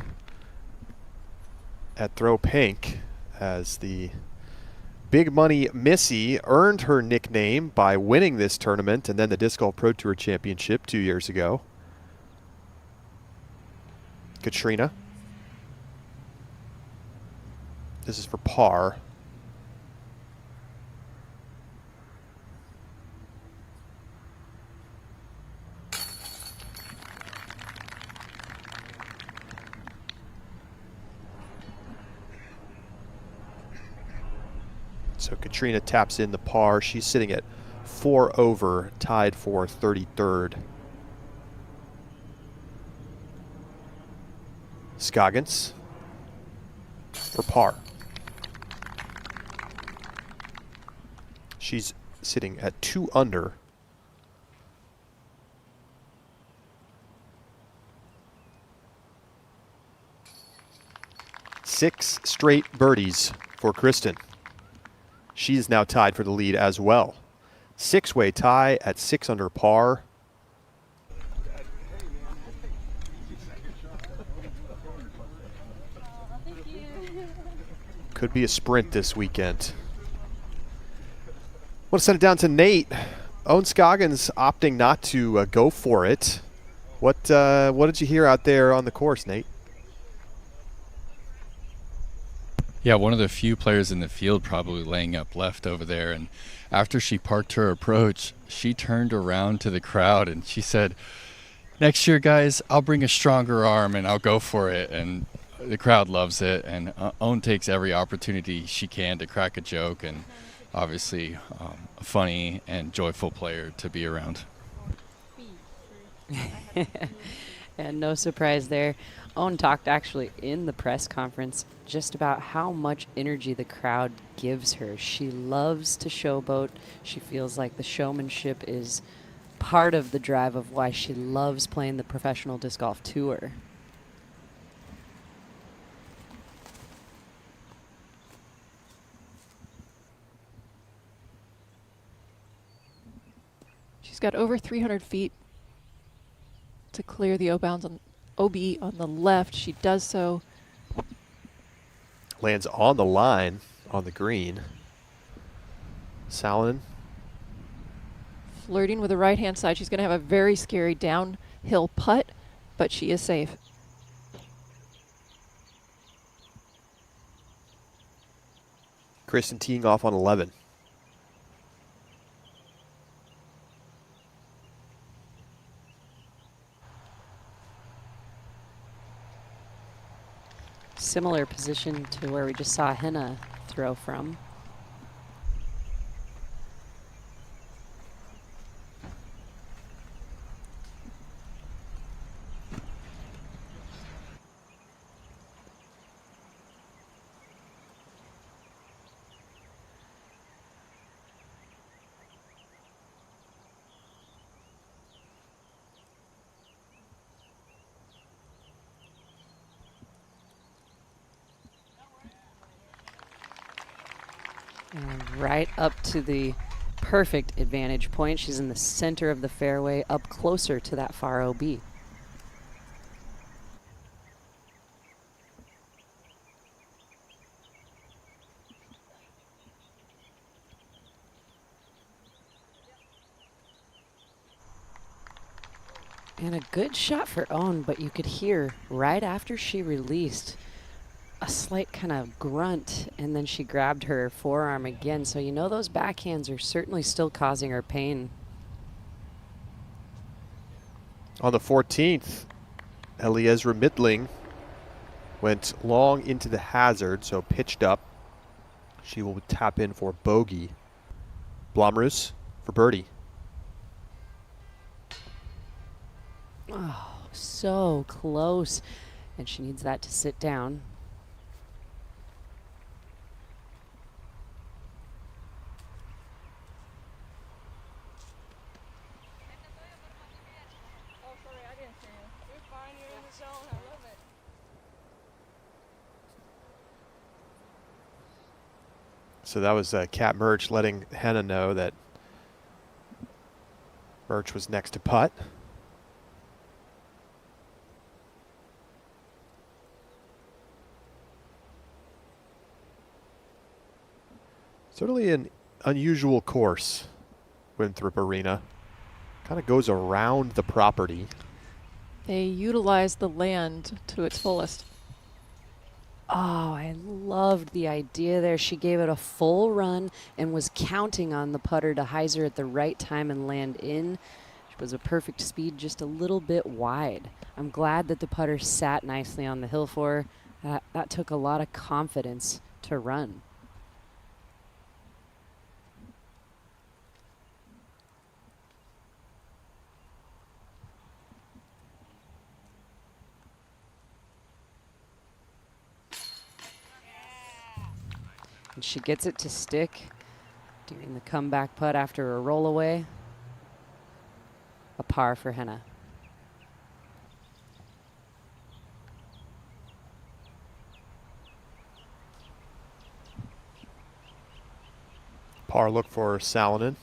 at Throw Pink, as the big money Missy earned her nickname by winning this tournament and then the Disc Golf Pro Tour Championship 2 years ago. Katrina. This is for par. So Katrina taps in the par. She's sitting at 4 over, tied for 33rd. Scoggins for par. She's sitting at 2 under. Six straight birdies for Kristen. She's now tied for the lead as well. 6-way tie at 6 under par. Could be a sprint this weekend. Want to send it down to Nate. Owen Scoggins opting not to go for it. What did you hear out there on the course, Nate?
Yeah, one of the few players in the field probably laying up left over there. And after she parked her approach, she turned around to the crowd and she said, "Next year, guys, I'll bring a stronger arm and I'll go for it." And the crowd loves it. And Owen takes every opportunity she can to crack a joke, and obviously a funny and joyful player to be around.
And no surprise there. Owen talked actually in the press conference just about how much energy the crowd gives her. She loves to showboat. She feels like the showmanship is part of the drive of why she loves playing the professional disc golf tour.
She's got over 300 feet to clear the OB on the left. She does so.
Lands on the line on the green. Salonen.
Flirting with the right-hand side. She's going to have a very scary downhill putt, but she is safe.
Kristen teeing off on 11.
Similar position to where we just saw Henna throw from. Right up to the perfect advantage point. She's in the center of the fairway, up closer to that far OB. And a good shot for Owen, but you could hear right after she released a slight kind of grunt, and then she grabbed her forearm again. So you know those backhands are certainly still causing her pain.
On the 14th, Elzra Midling went long into the hazard, so pitched up. She will tap in for bogey. Blomroos for birdie.
Oh, so close. And she needs that to sit down.
So that was Kat Murch letting Henna know that Murch was next to putt. Certainly an unusual course, Winthrop Arena. Kind of goes around the property.
They utilize the land to its fullest.
Oh, I loved the idea there. She gave it a full run and was counting on the putter to hyzer at the right time and land in. It was a perfect speed, just a little bit wide. I'm glad that the putter sat nicely on the hill for her. That took a lot of confidence to run. And she gets it to stick, doing the comeback putt after a roll away. A par for Henna.
Par look for Salonen.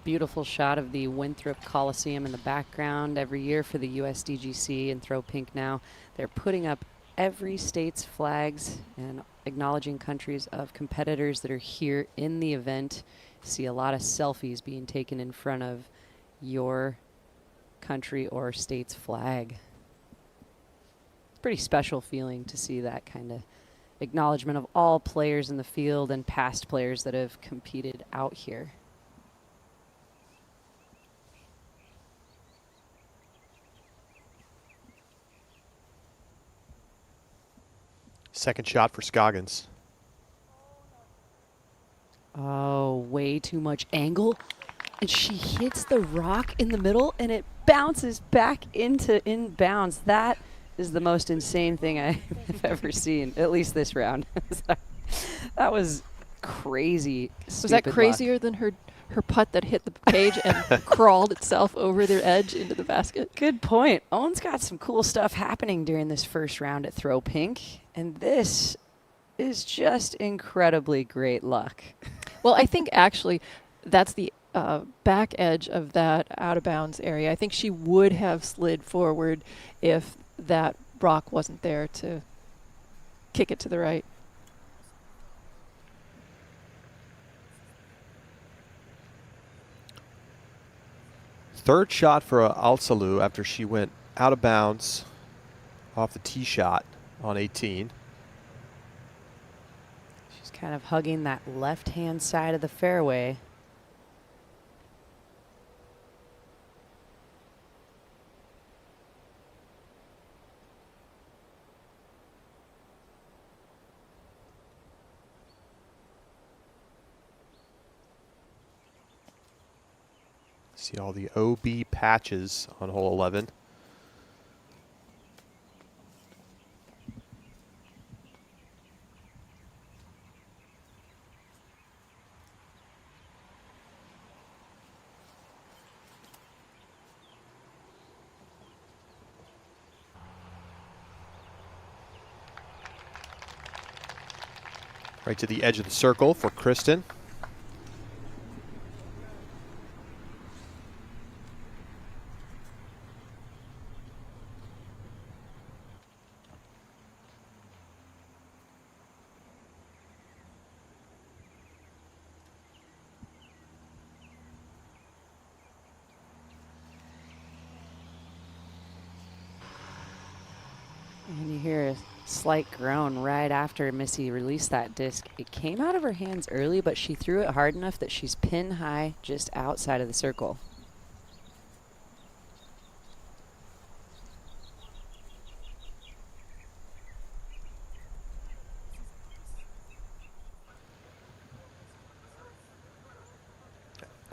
Beautiful shot of the Winthrop Coliseum in the background every year for the USDGC and Throw Pink now. They're putting up every state's flags and acknowledging countries of competitors that are here in the event. See a lot of selfies being taken in front of your country or state's flag. It's a pretty special feeling to see that kind of acknowledgement of all players in the field and past players that have competed out here.
Second shot for Scoggins.
Oh, way too much angle. And she hits the rock in the middle and it bounces back into inbounds. That is the most insane thing I've ever seen, at least this round. That was crazy.
Was that crazier than her putt that hit the cage and crawled itself over their edge into the basket?
Good point. Owen's got some cool stuff happening during this first round at Throw Pink, and this is just incredibly great luck.
Well, I think actually that's the back edge of that out of bounds area. I think she would have slid forward if that rock wasn't there to kick it to the right.
Third shot for Alsalu after she went out of bounds off the tee shot on 18.
She's kind of hugging that left-hand side of the fairway.
See all the OB patches on hole 11. Right to the edge of the circle for Kristen.
And you hear a slight groan right after Missy released that disc. It came out of her hands early, but she threw it hard enough that she's pin high just outside of the circle.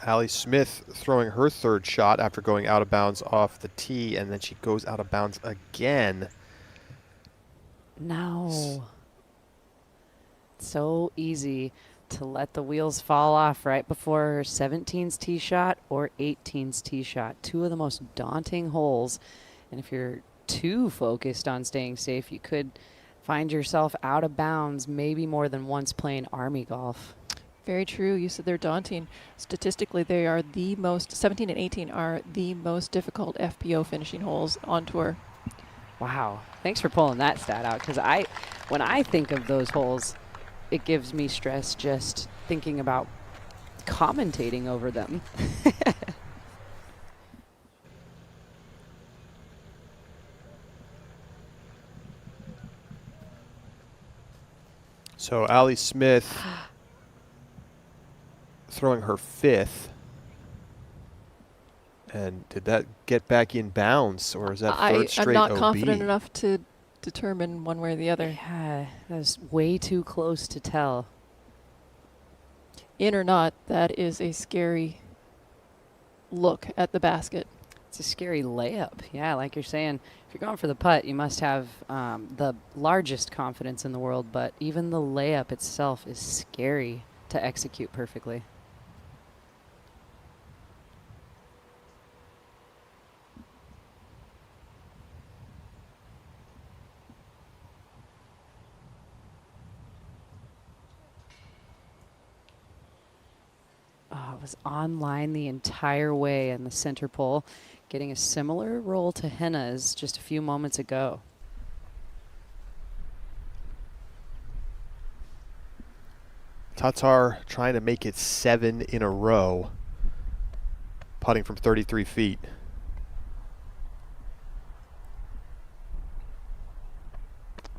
Allie Smith throwing her third shot after going out of bounds off the tee, and then she goes out of bounds again.
No. So easy to let the wheels fall off right before her 17's tee shot or 18's tee shot. Two of the most daunting holes. And if you're too focused on staying safe, you could find yourself out of bounds maybe more than once playing Army golf.
Very true. You said they're daunting. Statistically, they are the most, 17 and 18 are the most difficult FPO finishing holes on tour.
Wow. Thanks for pulling that stat out, because when I think of those holes, it gives me stress just thinking about commentating over them.
So Allie Smith throwing her 5th. And did that get back in bounds, or is that third straight
I'm not
OB?
confident enough to determine one way or the other.
Yeah, that was way too close to tell.
In or not, that is a scary look at the basket.
It's a scary layup. Yeah, like you're saying, if you're going for the putt, you must have the largest confidence in the world, but even the layup itself is scary to execute perfectly. Oh, it was online the entire way in the center pole, getting a similar roll to Henna's just a few moments ago.
Tatar trying to make it 7 in a row, putting from 33 feet.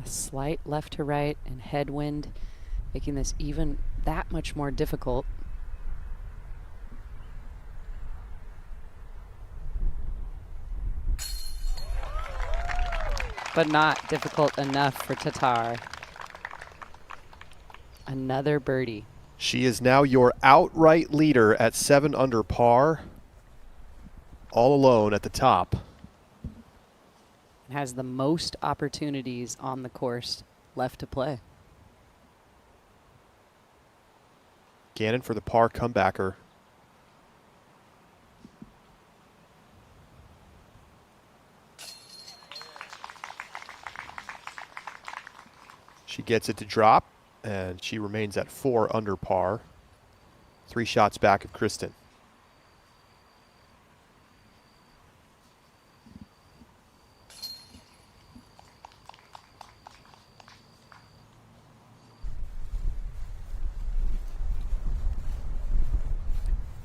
A slight left to right and headwind, making this even that much more difficult. But not difficult enough for Tatar. Another birdie.
She is now your outright leader at 7 under par, all alone at the top.
Has the most opportunities on the course left to play.
Gannon for the par comebacker. She gets it to drop, and she remains at 4 under par. 3 shots back of Kristen.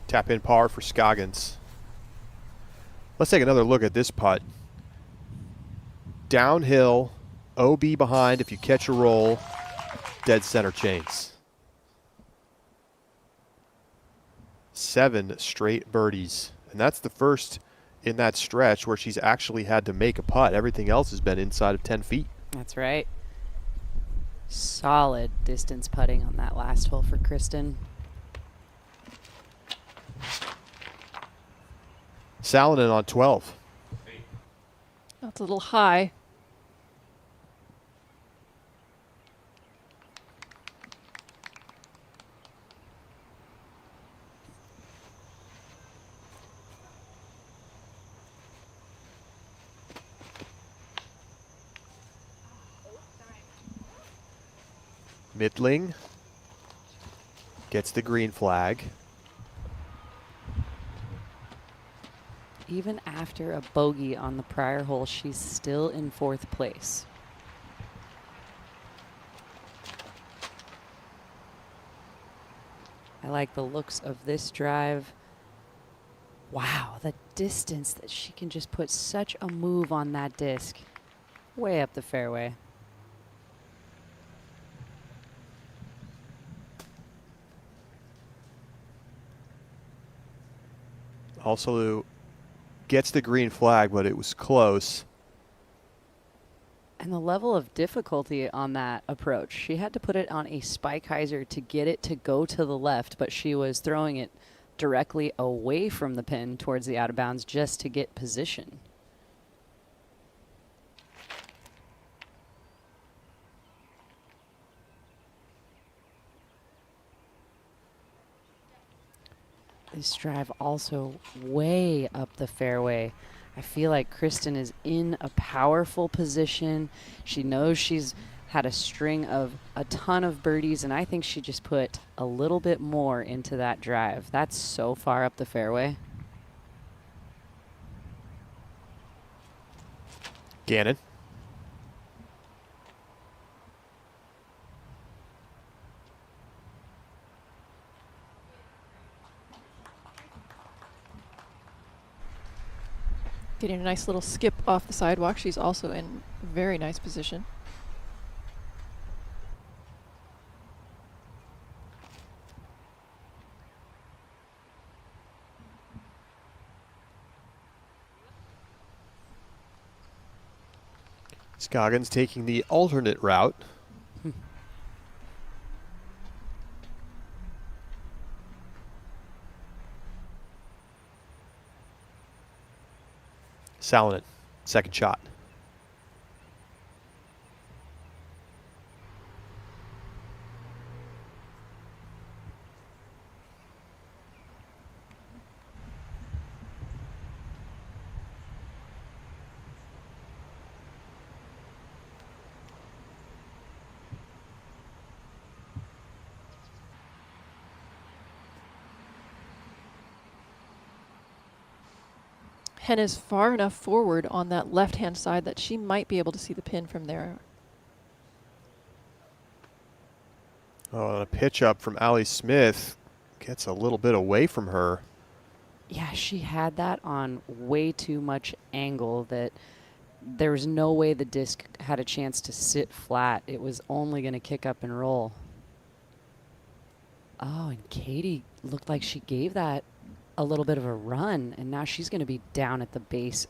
Tap in par for Scoggins. Let's take another look at this putt. Downhill, OB behind if you catch a roll, dead center chains. 7 straight birdies. And that's the first in that stretch where she's actually had to make a putt. Everything else has been inside of 10 feet.
That's right. Solid distance putting on that last hole for Kristen.
Salonen on 12.
That's a little high.
Midling gets the green flag.
Even after a bogey on the prior hole, she's still in 4th place. I like the looks of this drive. Wow, the distance that she can just put such a move on that disc. Way up the fairway.
Also gets the green flag, but it was close.
And the level of difficulty on that approach. She had to put it on a spike hyzer to get it to go to the left, but she was throwing it directly away from the pin towards the out of bounds just to get position. This drive also way up the fairway. I feel like Kristen is in a powerful position. She knows she's had a string of a ton of birdies, and I think she just put a little bit more into that drive. That's so far up the fairway.
Gannon.
Getting a nice little skip off the sidewalk. She's also in very nice position.
Scoggins taking the alternate route. Salonen, second shot.
Hen is far enough forward on that left-hand side that she might be able to see the pin from there.
Oh, and a pitch up from Allie Smith gets a little bit away from her.
Yeah, she had that on way too much angle that there was no way the disc had a chance to sit flat. It was only going to kick up and roll. Oh, and Katie looked like she gave that a little bit of a run, and now she's going to be down at the base.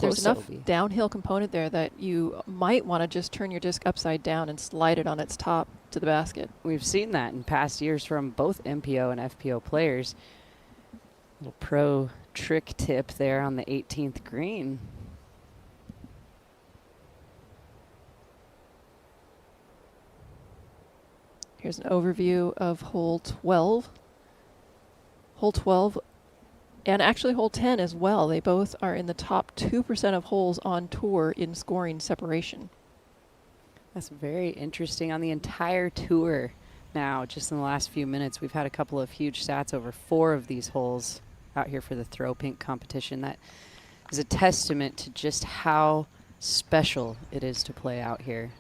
There's enough downhill component there that you might want to just turn your disc upside down and slide it on its top to the basket.
We've seen that in past years from both MPO and FPO players. Little pro trick tip there on the 18th green.
Here's an overview of hole 12. Hole 12 and actually hole 10 as well. They both are in the top 2% of holes on tour in scoring separation.
That's very interesting. On the entire tour now, just in the last few minutes, we've had a couple of huge stats over 4 of these holes out here for the throw pink competition. That is a testament to just how special it is to play out here.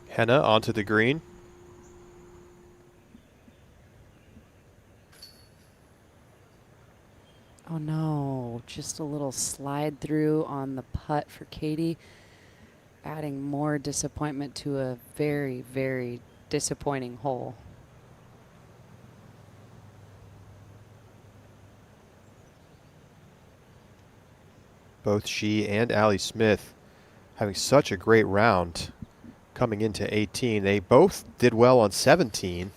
Henna onto the green.
Oh no, just a little slide through on the putt for Katie, adding more disappointment to a very, very disappointing hole.
Both she and Allie Smith having such a great round coming into 18. They both did well on 17.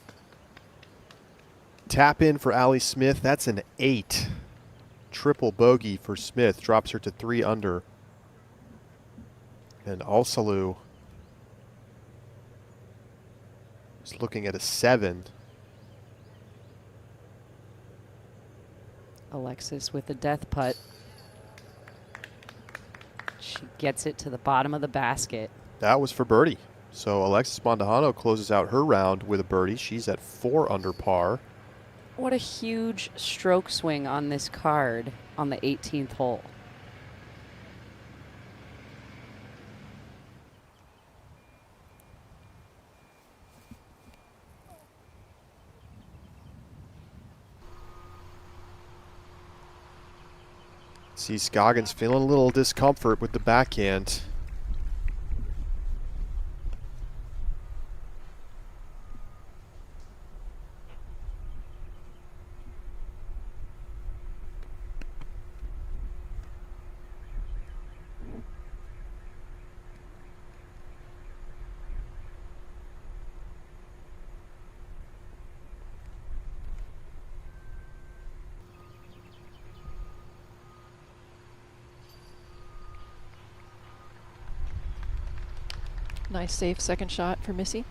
Tap in for Allie Smith. That's an 8. Triple bogey for Smith. Drops her to 3 under. And Alsalu is looking at a 7.
Alexis with the death putt. She gets it to the bottom of the basket.
That was for birdie. So Alexis Mondahano closes out her round with a birdie. She's at 4 under par.
What a huge stroke swing on this card on the 18th hole.
See Scoggins feeling a little discomfort with the backhand.
Nice safe second shot for Missy.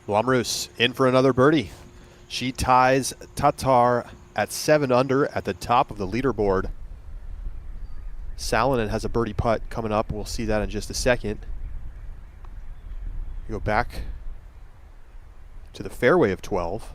Blomroos in for another birdie. She ties Tatar at 7 under at the top of the leaderboard. Salonen has a birdie putt coming up. We'll see that in just a second. Go back to the fairway of 12.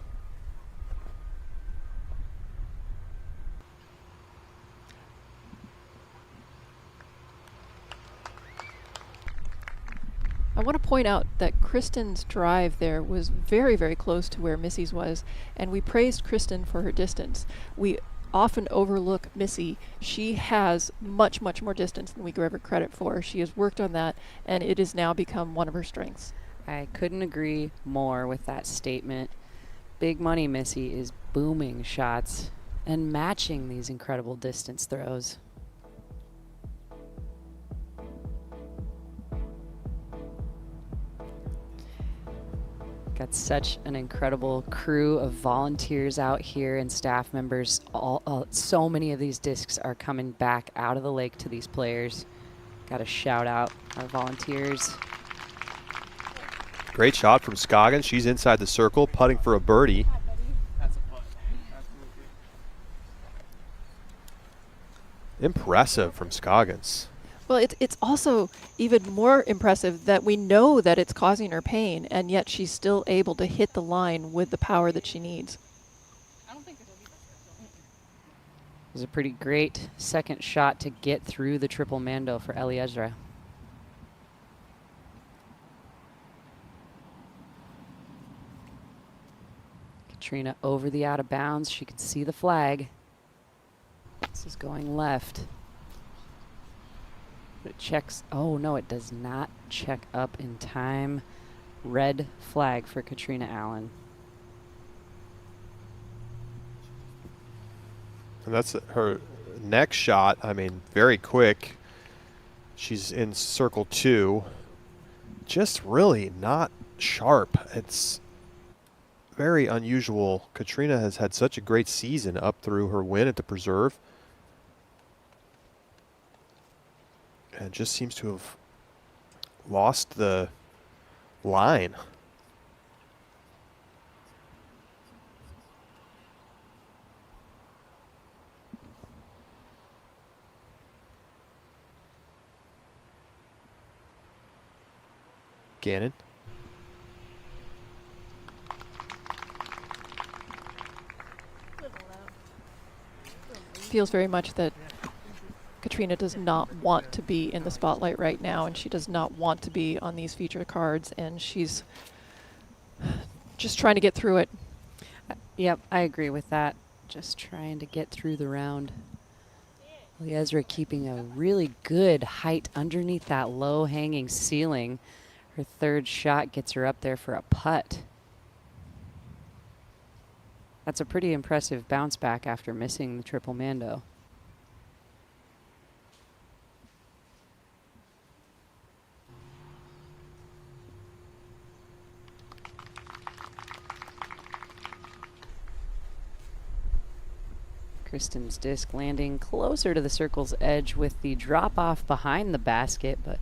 I want to point out that Kristen's drive there was very, very close to where Missy's was, and we praised Kristen for her distance. We often overlook Missy. She has much, much more distance than we give her credit for. She has worked on that, and it has now become one of her strengths.
I couldn't agree more with that statement. Big Money Missy is booming shots and matching these incredible distance throws. Got such an incredible crew of volunteers out here and staff members. So many of these discs are coming back out of the lake to these players. Got to shout out our volunteers.
Great shot from Scoggins. She's inside the circle, putting for a birdie. Impressive from Scoggins.
Well, it's also even more impressive that we know that it's causing her pain, and yet she's still able to hit the line with the power that she needs.
It was a pretty great second shot to get through the triple mando for Elzra. Katrina over the out of bounds. She can see the flag. This is going left. It checks. Oh, no, it does not check up in time. Red flag for Katrina Allen.
And that's her next shot. I mean, very quick. She's in circle 2. Just really not sharp. It's very unusual. Katrina has had such a great season up through her win at the Preserve. And just seems to have lost the line. Gannon.
Feels very much that Katrina does not want to be in the spotlight right now, and she does not want to be on these feature cards, and she's just trying to get through it.
Yep, I agree with that. Just trying to get through the round. Elzra keeping a really good height underneath that low-hanging ceiling. Her third shot gets her up there for a putt. That's a pretty impressive bounce back after missing the triple mando. Kristen's disc landing closer to the circle's edge with the drop off behind the basket, but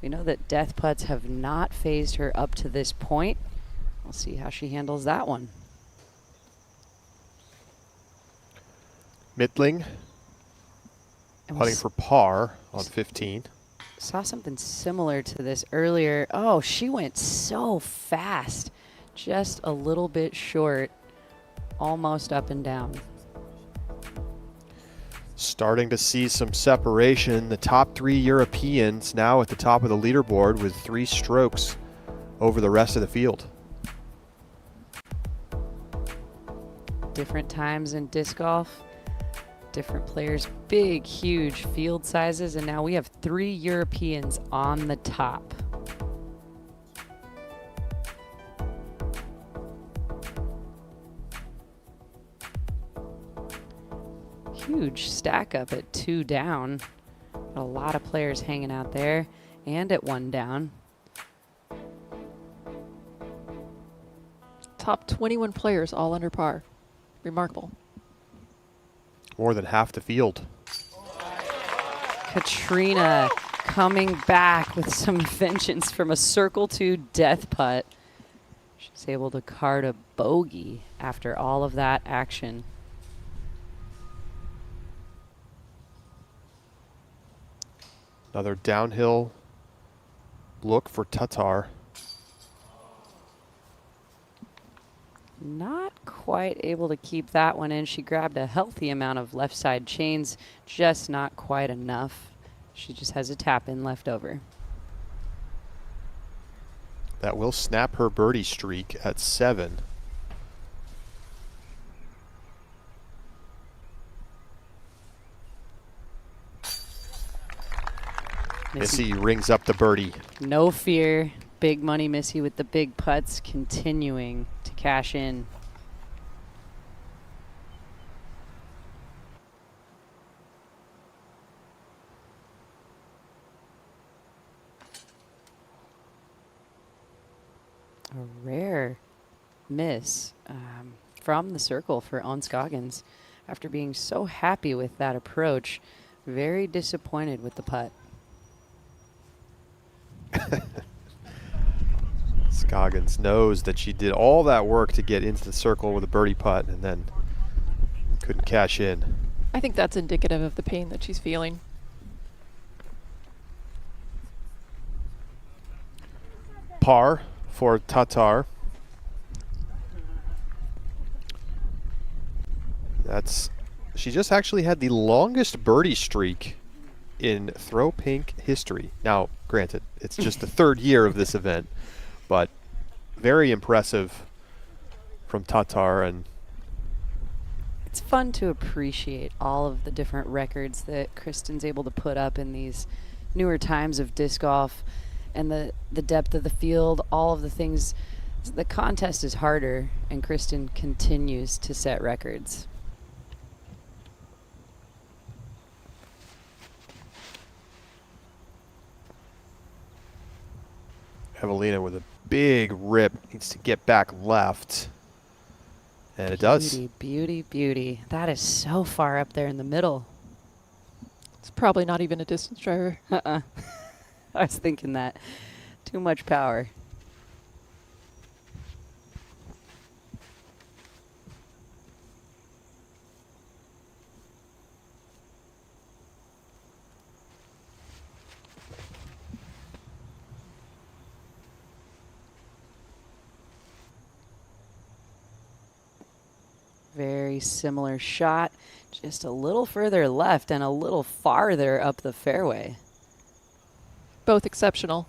we know that death putts have not phased her up to this point. We'll see how she handles that one.
Midling putting for par on 15.
Saw something similar to this earlier. Oh, she went so fast. Just a little bit short. Almost up and down.
Starting to see some separation. The top 3 Europeans now at the top of the leaderboard with 3 strokes over the rest of the field.
Different times in disc golf. Different players, big, huge field sizes, and now we have 3 Europeans on the top. Huge stack up at 2 down. A lot of players hanging out there, and at 1 down.
Top 21 players all under par. Remarkable.
More than half the field.
Katrina coming back with some vengeance from a circle 2 death putt. She's able to card a bogey after all of that action.
Another downhill look for Tatar.
Not quite able to keep that one in. She grabbed a healthy amount of left side chains, just not quite enough. She just has a tap in left over.
That will snap her birdie streak at 7. Missy rings up the birdie.
No fear. Big money Missy with the big putts, continuing to cash in. A rare miss from the circle for Ons Goggins. After being so happy with that approach, very disappointed with the putt.
Scoggins knows that she did all that work to get into the circle with a birdie putt and then couldn't cash in.
I think that's indicative of the pain that she's feeling.
Par for Tatar. She just actually had the longest birdie streak in Throw Pink history. Now, granted, it's just the third year of this event, but very impressive from Tatar. And
it's fun to appreciate all of the different records that Kristen's able to put up in these newer times of disc golf, and the depth of the field, all of the things. The contest is harder, and Kristen continues to set records.
Evelina with a big rip, needs to get back left. And it does.
Beauty, beauty, beauty. That is so far up there in the middle.
It's probably not even a distance driver.
I was thinking that. Too much power. Very similar shot, just a little further left and a little farther up the fairway.
Both exceptional.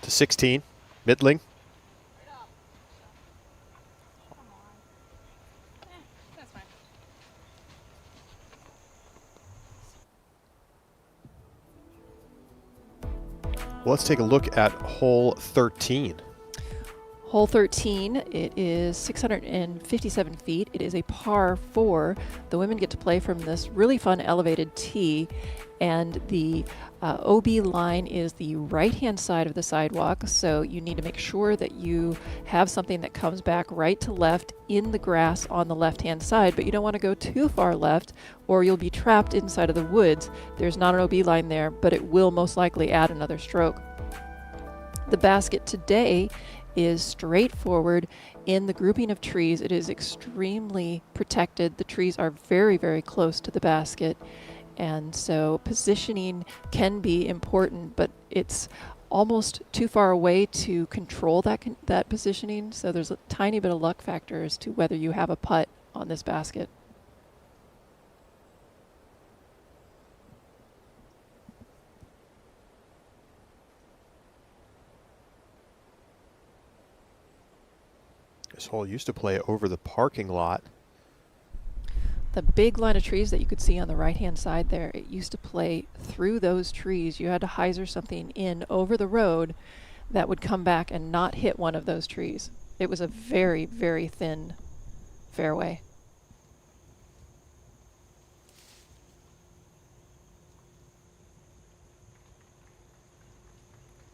To 16, Midling. Well, let's take a look at hole 13.
Hole 13, it is 657 feet. It is a par 4. The women get to play from this really fun elevated tee, and the OB line is the right-hand side of the sidewalk, so you need to make sure that you have something that comes back right to left in the grass on the left-hand side, but you don't want to go too far left or you'll be trapped inside of the woods. There's not an OB line there, but it will most likely add another stroke. The basket today is straightforward in the grouping of trees. It is extremely protected. The trees are very, very close to the basket, and so positioning can be important, but it's almost too far away to control that positioning, so there's a tiny bit of luck factor as to whether you have a putt on this basket.
This hole used to play over the parking lot.
The big line of trees that you could see on the right-hand side there, it used to play through those trees. You had to hyzer something in over the road that would come back and not hit one of those trees. It was a very, very thin fairway.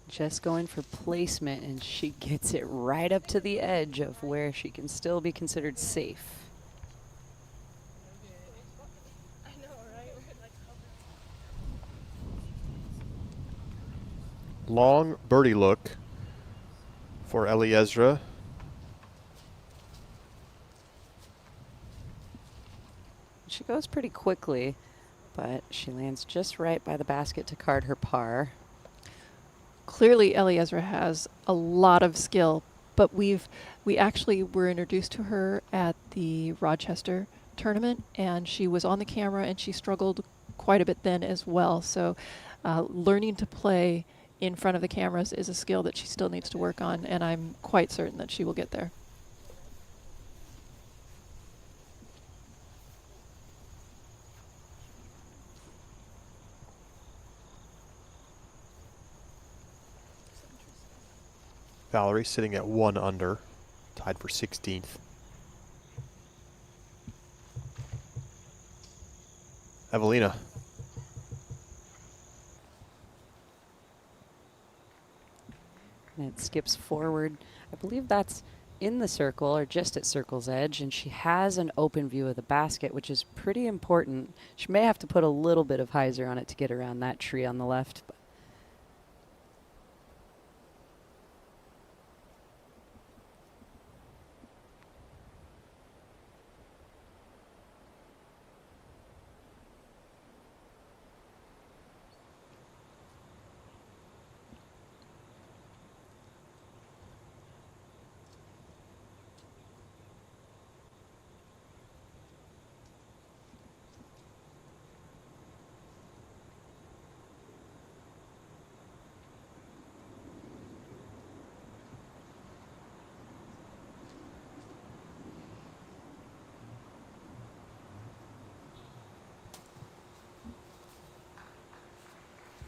Just going for placement, and she gets it right up to the edge of where she can still be considered safe.
Long birdie look for Elzra.
She goes pretty quickly, but she lands just right by the basket to card her par.
clearly Elzra has a lot of skill, but we actually were introduced to her at the Rochester tournament, and she was on the camera and she struggled quite a bit then as well. So learning to play in front of the cameras is a skill that she still needs to work on, and I'm quite certain that she will get there.
Valerie sitting at 1 under, tied for 16th. Evelina.
And it skips forward. I believe that's in the circle or just at circle's edge, and she has an open view of the basket, which is pretty important. She may have to put a little bit of hyzer on it to get around that tree on the left. But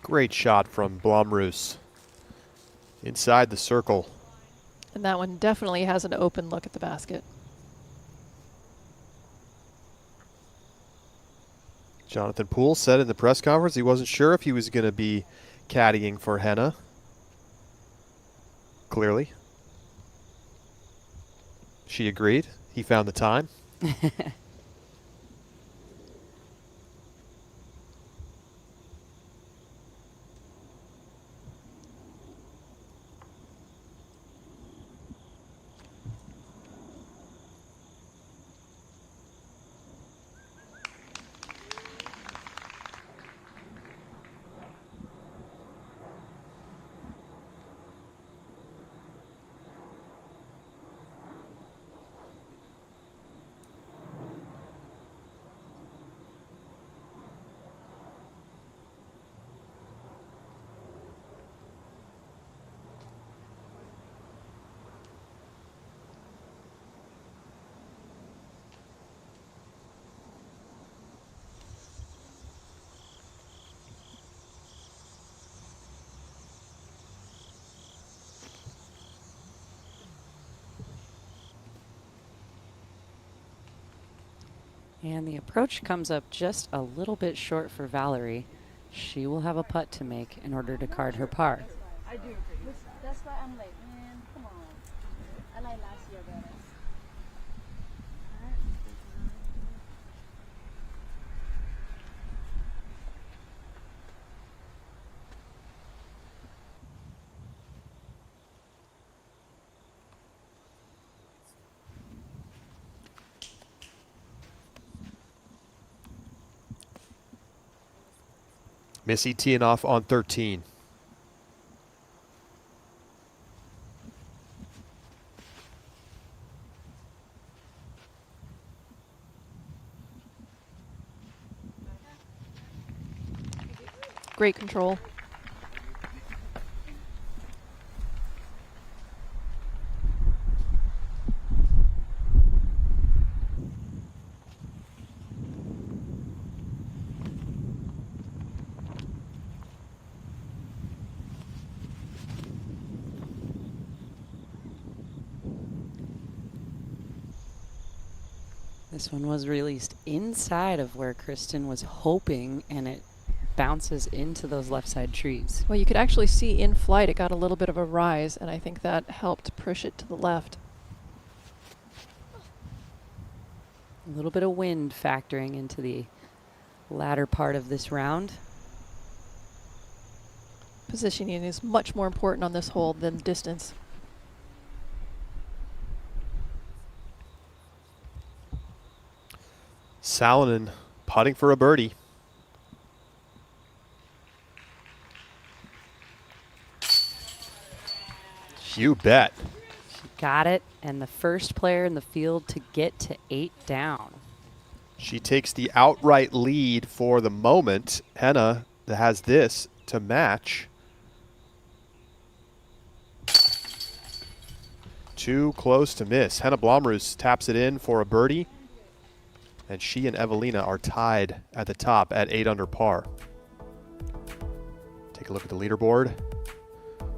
Great shot from Blomroos inside the circle.
And that one definitely has an open look at the basket.
Jonathan Poole said in the press conference he wasn't sure if he was going to be caddying for Henna. Clearly. She agreed. He found the time.
And the approach comes up just a little bit short for Valerie. She will have a putt to make in order to card her par.
I do agree. That's why I'm like, man, come on. I like last year better.
Missy teeing off on 13.
Great control.
This one was released inside of where Kristen was hoping, and it bounces into those left side trees.
Well, you could actually see in flight it got a little bit of a rise, and I think that helped push it to the left.
A little bit of wind factoring into the latter part of this round.
Positioning is much more important on this hole than distance.
Salonen putting for a birdie. You bet.
She got it, and the first player in the field to get to 8 down.
She takes the outright lead for the moment. Henna has this to match. Too close to miss. Henna Blomroos taps it in for a birdie. And she and Evelina are tied at the top at 8 under par. Take a look at the leaderboard.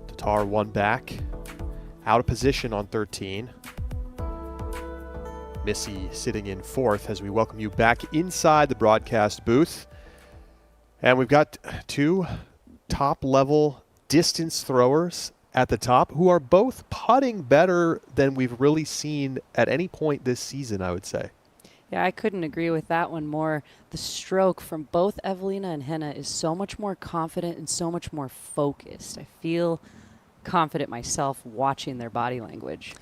Tatar one back. Out of position on 13. Missy sitting in 4th as we welcome you back inside the broadcast booth. And we've got 2 top-level distance throwers at the top who are both putting better than we've really seen at any point this season, I would say.
Yeah, I couldn't agree with that one more. The stroke from both Evelina and Henna is so much more confident and so much more focused. I feel confident myself watching their body language.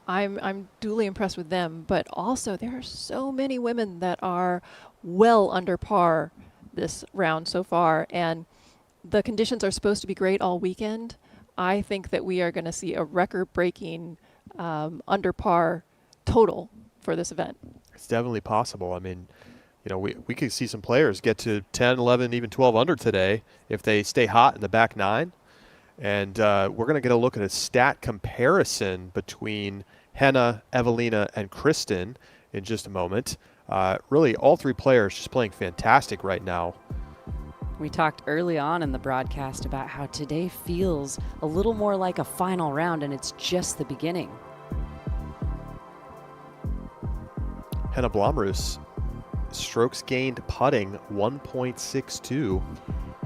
I'm duly impressed with them, but also there are so many women that are well under par this round so far, and the conditions are supposed to be great all weekend. I think that we are going to see a record-breaking under par total for this event.
It's definitely possible. I mean, you know, we could see some players get to 10, 11, even 12 under today if they stay hot in the back 9. And we're going to get a look at a stat comparison between Henna, Evelina, and Kristen in just a moment. Really, all 3 players just playing fantastic right now.
We talked early on in the broadcast about how today feels a little more like a final round, and it's just the beginning.
Henna Blomroos, strokes gained putting 1.62.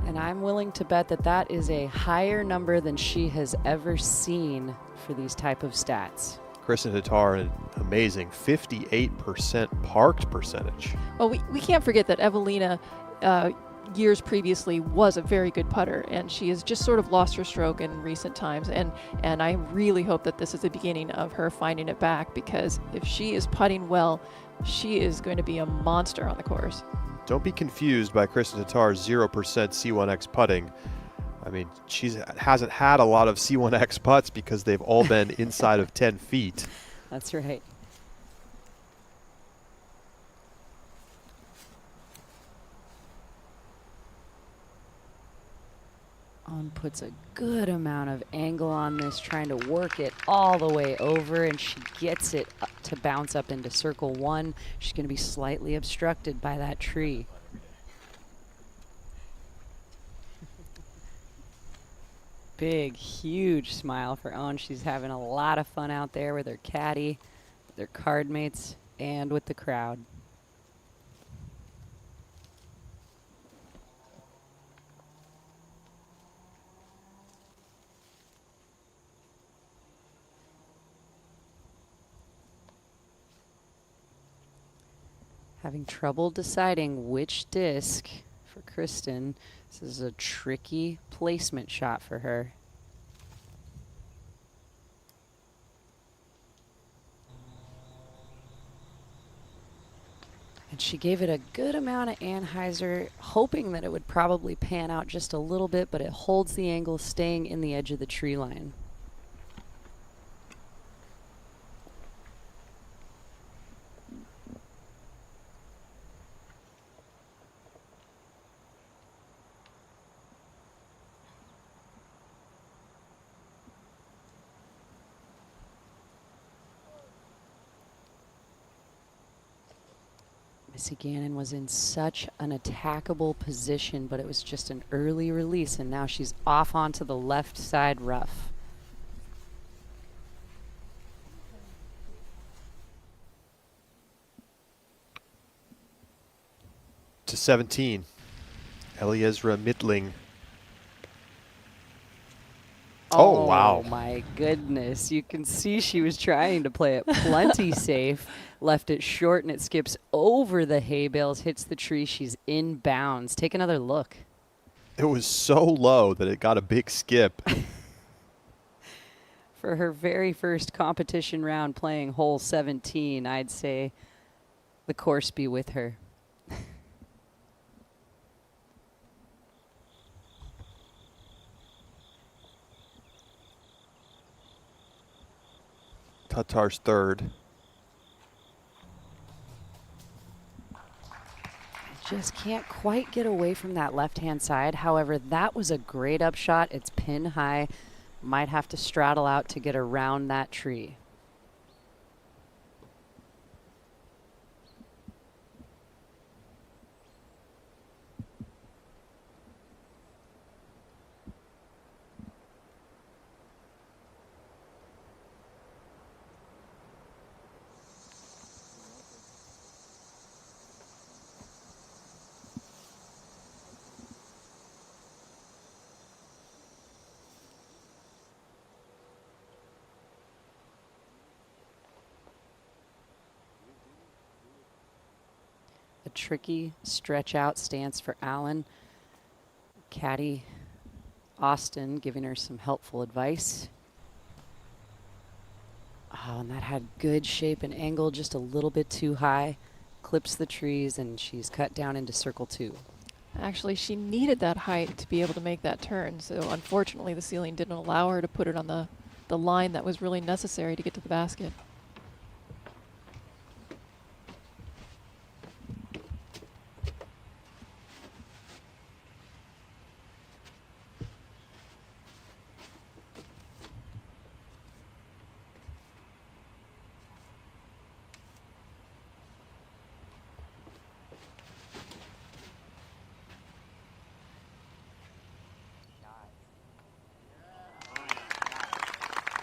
And I'm willing to bet that that is a higher number than she has ever seen for these type of stats.
Kristen Tatar, an amazing 58% parked percentage.
Well, we can't forget that Evelina years previously was a very good putter, and she has just sort of lost her stroke in recent times, and I really hope that this is the beginning of her finding it back, because if she is putting well, she is going to be a monster on the course.
Don't be confused by Kristen Tatar's 0% C1X putting. I mean, she hasn't had a lot of C1X putts because they've all been inside of 10 feet.
That's right. Puts a good amount of angle on this, trying to work it all the way over, and she gets it up to bounce up into circle 1. She's going to be slightly obstructed by that tree. Big, huge smile for Owen. She's having a lot of fun out there with her caddy, with their card mates, and with the crowd. Having trouble deciding which disc for Kristen. This is a tricky placement shot for her. And she gave it a good amount of Anheuser, hoping that it would probably pan out just a little bit, but it holds the angle, staying in the edge of the tree line. Missy Gannon was in such an attackable position, but it was just an early release, and now she's off onto the left side rough.
To 17, Elzra Midling. Oh, wow.
Oh, my goodness. You can see she was trying to play it plenty safe. Left it short, and it skips over the hay bales, hits the tree. She's in bounds. Take another look.
It was so low that it got a big skip.
For her very first competition round playing hole 17, I'd say the course be with her.
Tatar's third.
Just can't quite get away from that left-hand side. However, that was a great upshot. It's pin high. Might have to straddle out to get around that tree. A tricky stretch out stance for Allen. Caddy Austin giving her some helpful advice. Oh, and that had good shape and angle, just a little bit too high. Clips the trees, and she's cut down into circle 2.
Actually, she needed that height to be able to make that turn, so unfortunately the ceiling didn't allow her to put it on the line that was really necessary to get to the basket.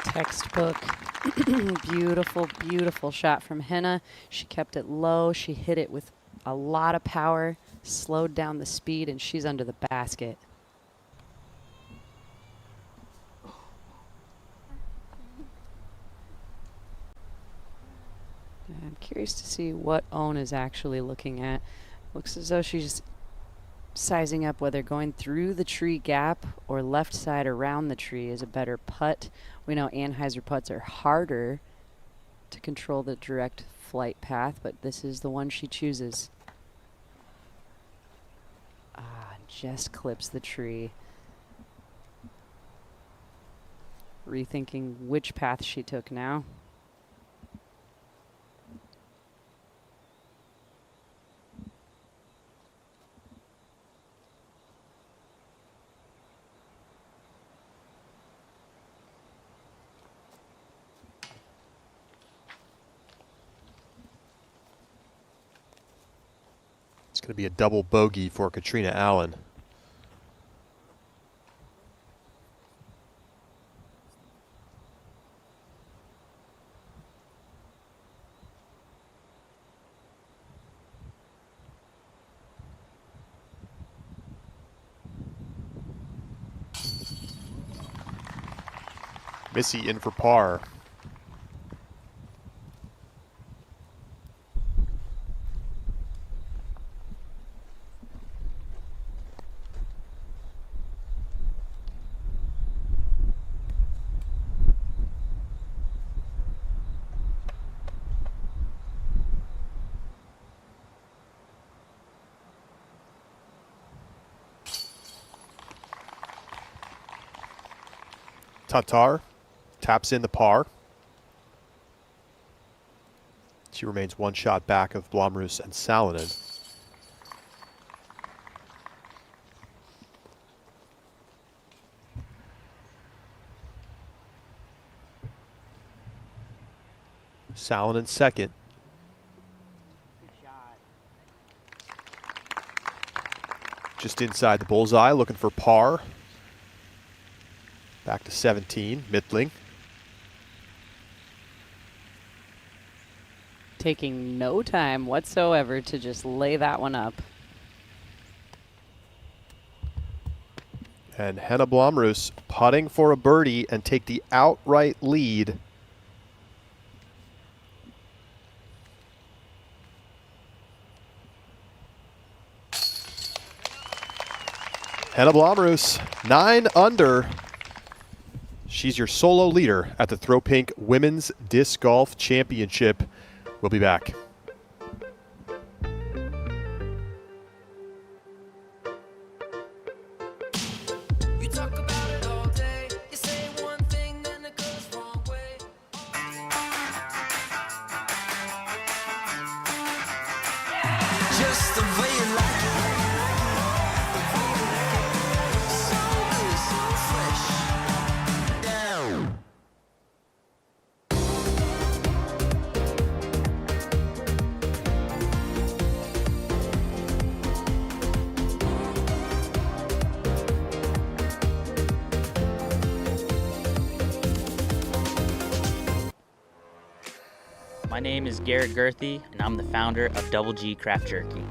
Textbook. Beautiful, beautiful shot from Henna. She kept it low. She hit it with a lot of power, slowed down the speed, and she's under the basket. I'm curious to see what Owen is actually looking at. Looks as though she's sizing up whether going through the tree gap or left side around the tree is a better putt. We know Anheuser putts are harder to control the direct flight path, but this is the one she chooses. Just clips the tree. Rethinking which path she took now.
It's going to be a double bogey for Katrina Allen. Missy in for par. Tatar taps in the par. She remains one shot back of Blomroos and Salonen. Salonen second. Just inside the bullseye, looking for par. Back to 17, Midling.
Taking no time whatsoever to just lay that one up.
And Henna Blomroos putting for a birdie and take the outright lead. Henna Blomroos, 9 under. She's your solo leader at the Throw Pink Women's Disc Golf Championship. We'll be back.
My name is Garrett Gerthy, and I'm the founder of Double G Craft Jerky.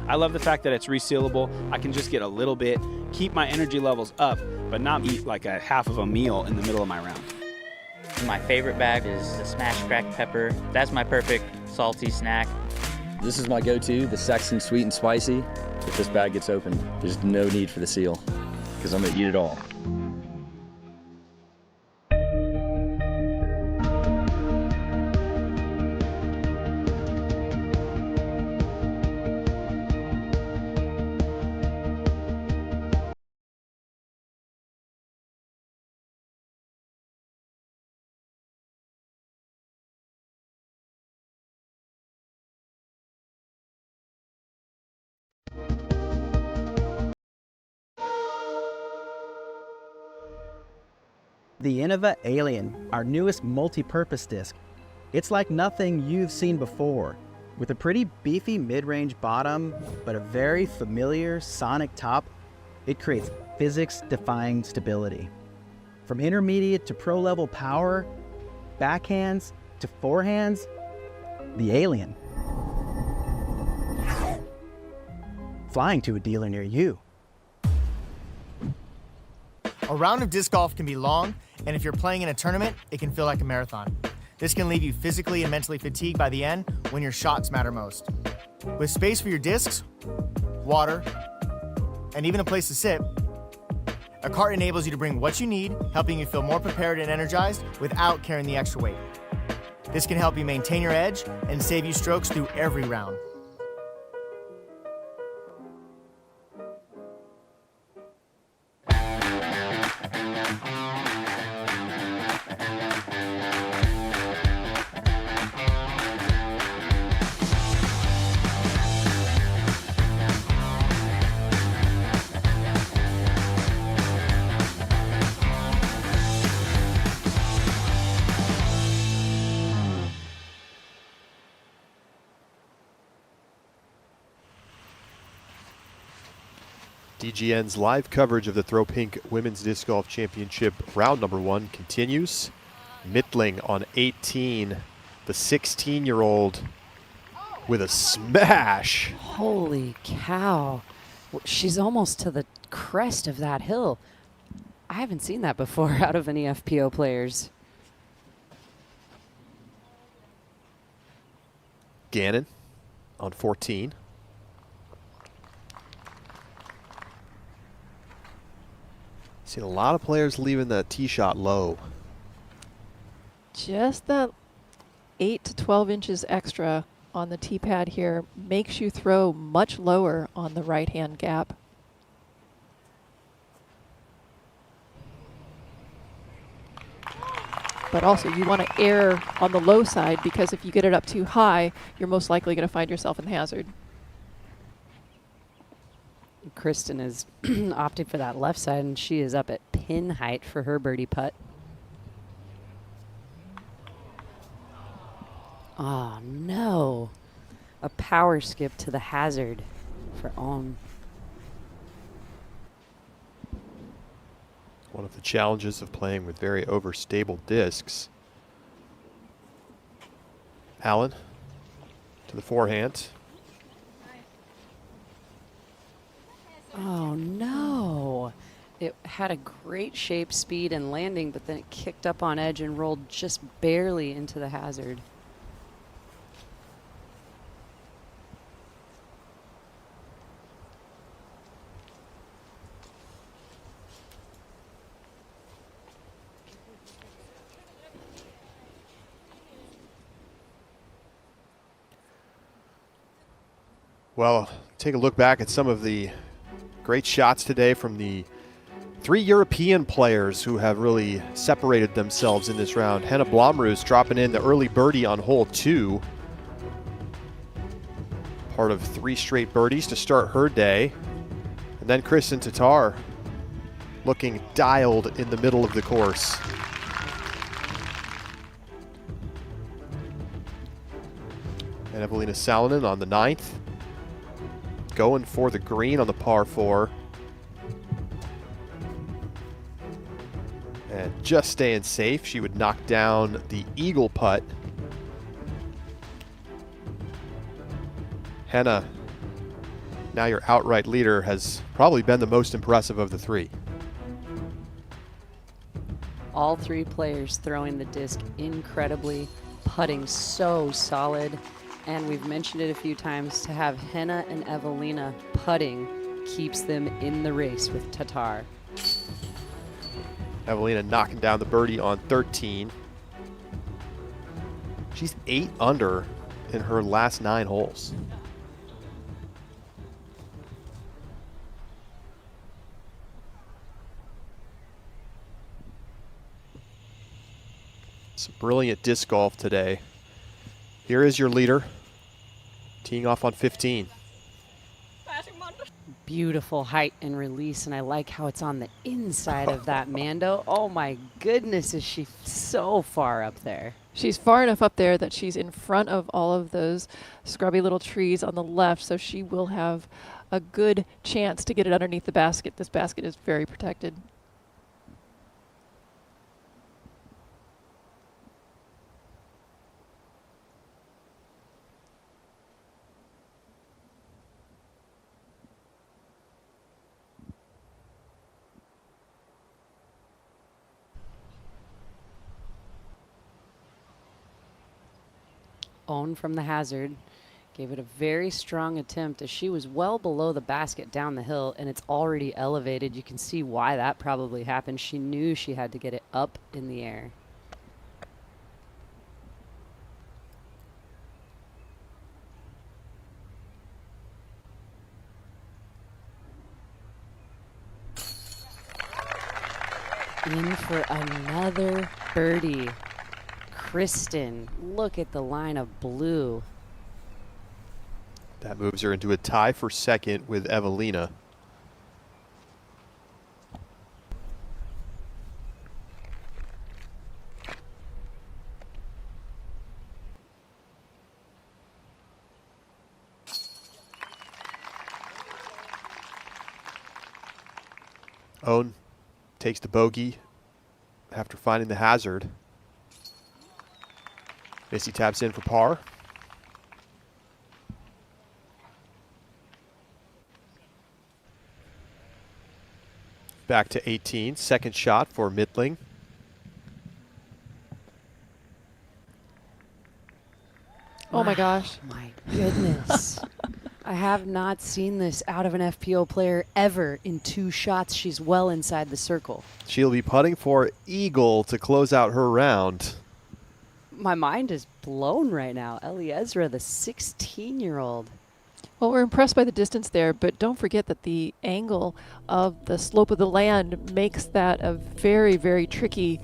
I love the fact that it's resealable. I can just get a little bit, keep my energy levels up, but not eat like a half of a meal in the middle of my round.
My favorite bag is the smashed cracked pepper. That's my perfect salty snack.
This is my go-to, the Sexton Sweet and Spicy. If this bag gets opened, there's no need for the seal, because I'm gonna eat it all.
The Innova Alien, our newest multi-purpose disc. It's like nothing you've seen before. With a pretty beefy mid-range bottom, but a very familiar sonic top, it creates physics-defying stability. From intermediate to pro-level power, backhands to forehands, the Alien. Flying to a dealer near you.
A round of disc golf can be long, and if you're playing in a tournament, it can feel like a marathon. This can leave you physically and mentally fatigued by the end when your shots matter most. With space for your discs, water, and even a place to sit, a cart enables you to bring what you need, helping you feel more prepared and energized without carrying the extra weight. This can help you maintain your edge and save you strokes through every round.
DGN's live coverage of the Throw Pink Women's Disc Golf Championship round number 1 continues. Midling on 18, the 16-year-old with a smash.
Holy cow. She's almost to the crest of that hill. I haven't seen that before out of any FPO players.
Gannon on 14. Seen a lot of players leaving the tee shot low.
Just that 8 to 12 inches extra on the tee pad here makes you throw much lower on the right-hand gap. But also you want to err on the low side, because if you get it up too high, you're most likely going to find yourself in the hazard.
Kristen is opting for that left side, and she is up at pin height for her birdie putt. Oh, no. A power skip to the hazard for On.
One of the challenges of playing with very overstable discs. Allen to the forehand.
Oh, no. It had a great shape, speed, and landing, but then it kicked up on edge and rolled just barely into the hazard.
Well, take a look back at some of the great shots today from the 3 European players who have really separated themselves in this round. Henna Blomroos dropping in the early birdie on hole 2. Part of 3 straight birdies to start her day. And then Kristen Tatar looking dialed in the middle of the course. And Evelina Salonen on the 9th. Going for the green on the par 4. And just staying safe, she would knock down the eagle putt Henna, now your outright leader, has probably been the most impressive of the three.
All three players throwing the disc incredibly, putting so solid. And we've mentioned it a few times, to have Henna and Evelina putting keeps them in the race with Tatar.
Evelina knocking down the birdie on 13. She's 8 under in her last 9 holes. Some brilliant disc golf today. Here is your leader, teeing off on 15.
Beautiful height and release, and I like how it's on the inside of that Mando. Oh my goodness, is she so far up there?
She's far enough up there that she's in front of all of those scrubby little trees on the left, so she will have a good chance to get it underneath the basket. This basket is very protected.
Own from the hazard. Gave it a very strong attempt as she was well below the basket down the hill, and it's already elevated. You can see why that probably happened. She knew she had to get it up in the air. In for another birdie. Kristen, look at the line of blue.
That moves her into a tie for second with Evelina. Own takes the bogey after finding the hazard. Missy taps in for par. Back to 18, second shot for Midling.
Oh my gosh.
My goodness. I have not seen this out of an FPO player ever. In 2 shots, she's well inside the circle.
She'll be putting for eagle to close out her round.
My mind is blown right now. Elzra, the 16-year-old.
Well, we're impressed by the distance there, but don't forget that the angle of the slope of the land makes that a very, very tricky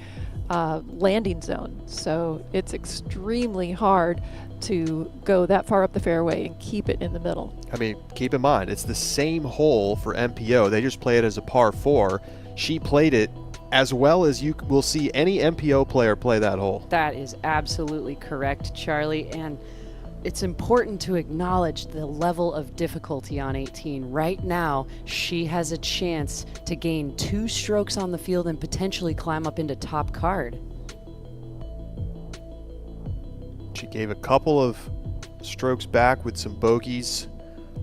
landing zone. So it's extremely hard to go that far up the fairway and keep it in the middle.
I mean, keep in mind, it's the same hole for MPO. They just play it as a par 4. She played it as well as you will see any MPO player play that hole.
That is absolutely correct, Charlie. And it's important to acknowledge the level of difficulty on 18. Right now, she has a chance to gain 2 strokes on the field and potentially climb up into top card.
She gave a couple of strokes back with some bogeys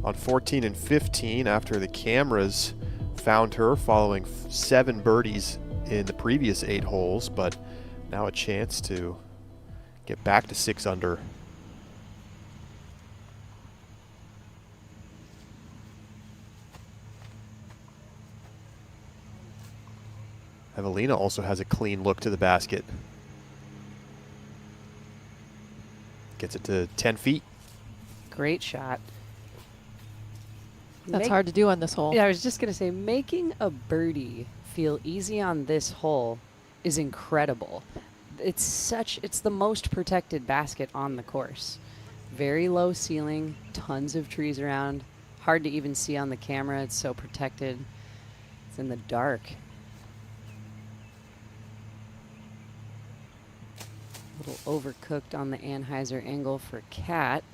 on 14 and 15 after the cameras found her following 7 birdies in the previous 8 holes, but now a chance to get back to 6 under. Evelina also has a clean look to the basket. Gets it to 10 feet.
Great shot.
That's hard to do on this hole.
Yeah, I was just going to say, making a birdie feel easy on this hole is incredible. It's the most protected basket on the course. Very low ceiling, tons of trees around. Hard to even see on the camera. It's so protected. It's in the dark. A little overcooked on the Anheuser angle for Kat.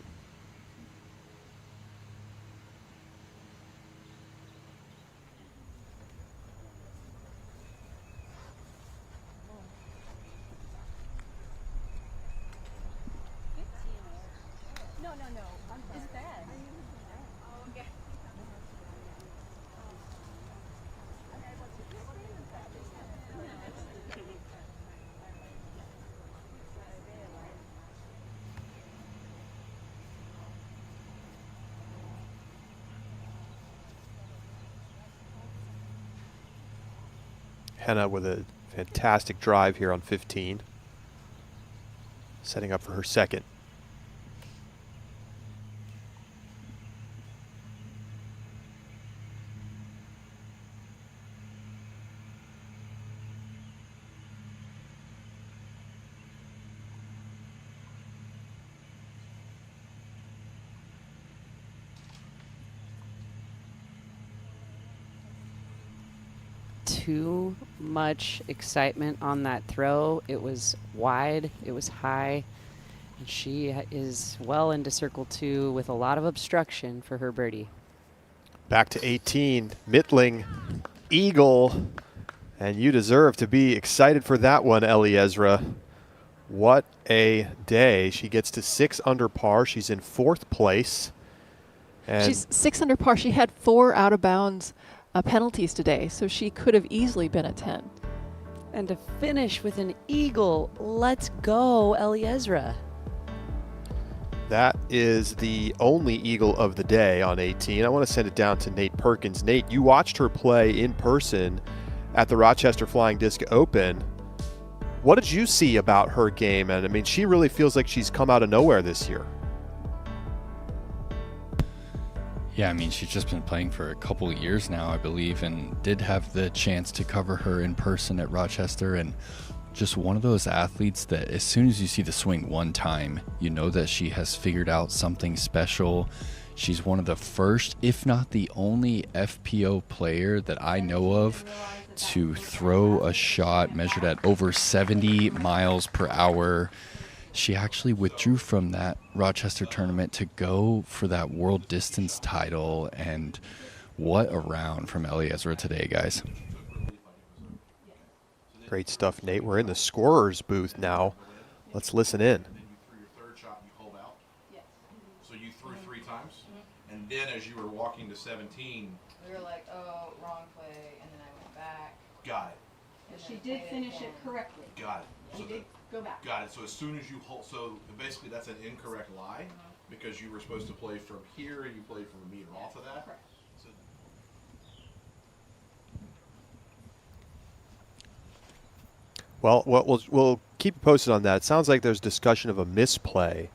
Henna with a fantastic drive here on 15. Setting up for her second.
Too much excitement on that throw. It was wide, it was high, and she is well into circle 2 with a lot of obstruction for her birdie.
Back to 18, Midling, eagle, and you deserve to be excited for that one, Elzra. What a day. She gets to 6 under par. She's in 4th place. And
She's 6 under par. She had 4 out of bounds penalties today, so she could have easily been at 10.
And to finish with an eagle, let's go, Elzra.
that is the only eagle of the day on 18. I want to send it down to Nate Perkins. Nate, you watched her play in person at the Rochester Flying Disc Open. What did you see about her game? And I mean, she really feels like she's come out of nowhere this year.
Yeah, I mean, she's just been playing for a couple of years now, I believe, and did have the chance to cover her in person at Rochester. And just one of those athletes that as soon as you see the swing one time, you know that she has figured out something special. She's one of the first, if not the only FPO player that I know of to throw a shot measured at over 70 miles per hour. She actually withdrew from that Rochester tournament to go for that world distance title. And what a round from Elzra today, guys.
Great stuff, Nate. We're in the scorer's booth now. Let's listen in.
So you threw 3 times, and then as you were walking to 17,
we were like, oh, wrong play, and then I went back.
Got it.
She did finish it correctly.
Got it.
She did go back.
Got it. So as soon as you hold, so basically that's an incorrect lie because you were supposed to play from here and you played from a meter off of that.
Correct.
So
Well, we'll keep you posted on that. It sounds like there's discussion of a misplay.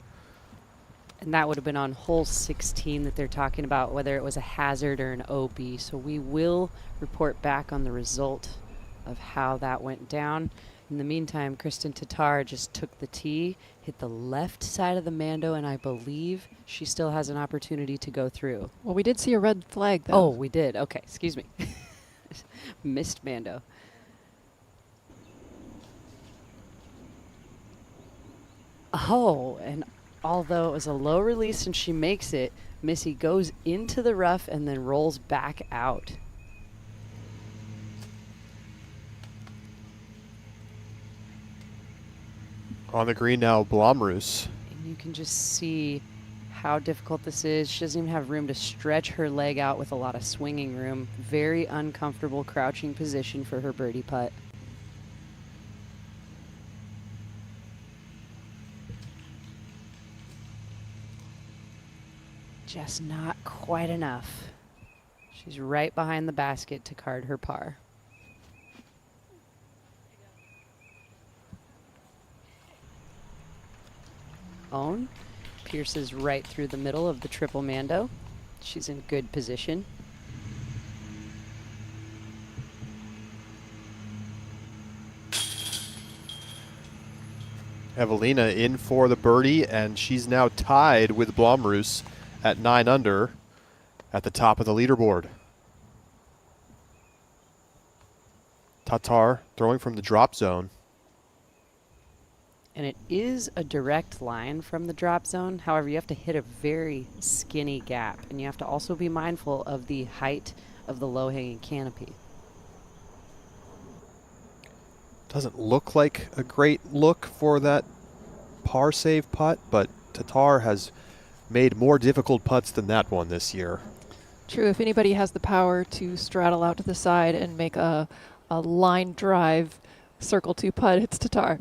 And that would have been on hole 16 that they're talking about, whether it was a hazard or an OB. So we will report back on the result of how that went down. In the meantime, Kristen Tatar just took the tee, hit the left side of the Mando, and I believe she still has an opportunity to go through.
Well, we did see a red flag, though.
Oh, we did. Okay, excuse me. Missed Mando. Oh, and although it was a low release and she makes it, Missy goes into the rough and then rolls back out.
On the green now, Blomroos.
And you can just see how difficult this is. She doesn't even have room to stretch her leg out with a lot of swinging room. Very uncomfortable crouching position for her birdie putt. Just not quite enough. She's right behind the basket to card her par. Own pierces right through the middle of the triple Mando. She's in good position.
Evelina in for the birdie, and she's now tied with Blomroos at 9 under at the top of the leaderboard. Tatar throwing from the drop zone.
And it is a direct line from the drop zone. However, you have to hit a very skinny gap, and you have to also be mindful of the height of the low-hanging canopy.
Doesn't look like a great look for that par save putt, but Tatar has made more difficult putts than that one this year.
True. If anybody has the power to straddle out to the side and make a line drive circle 2 putt, it's Tatar.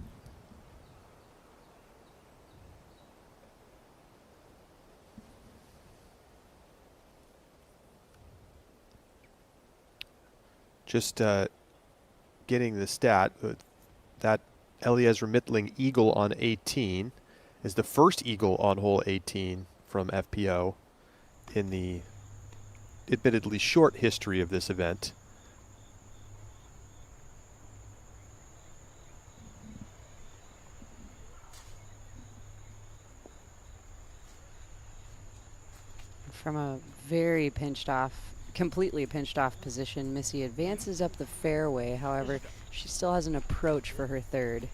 Just getting the stat. That Elzra Midling eagle on 18 is the first eagle on hole 18 from FPO in the admittedly short history of this event.
From a very pinched off, completely pinched off position, Missy advances up the fairway. However, she still has an approach for her third.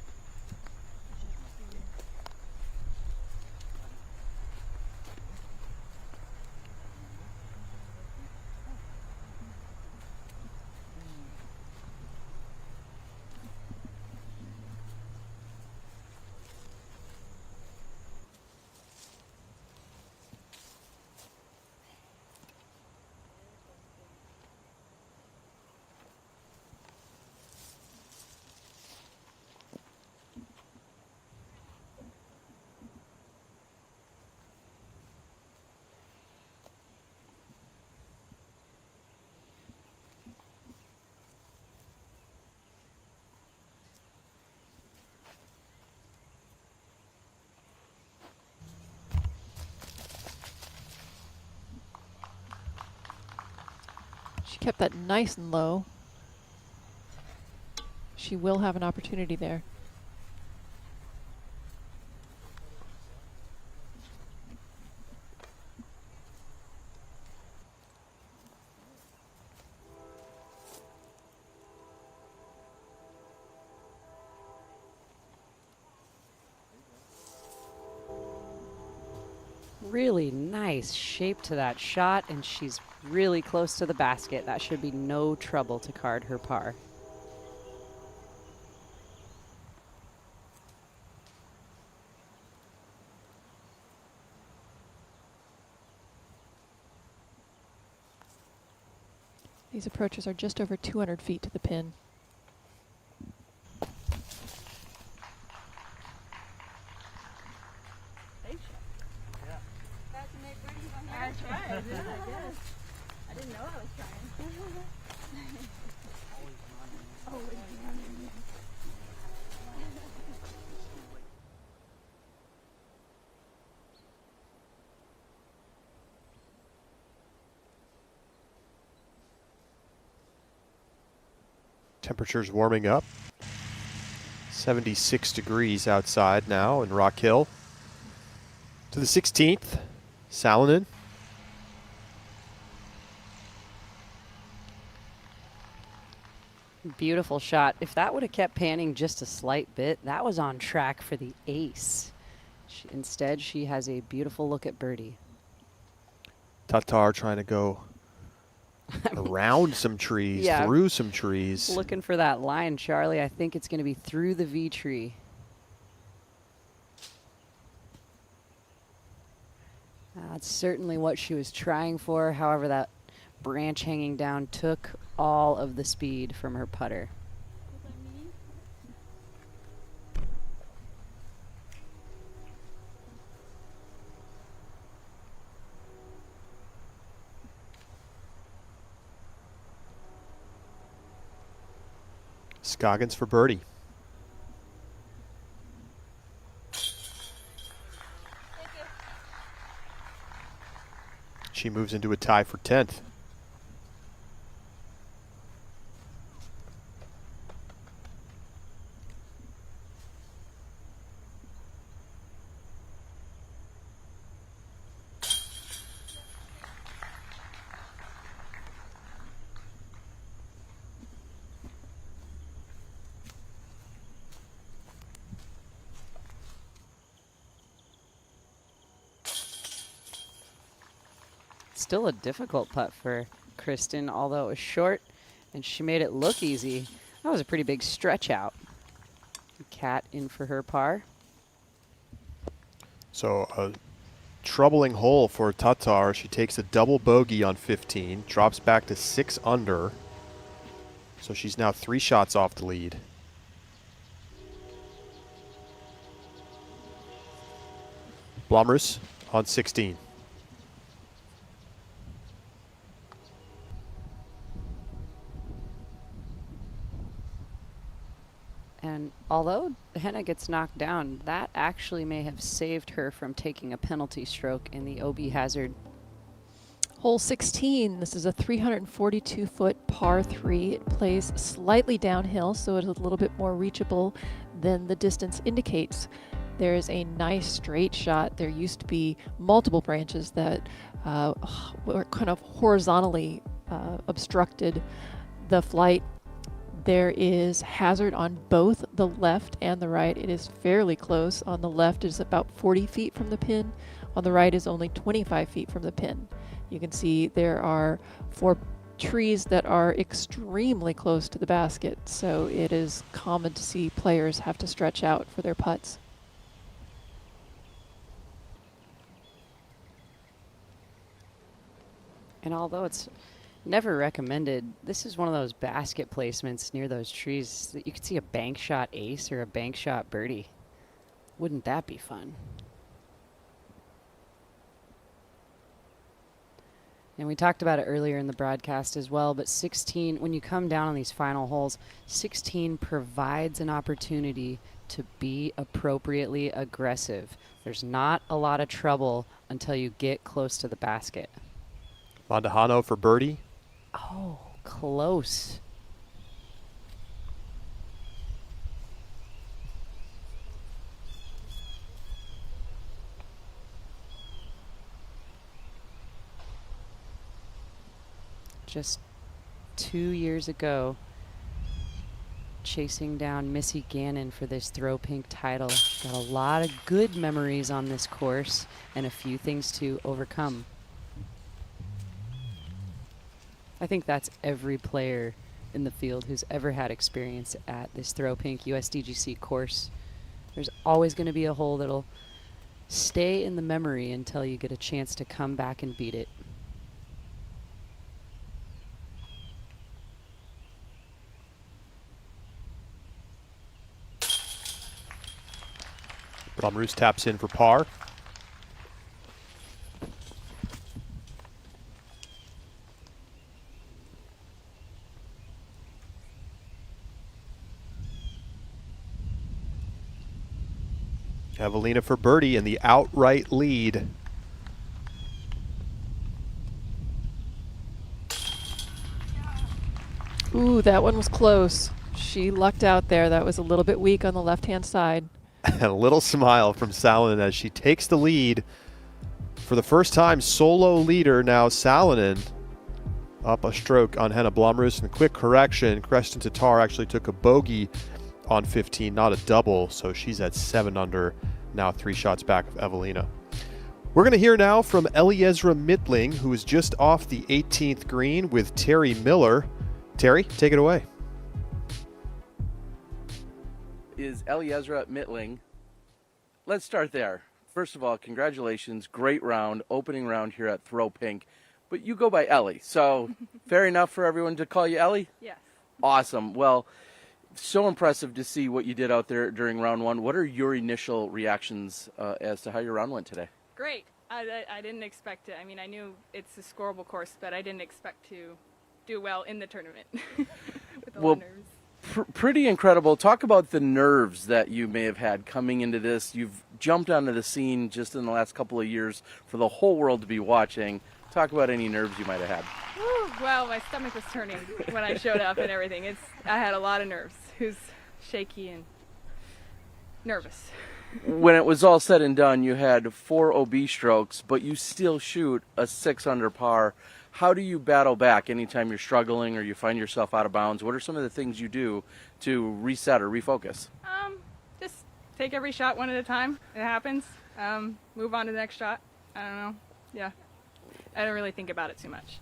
She kept that nice and low. She will have an opportunity there.
Really nice shape to that shot, and she's really close to the basket. That should be no trouble to card her par.
These approaches are just over 200 feet to the pin.
I tried. Yeah, I guess. I didn't know I was trying.
Temperatures warming up. 76 degrees outside now in Rock Hill. To the 16th, Salonen.
Beautiful shot. If that would have kept panning just a slight bit, that was on track for the ace. Instead, she has a beautiful look at birdie.
Tatar trying to go around some trees,
Yeah.
through some trees.
Looking for that line, Charlie. I think it's going to be through the V tree. That's certainly what she was trying for. However, that branch hanging down took all of the speed from her putter.
Scoggins for birdie. She moves into a tie for 10th.
Still a difficult putt for Kristen, although it was short and she made it look easy. That was a pretty big stretch out. Cat in for her par.
So a troubling hole for Tatar. She takes a double bogey on 15, drops back to 6 under. So she's now 3 shots off the lead. Blomers on 16.
although Henna gets knocked down, that actually may have saved her from taking a penalty stroke in the OB hazard.
Hole 16, this is a 342-foot par 3. It plays slightly downhill, so it's a little bit more reachable than the distance indicates. There's a nice straight shot. There used to be multiple branches that were kind of horizontally obstructed the flight. There is hazard on both the left and the right. It is fairly close. On the left is about 40 feet from the pin. On the right is only 25 feet from the pin. You can see there are 4 trees that are extremely close to the basket, so it is common to see players have to stretch out for their putts.
And although it's never recommended, this is one of those basket placements near those trees that you could see a bank shot ace or a bank shot birdie. Wouldn't that be fun? And we talked about it earlier in the broadcast as well, but 16, when you come down on these final holes, 16 provides an opportunity to be appropriately aggressive. There's not a lot of trouble until you get close to the basket.
Mondahano for birdie.
Oh, close. Just 2 years ago, chasing down Missy Gannon for this Throw Pink title. Got a lot of good memories on this course and a few things to overcome. I think that's every player in the field who's ever had experience at this Throw Pink USDGC course. There's always going to be a hole that'll stay in the memory until you get a chance to come back and beat it.
Blomroos taps in for par. Evelina for birdie in the outright lead.
Ooh, that one was close. She lucked out there. That was a little bit weak on the left-hand side.
And a little smile from Salonen as she takes the lead. For the first time, solo leader now Salonen up a stroke on Henna Blomroos. And a quick correction, Creston Tatar actually took a bogey on 15, not a double, so she's at 7 under, now 3 shots back of Evelina. We're going to hear now from Elzra Midling, who is just off the 18th green with Terry Miller. Terry, take it away.
Is Elzra Midling. Let's start there. First of all, congratulations. Great round, opening round here at Throw Pink. But you go by Ellie, so fair enough for everyone to call you Ellie?
Yes.
Awesome. Well, so impressive to see what you did out there during round 1. What are your initial reactions as to how your round went today?
Great. I didn't expect it. I mean, I knew it's a scoreable course, but I didn't expect to do well in the tournament with all the nerves.
Pretty incredible. Talk about the nerves that you may have had coming into this. You've jumped onto the scene just in the last couple of years for the whole world to be watching. Talk about any nerves you might have had.
Whew, well, my stomach was turning when I showed up and everything. I had a lot of nerves. It was shaky and nervous.
When it was all said and done, you had 4 OB strokes, but you still shoot a 6 under par. How do you battle back anytime you're struggling or you find yourself out of bounds? What are some of the things you do to reset or refocus?
Just take every shot one at a time. It happens. Move on to the next shot. I don't know. Yeah. I don't really think about it too much.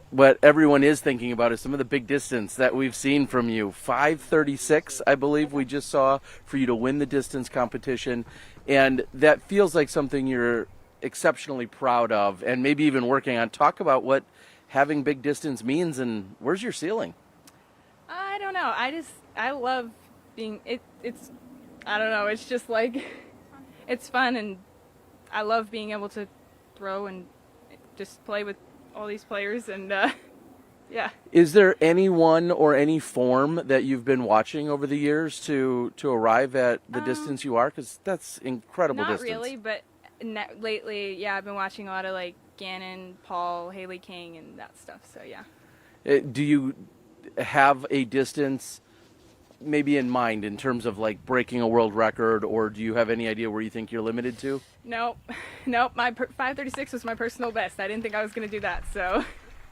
What everyone is thinking about is some of the big distance that we've seen from you. 5:36, I believe we just saw for you to win the distance competition. And that feels like something you're exceptionally proud of and maybe even working on. Talk about what having big distance means and where's your ceiling?
I don't know. I love being, it's, I don't know. It's just like, it's fun and I love being able to throw and just play with all these players and Yeah.
Is there anyone or any form that you've been watching over the years to arrive at the distance you are? Because that's incredible
Not
distance.
really, but lately, yeah, I've been watching a lot of like Gannon, Paul, Haley King, and that stuff. So yeah.
Do you have a distance maybe in mind in terms of like breaking a world record, or do you have any idea where you think you're limited to?
Nope. My 5:36 was my personal best. I didn't think I was going to do that. So.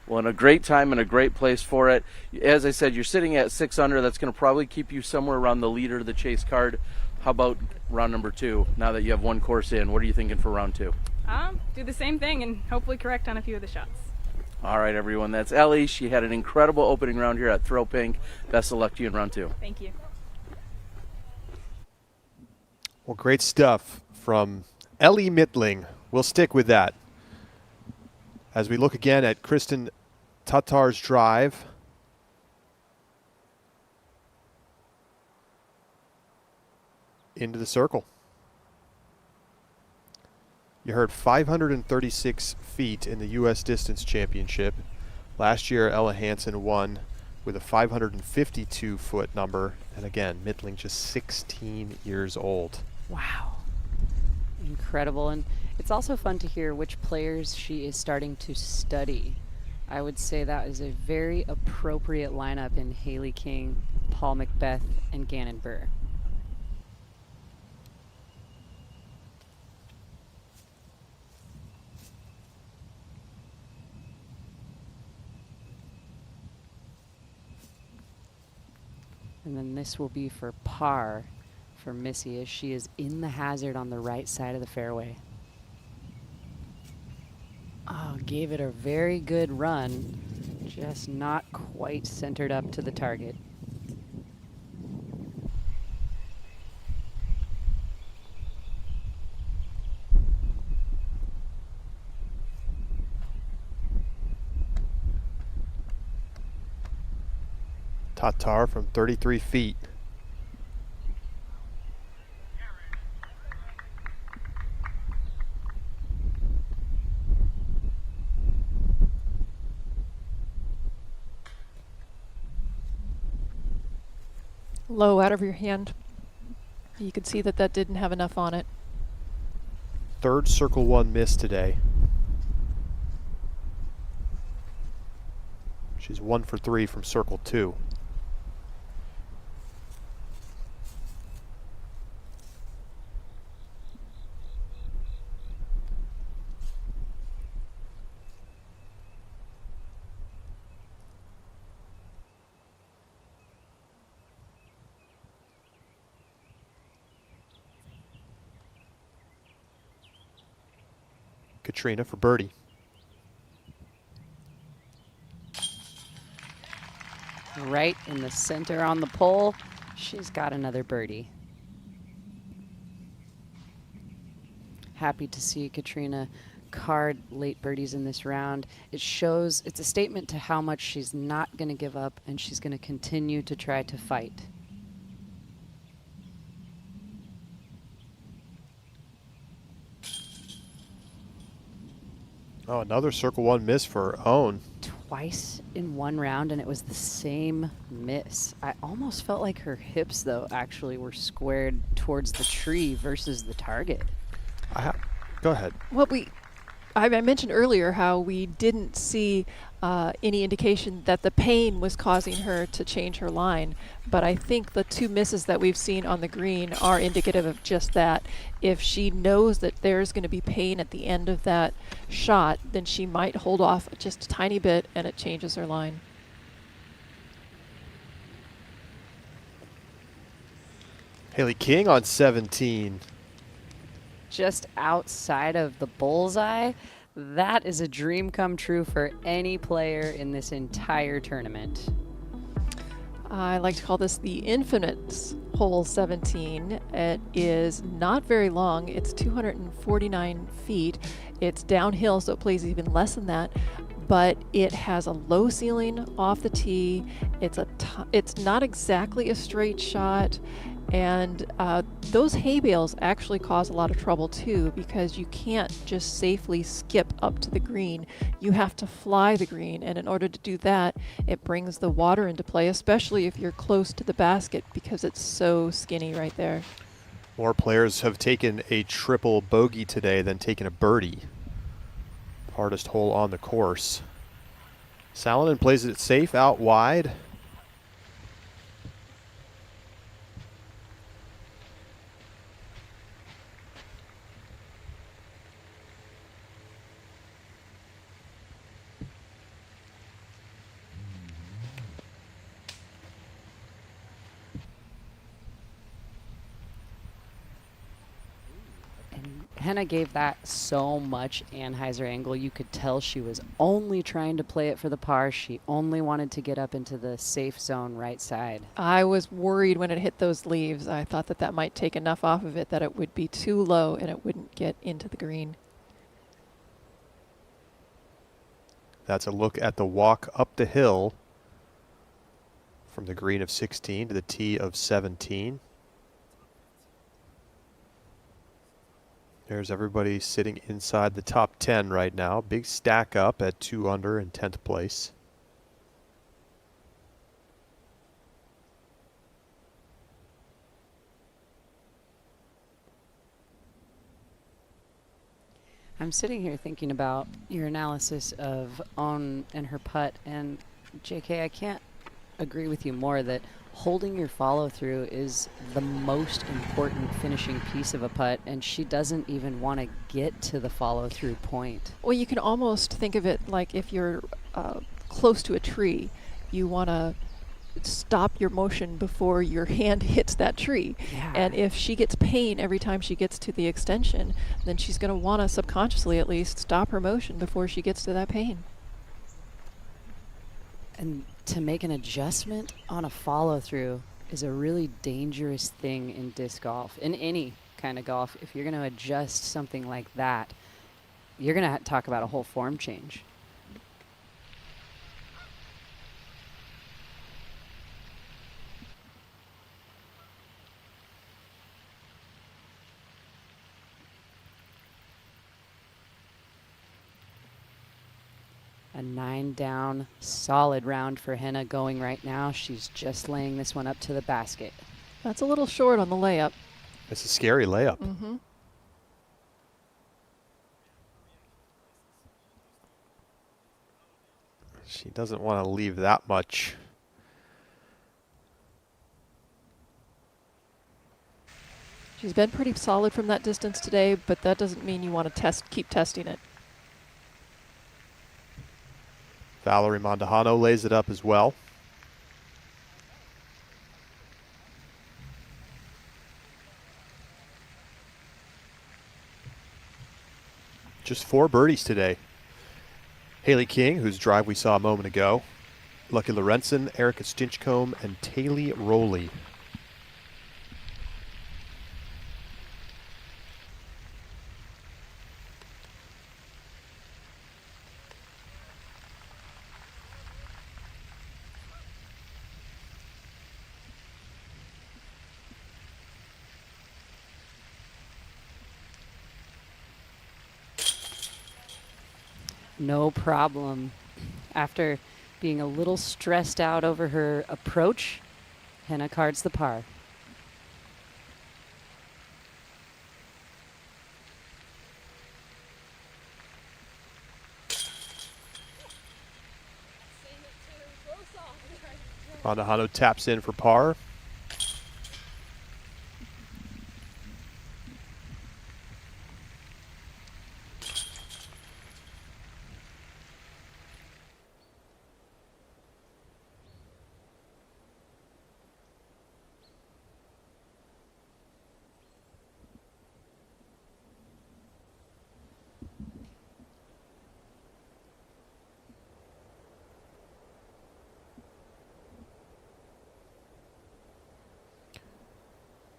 Well, and a great time and a great place for it. As I said, you're sitting at 6 under. That's going to probably keep you somewhere around the leader of the chase card. How about round number 2? Now that you have one course in, what are you thinking for round 2?
Do the same thing and hopefully correct on a few of the shots.
All right, everyone. That's Ellie. She had an incredible opening round here at Throw Pink. Best of luck to you in round 2.
Thank you.
Well, great stuff from Ellie Midling. We'll stick with that as we look again at Kristen Tatar's drive. Into the circle. You heard 536 feet in the U.S. Distance Championship. Last year, Ella Hansen won with a 552-foot number. And again, Midling just 16 years old.
Wow. Incredible. And it's also fun to hear which players she is starting to study. I would say that is a very appropriate lineup in Haley King, Paul Macbeth, and Gannon Burr. And then this will be for par for Missy as she is in the hazard on the right side of the fairway. Oh, gave it a very good run, just not quite centered up to the target.
Tatar from 33 feet.
Low out of your hand. You could see that that didn't have enough on it.
Third circle 1 miss today. She's 1 for 3 from circle 2. Katrina for birdie.
Right in the center on the pole, she's got another birdie. Happy to see Katrina card late birdies in this round. It shows, it's a statement to how much she's not going to give up and she's going to continue to try to fight.
Oh, another circle 1 miss for Own.
Twice in one round, and it was the same miss. I almost felt like her hips, though, actually were squared towards the tree versus the target.
Go ahead.
Well, I mentioned earlier how we didn't see any indication that the pain was causing her to change her line, but I think the 2 misses that we've seen on the green are indicative of just that. If she knows that there's going to be pain at the end of that shot, then she might hold off just a tiny bit and it changes her line.
Haley King on 17.
Just outside of the bullseye. That is a dream come true for any player in this entire tournament.
I like to call this the infinite hole 17. It is not very long. It's 249 feet. It's downhill, so it plays even less than that. But it has a low ceiling off the tee. It's not exactly a straight shot. And those hay bales actually cause a lot of trouble too, because you can't just safely skip up to the green. You have to fly the green, and in order to do that, it brings the water into play, especially if you're close to the basket, because it's so skinny right there.
More players have taken a triple bogey today than taken a birdie. Hardest hole on the course. Salonen plays it safe out wide.
Henna gave that so much Anheuser angle. You could tell she was only trying to play it for the par. She only wanted to get up into the safe zone right side.
I was worried when it hit those leaves. I thought that that might take enough off of it that it would be too low and it wouldn't get into the green.
That's a look at the walk up the hill from the green of 16 to the tee of 17. There's everybody sitting inside the top 10 right now. Big stack up at 2 under in 10th place.
I'm sitting here thinking about your analysis of On and her putt, and JK, I can't agree with you more that holding your follow through is the most important finishing piece of a putt, and she doesn't even want to get to the follow through point.
Well, you can almost think of it like if you're close to a tree, you want to stop your motion before your hand hits that tree.
Yeah.
And if she gets pain every time she gets to the extension, then she's going to want to subconsciously at least stop her motion before she gets to that pain.
And to make an adjustment on a follow through is a really dangerous thing in disc golf, in any kind of golf. If you're going to adjust something like that, you're going to talk about a whole form change. A 9 down, solid round for Henna going right now. She's just laying this one up to the basket.
That's a little short on the layup.
It's a scary layup.
Mm-hmm.
She doesn't want to leave that much.
She's been pretty solid from that distance today, but that doesn't mean you want to keep testing it.
Valerie Mondahano lays it up as well. Just 4 birdies today. Haley King, whose drive we saw a moment ago. Lucky Lorenzen, Erica Stinchcombe, and Taylor Rowley.
No problem. After being a little stressed out over her approach, Henna cards the par.
Mondahano taps in for par.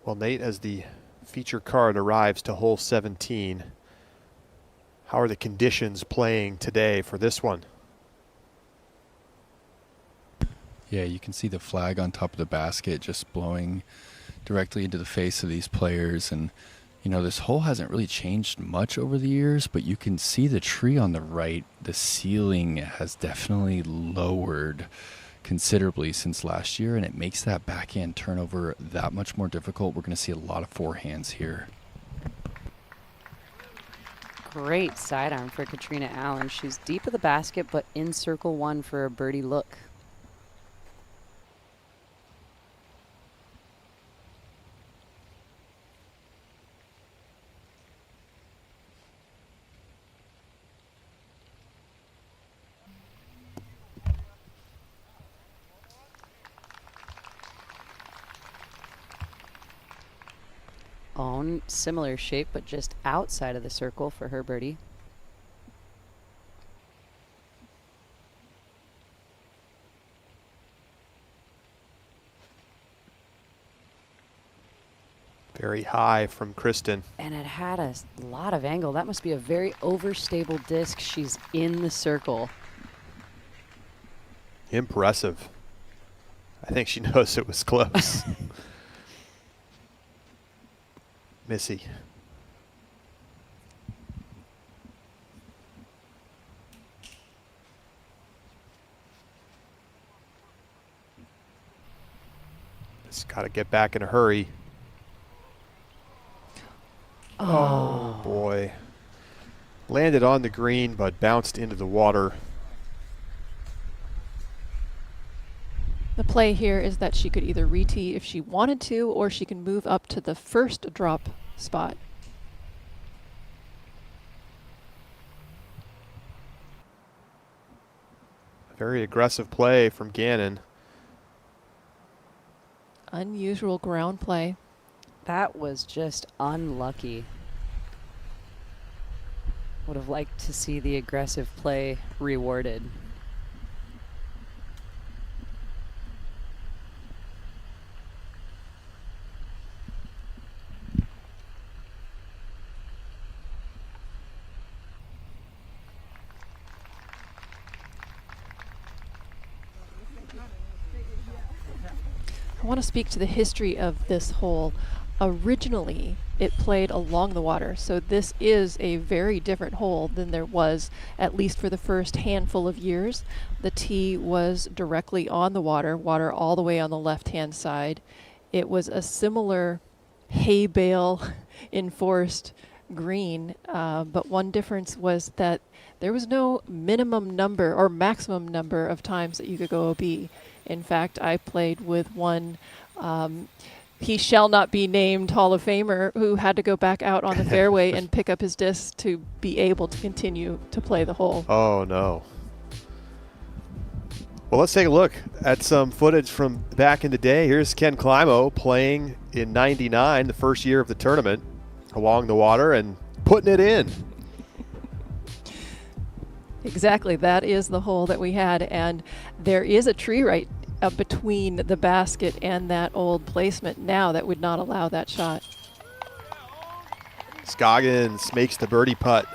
Well, Nate, as the feature card arrives to hole 17, how are the conditions playing today for this one?
Yeah, you can see the flag on top of the basket just blowing directly into the face of these players. And, you know, this hole hasn't really changed much over the years, but you can see the tree on the right. The ceiling has definitely lowered considerably since last year, and it makes that backhand turnover that much more difficult. We're going to see a lot of forehands here.
Great sidearm for Katrina Allen. She's deep of the basket, but in circle one for a birdie look. Own similar shape, but just outside of the circle for her birdie.
Very high from Kristen.
And it had a lot of angle. That must be a very overstable disc. She's in the circle.
Impressive. I think she knows it was close. Missy. Just got to get back in a hurry. Oh, boy. Landed on the green, but bounced into the water.
The play here is that she could either re-tee if she wanted to, or she can move up to the first drop spot.
A very aggressive play from Gannon.
Unusual ground play.
That was just unlucky. Would have liked to see the aggressive play rewarded.
I want to speak to the history of this hole. Originally, it played along the water, so this is a very different hole than there was, at least for the first handful of years. The tee was directly on the water, water all the way on the left-hand side. It was a similar hay bale enforced green, but one difference was that there was no minimum number or maximum number of times that you could go OB. In fact, I played with one, he shall not be named Hall of Famer, who had to go back out on the fairway and pick up his disc to be able to continue to play the hole.
Oh, no. Well, let's take a look at some footage from back in the day. Here's Ken Climo playing in '99, the first year of the tournament, along the water and putting it in.
Exactly, that is the hole that we had, and there is a tree right between the basket and that old placement now that would not allow that shot.
Scoggins makes the birdie putt.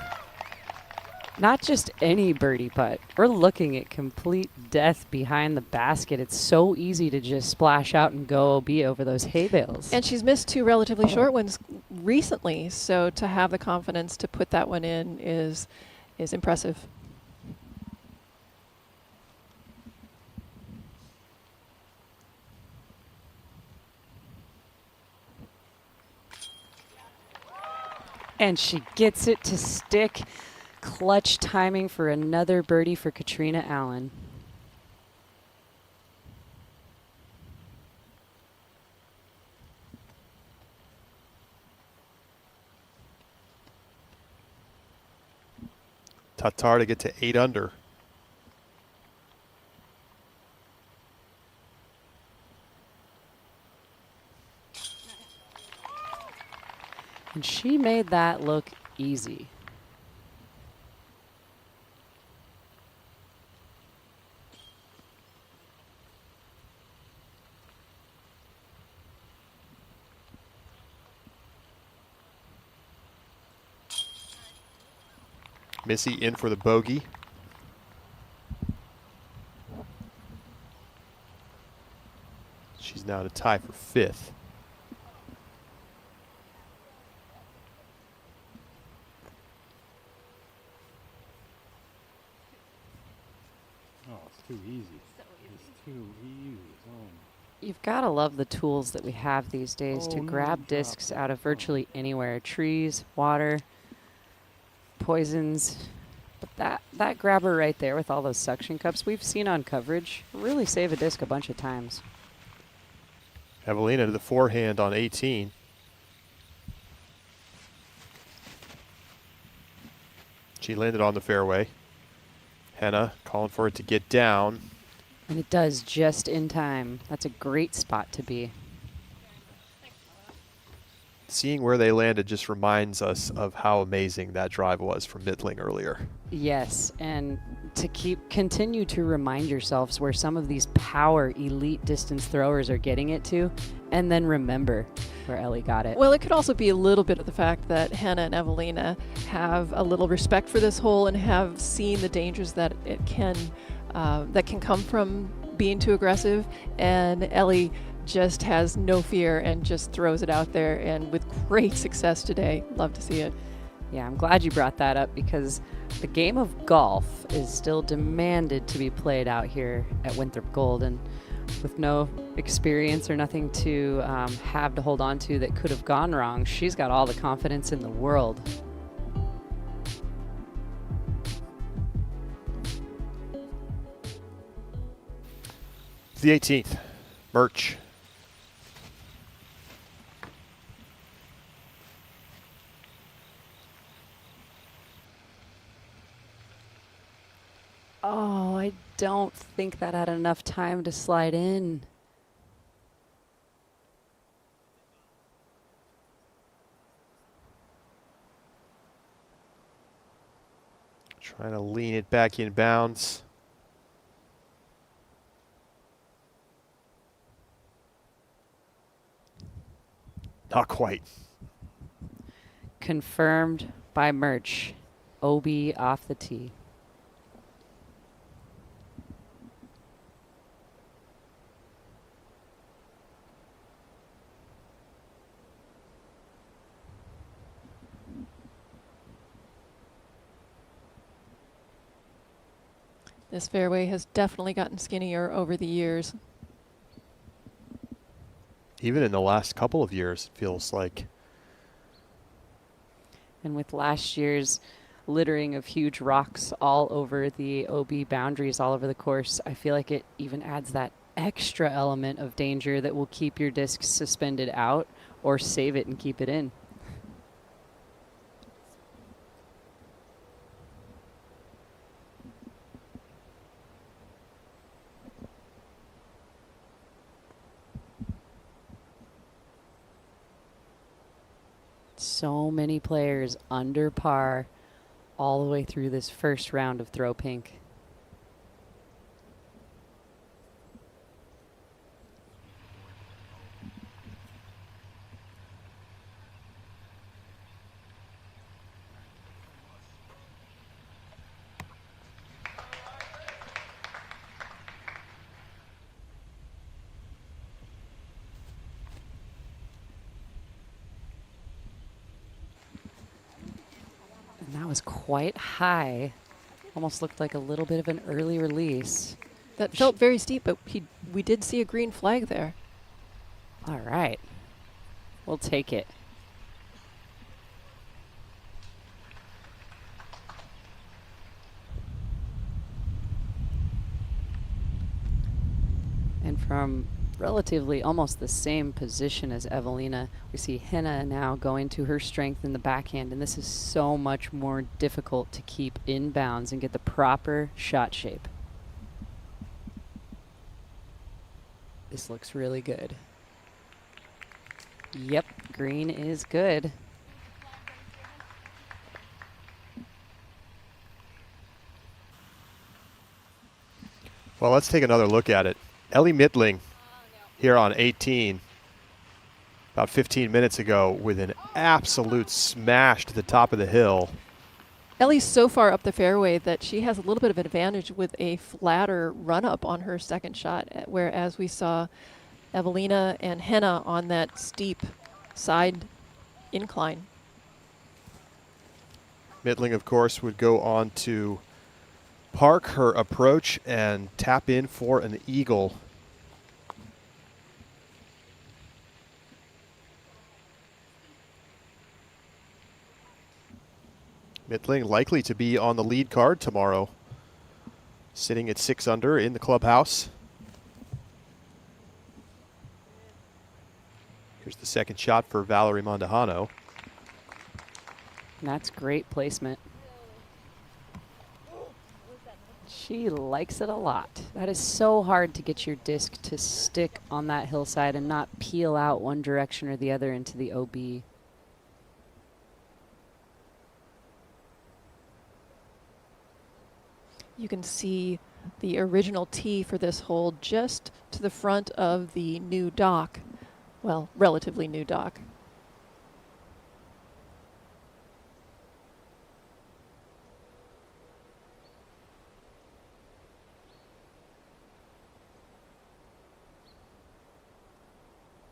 Not just any birdie putt. We're looking at complete death behind the basket. It's so easy to just splash out and go OB over those hay bales.
And she's missed two relatively short ones recently, so to have the confidence to put that one in is impressive.
And she gets it to stick. Clutch timing for another birdie for Katrina Allen.
Tatar to get to 8 under.
And she made that look easy.
Missy in for the bogey. She's now to tie for 5th. too easy. It's too easy.
You've got to love the tools that we have these days to grab discs out of virtually anywhere. Trees, water, poisons. But that grabber right there with all those suction cups we've seen on coverage really save a disc a bunch of times.
Evelina to the forehand on 18. She landed on the fairway. Henna calling for it to get down.
And it does just in time. That's a great spot to be.
Seeing where they landed just reminds us of how amazing that drive was from Midling earlier.
Yes, and to continue to remind yourselves where some of these power elite distance throwers are getting it to, and then remember where Ellie got it.
Well, it could also be a little bit of the fact that Henna and Evelina have a little respect for this hole and have seen the dangers that it can come from being too aggressive, and Ellie just has no fear and just throws it out there, and with great success today. Love to see it.
Yeah, I'm glad you brought that up because the game of golf is still demanded to be played out here at Winthrop Gold, and with no experience or nothing to have to hold on to that could have gone wrong, she's got all the confidence in the world.
The 18th, Murch.
Oh, I don't think that had enough time to slide in.
Trying to lean it back in bounds. Not quite.
Confirmed by Murch. OB off the tee.
This fairway has definitely gotten skinnier over the years.
Even in the last couple of years, it feels like.
And with last year's littering of huge rocks all over the OB boundaries, all over the course, I feel like it even adds that extra element of danger that will keep your disc suspended out or save it and keep it in. So many players under par all the way through this first round of Throw Pink. And that was quite high. Almost looked like a little bit of an early release.
That felt very steep, but we did see a green flag there.
All right. We'll take it. And from relatively almost the same position as Evelina, we see Henna now going to her strength in the backhand, and this is so much more difficult to keep in bounds and get the proper shot shape. This looks really good. Yep, green is good.
Well, let's take another look at it. Ellie Midling here on 18 about 15 minutes ago with an absolute smash to the top of the hill.
Ellie's so far up the fairway that she has a little bit of an advantage with a flatter run-up on her second shot, whereas we saw Evelina and Henna on that steep side incline.
Midling, of course, would go on to park her approach and tap in for an eagle. Midling likely to be on the lead card tomorrow, sitting at 6 under in the clubhouse. Here's the second shot for Valerie Mondahano.
That's great placement. She likes it a lot. That is so hard to get your disc to stick on that hillside and not peel out one direction or the other into the OB.
You can see the original tee for this hole just to the front of the new dock. Well, relatively new dock.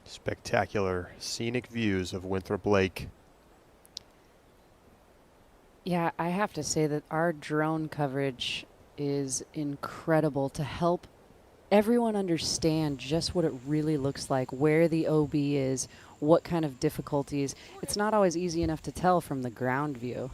Spectacular scenic views of Winthrop Lake.
Yeah, I have to say that our drone coverage is incredible to help everyone understand just what it really looks like, where the OB is, what kind of difficulties. It's not always easy enough to tell from the ground view.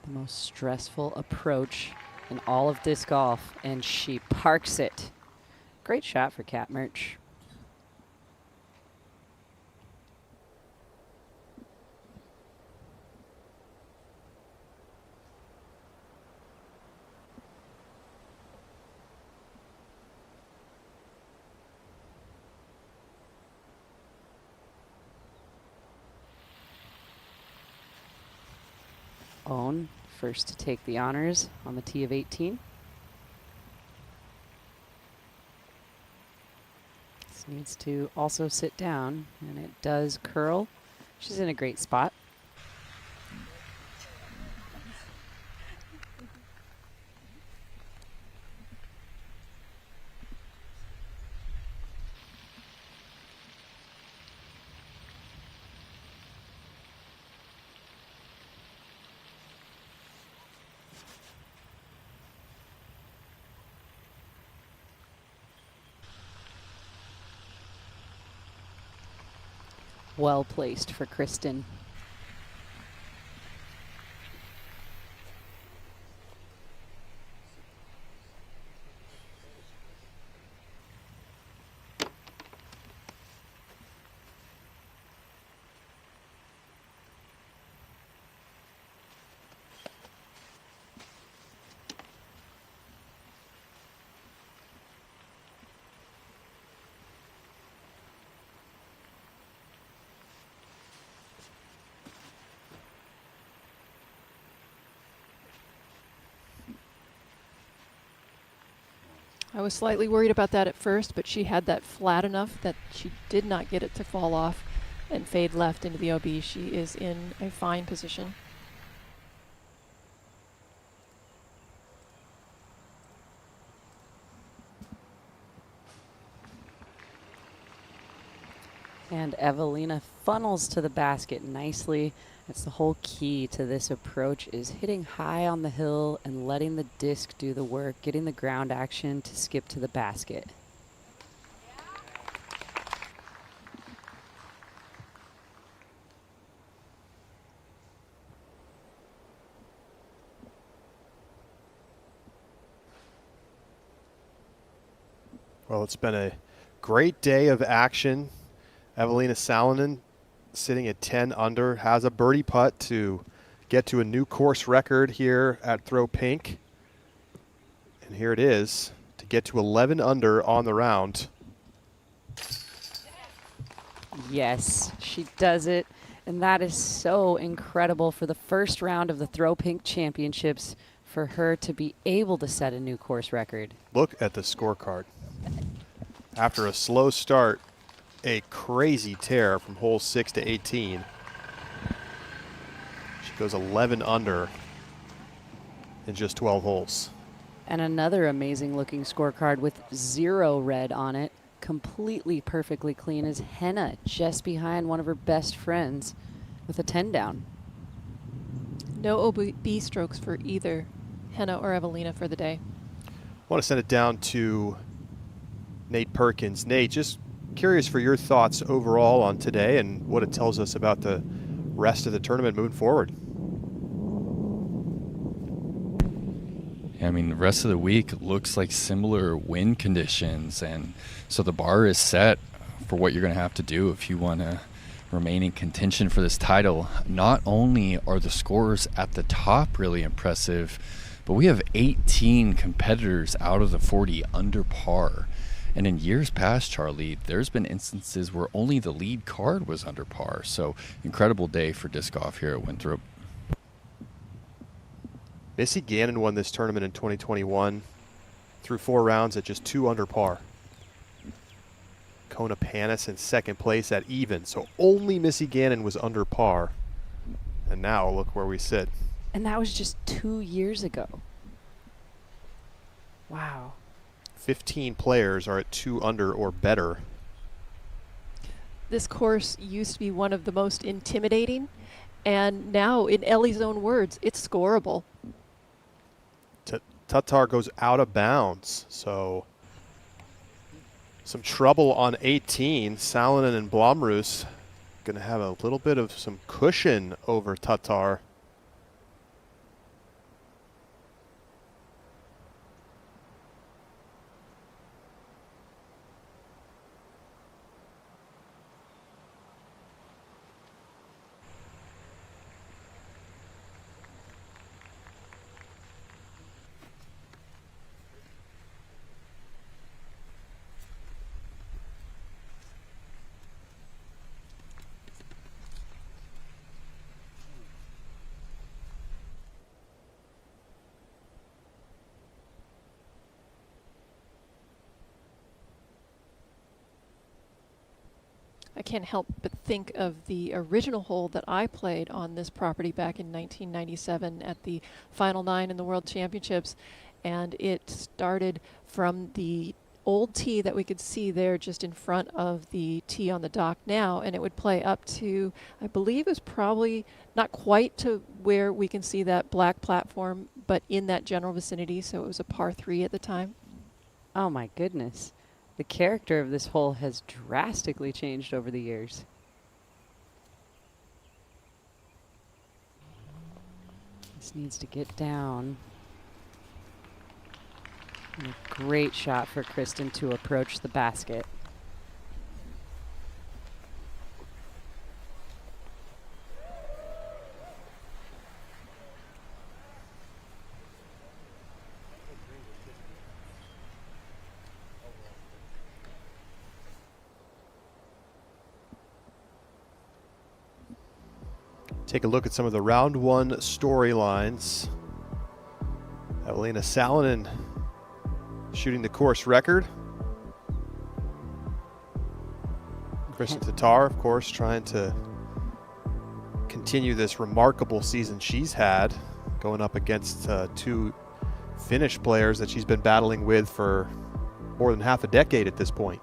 The most stressful approach in all of disc golf, and she parks it. Great shot for Cat Merch. Owen, first to take the honors on the tee of 18. This needs to also sit down, and it does curl. She's in a great spot. Well placed for Kristen.
I was slightly worried about that at first, but she had that flat enough that she did not get it to fall off and fade left into the OB. She is in a fine position.
And Evelina funnels to the basket nicely. That's the whole key to this approach, is hitting high on the hill and letting the disc do the work, getting the ground action to skip to the basket.
Well, it's been a great day of action. Evelina Salonen sitting at 10 under, has a birdie putt to get to a new course record here at Throw Pink. And here it is to get to 11 under on the round.
Yes, she does it. And that is so incredible for the first round of the Throw Pink Championships for her to be able to set a new course record.
Look at the scorecard. After a slow start, a crazy tear from hole 6 to 18. She goes 11 under in just 12 holes.
And another amazing looking scorecard with 0 red on it, completely perfectly clean, is Henna just behind one of her best friends with a 10 down.
No OB strokes for either Henna or Evelina for the day.
I want to send it down to Nate Perkins. Nate, just curious for your thoughts overall on today and what it tells us about the rest of the tournament moving forward.
I mean, the rest of the week looks like similar wind conditions, and so the bar is set for what you're going to have to do if you want to remain in contention for this title. Not only are the scores at the top really impressive, but we have 18 competitors out of the 40 under par. And in years past, Charlie, there's been instances where only the lead card was under par. So incredible day for disc golf here at Winthrop.
Missy Gannon won this tournament in 2021 through 4 rounds at just 2 under par. Kona Panis in second place at even. So only Missy Gannon was under par. And now look where we sit.
And that was just 2 years ago. Wow.
15 players are at 2 under or better.
This course used to be one of the most intimidating, and now, in Ellie's own words, it's scoreable.
Tatar goes out of bounds, so some trouble on 18. Salonen and Blomroos going to have a little bit of some cushion over Tatar.
I can't help but think of the original hole that I played on this property back in 1997 at the Final 9 in the World Championships. And it started from the old tee that we could see there just in front of the tee on the dock now, and it would play up to, I believe it was probably not quite to where we can see that black platform, but in that general vicinity, so it was a par 3 at the time.
Oh my goodness. The character of this hole has drastically changed over the years. This needs to get down. And a great shot for Kristen to approach the basket.
Take a look at some of the round 1 storylines. Evelina Salonen shooting the course record. Kristen Tatar, of course, trying to continue this remarkable season she's had, going up against 2 Finnish players that she's been battling with for more than half a decade at this point.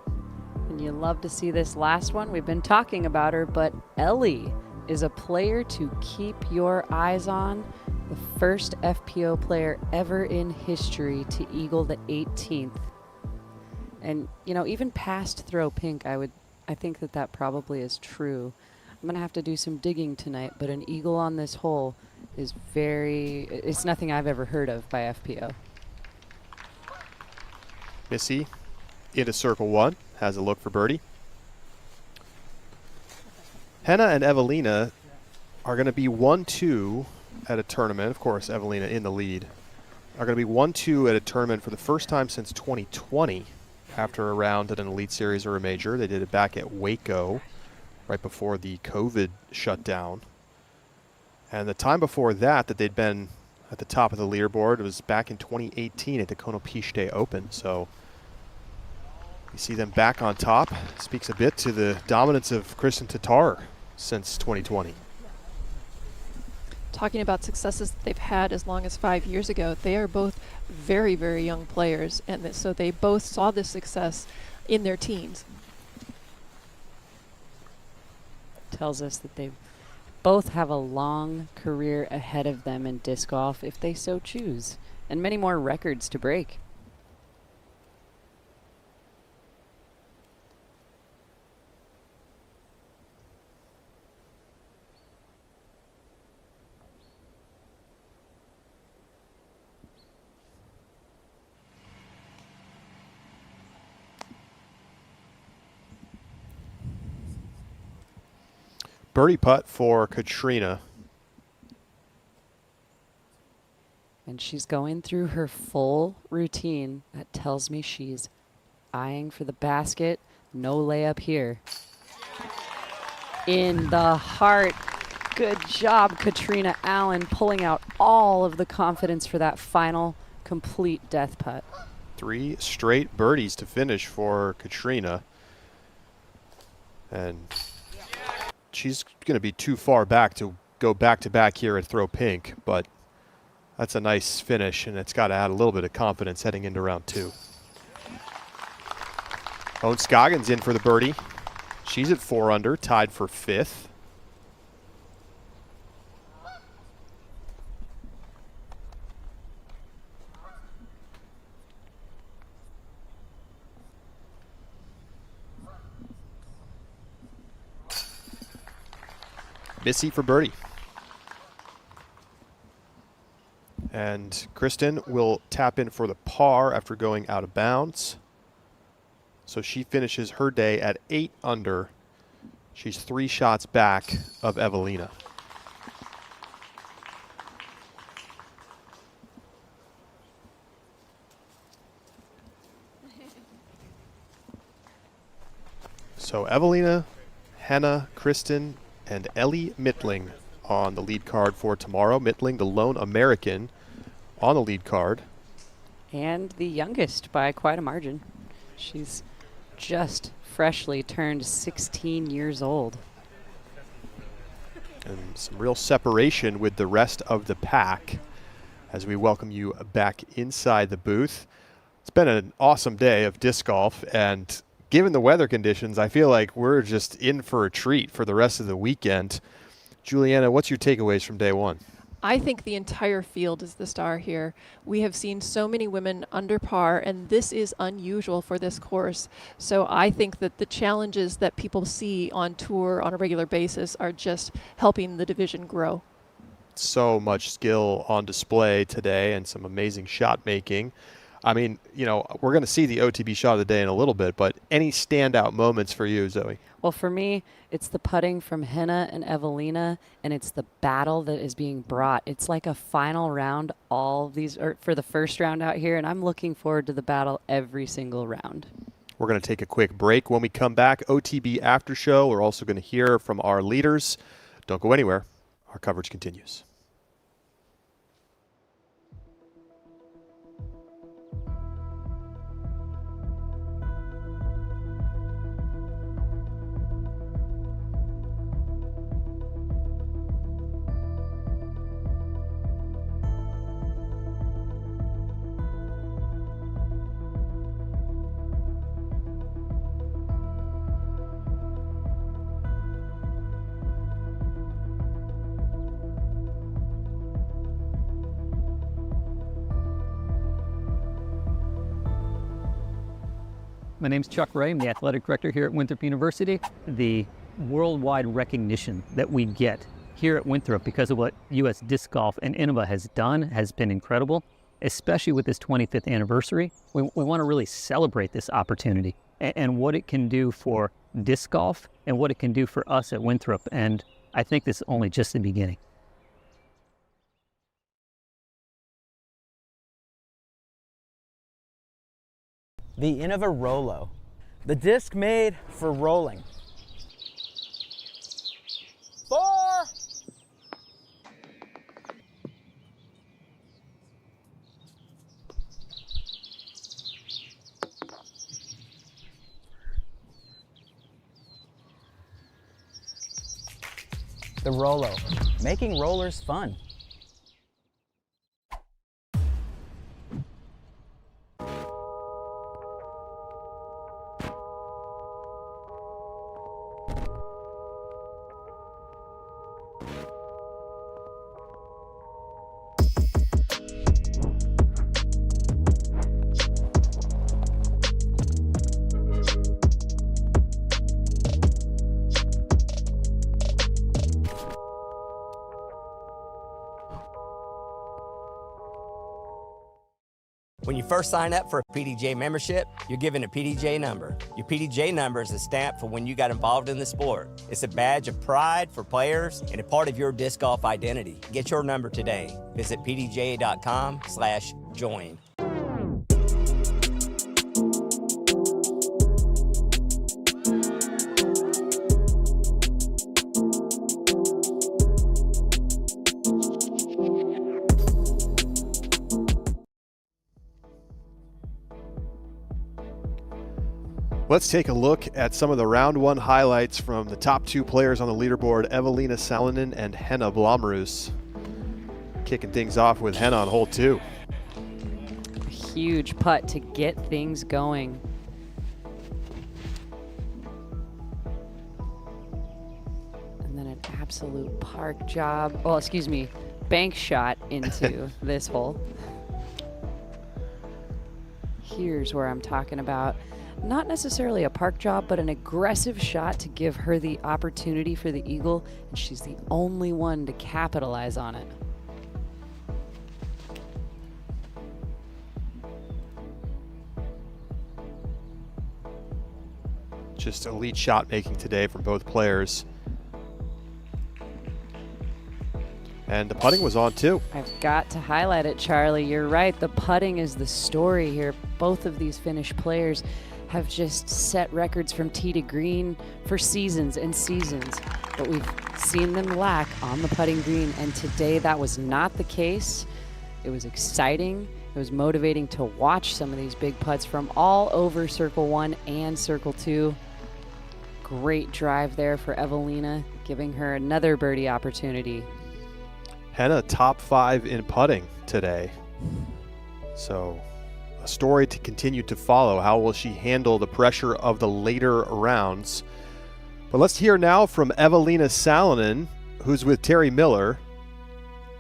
And you love to see this last one. We've been talking about her, but Ellie is a player to keep your eyes on. The first FPO player ever in history to eagle the 18th. And, you know, even past throw pink, I think that probably is true. I'm going to have to do some digging tonight, but an eagle on this hole is it's nothing I've ever heard of by FPO.
Missy into circle 1, has a look for birdie. Henna and Evelina are going to be 1-2 at a tournament. Of course, Evelina in the lead. Are going to be 1-2 at a tournament for the first time since 2020 after a round at an Elite Series or a major. They did it back at Waco right before the COVID shutdown. And the time before that they'd been at the top of the leaderboard, it was back in 2018 at the Konopiste Open. So you see them back on top. Speaks a bit to the dominance of Kristen Tatar since 2020.
talking about successes that they've had as long as 5 years ago. They are both very, very young players, and so they both saw this success in their teens.
Tells us that they both have a long career ahead of them in disc golf if they so choose, and many more records to break.
Birdie putt for Katrina.
And she's going through her full routine. That tells me she's eyeing for the basket. No layup here. In the heart. Good job, Katrina Allen, pulling out all of the confidence for that final complete death putt.
3 straight birdies to finish for Katrina. And she's going to be too far back to go back-to-back here and throw pink, but that's a nice finish, and it's got to add a little bit of confidence heading into round 2. Owen Scoggins in for the birdie. She's at 4 under, tied for 5th. Missy for birdie. And Kristen will tap in for the par after going out of bounds. So she finishes her day at 8 under. She's 3 shots back of Evelina. So Evelina, Hannah, Kristen, and Ellie Midling on the lead card for tomorrow. Midling, the lone American on the lead card.
And the youngest by quite a margin. She's just freshly turned 16 years old.
And some real separation with the rest of the pack as we welcome you back inside the booth. It's been an awesome day of disc golf, and given the weather conditions, I feel like we're just in for a treat for the rest of the weekend. Juliana, what's your takeaways from day one?
I think the entire field is the star here. We have seen so many women under par, and this is unusual for this course. So I think that the challenges that people see on tour on a regular basis are just helping the division grow.
So much skill on display today and some amazing shot making. I mean, you know, we're going to see the OTB shot of the day in a little bit, but any standout moments for you, Zoe?
Well, for me, it's the putting from Henna and Evelina, and it's the battle that is being brought. It's like a final round, all these are for the first round out here, and I'm looking forward to the battle every single round.
We're going to take a quick break. When we come back, OTB After Show. We're also going to hear from our leaders. Don't go anywhere. Our coverage continues.
My name's Chuck Ray. I'm the athletic director here at Winthrop University. The worldwide recognition that we get here at Winthrop because of what U.S. Disc Golf and Innova has done has been incredible, especially with this 25th anniversary. We want to really celebrate this opportunity and what it can do for disc golf and what it can do for us at Winthrop. And I think this is only just the beginning.
The Innova Rolo, the disc made for rolling. 4. The Rolo, making rollers fun.
When you first sign up for a PDGA membership, you're given a PDGA number. Your PDGA number is a stamp for when you got involved in the sport. It's a badge of pride for players and a part of your disc golf identity. Get your number today. Visit pdga.com/join.
Let's take a look at some of the round one highlights from the top two players on the leaderboard, Evelina Salonen and Henna Blomroos. Kicking things off with Henna on hole 2.
A huge putt to get things going. And then an absolute park job, well, excuse me, bank shot into this hole. Here's where I'm talking about. Not necessarily a park job, but an aggressive shot to give her the opportunity for the eagle, and she's the only one to capitalize on it.
Just elite shot making today from both players. And the putting was on too.
I've got to highlight it, Charlie. You're right. The putting is the story here. Both of these Finnish players have just set records from tee to green for seasons and seasons, but we've seen them lack on the putting green, and today that was not the case. It was exciting. It was motivating to watch some of these big putts from all over Circle 1 and Circle 2. Great drive there for Evelina, giving her another birdie opportunity.
Henna top 5 in putting today. So a story to continue to follow. How will she handle the pressure of the later rounds? But let's hear now from Evelina Salonen, who's with Terry Miller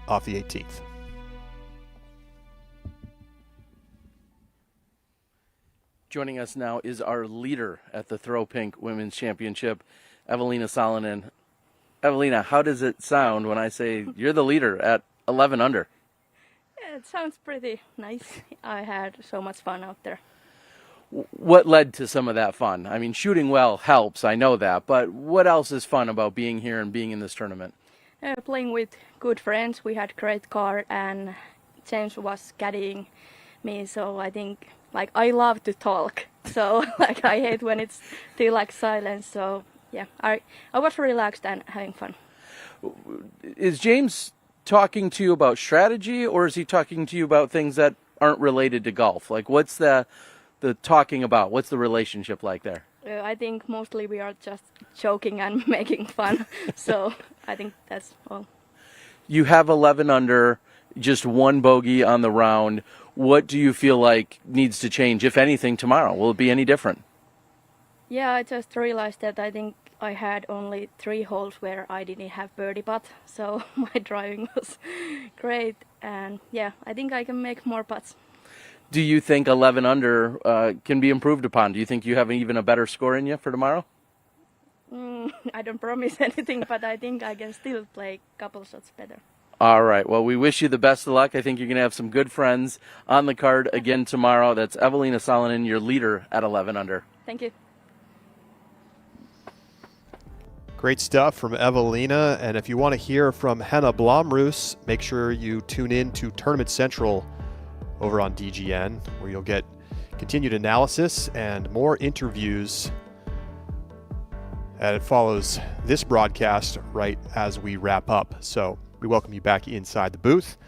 off the 18th.
Joining us now is our leader at the Throw Pink Women's Championship, Evelina Salonen. Evelina, how does it sound when I say you're the leader at 11 under?
Yeah, it sounds pretty nice. I had so much fun out there.
What led to some of that fun? I mean, shooting well helps, I know that, but what else is fun about being here and being in this tournament?
Playing with good friends, we had great car, and James was caddying me, so I think, I love to talk, so, I hate when it's too, silence, so, yeah, I was relaxed and having fun.
Is James talking to you about strategy, or is he talking to you about things that aren't related to golf? What's the talking about? What's the relationship like there?
I think mostly we are just joking and making fun, so I think that's all.
You have 11 under, just one bogey on the round. What do you feel like needs to change, if anything, tomorrow? Will it be any different?
Yeah, I just realized that I think I had only 3 holes where I didn't have birdie putt, so my driving was great, and yeah, I think I can make more putts.
Do you think 11 under can be improved upon? Do you think you have even a better score in you for tomorrow?
I don't promise anything, but I think I can still play a couple shots better.
All right. Well, we wish you the best of luck. I think you're going to have some good friends on the card again tomorrow. That's Evelina Salonen, your leader at 11 under.
Thank you.
Great stuff from Evelina. And if you want to hear from Henna Blomroos, make sure you tune in to Tournament Central over on DGN, where you'll get continued analysis and more interviews. And it follows this broadcast right as we wrap up. So we welcome you back inside the booth.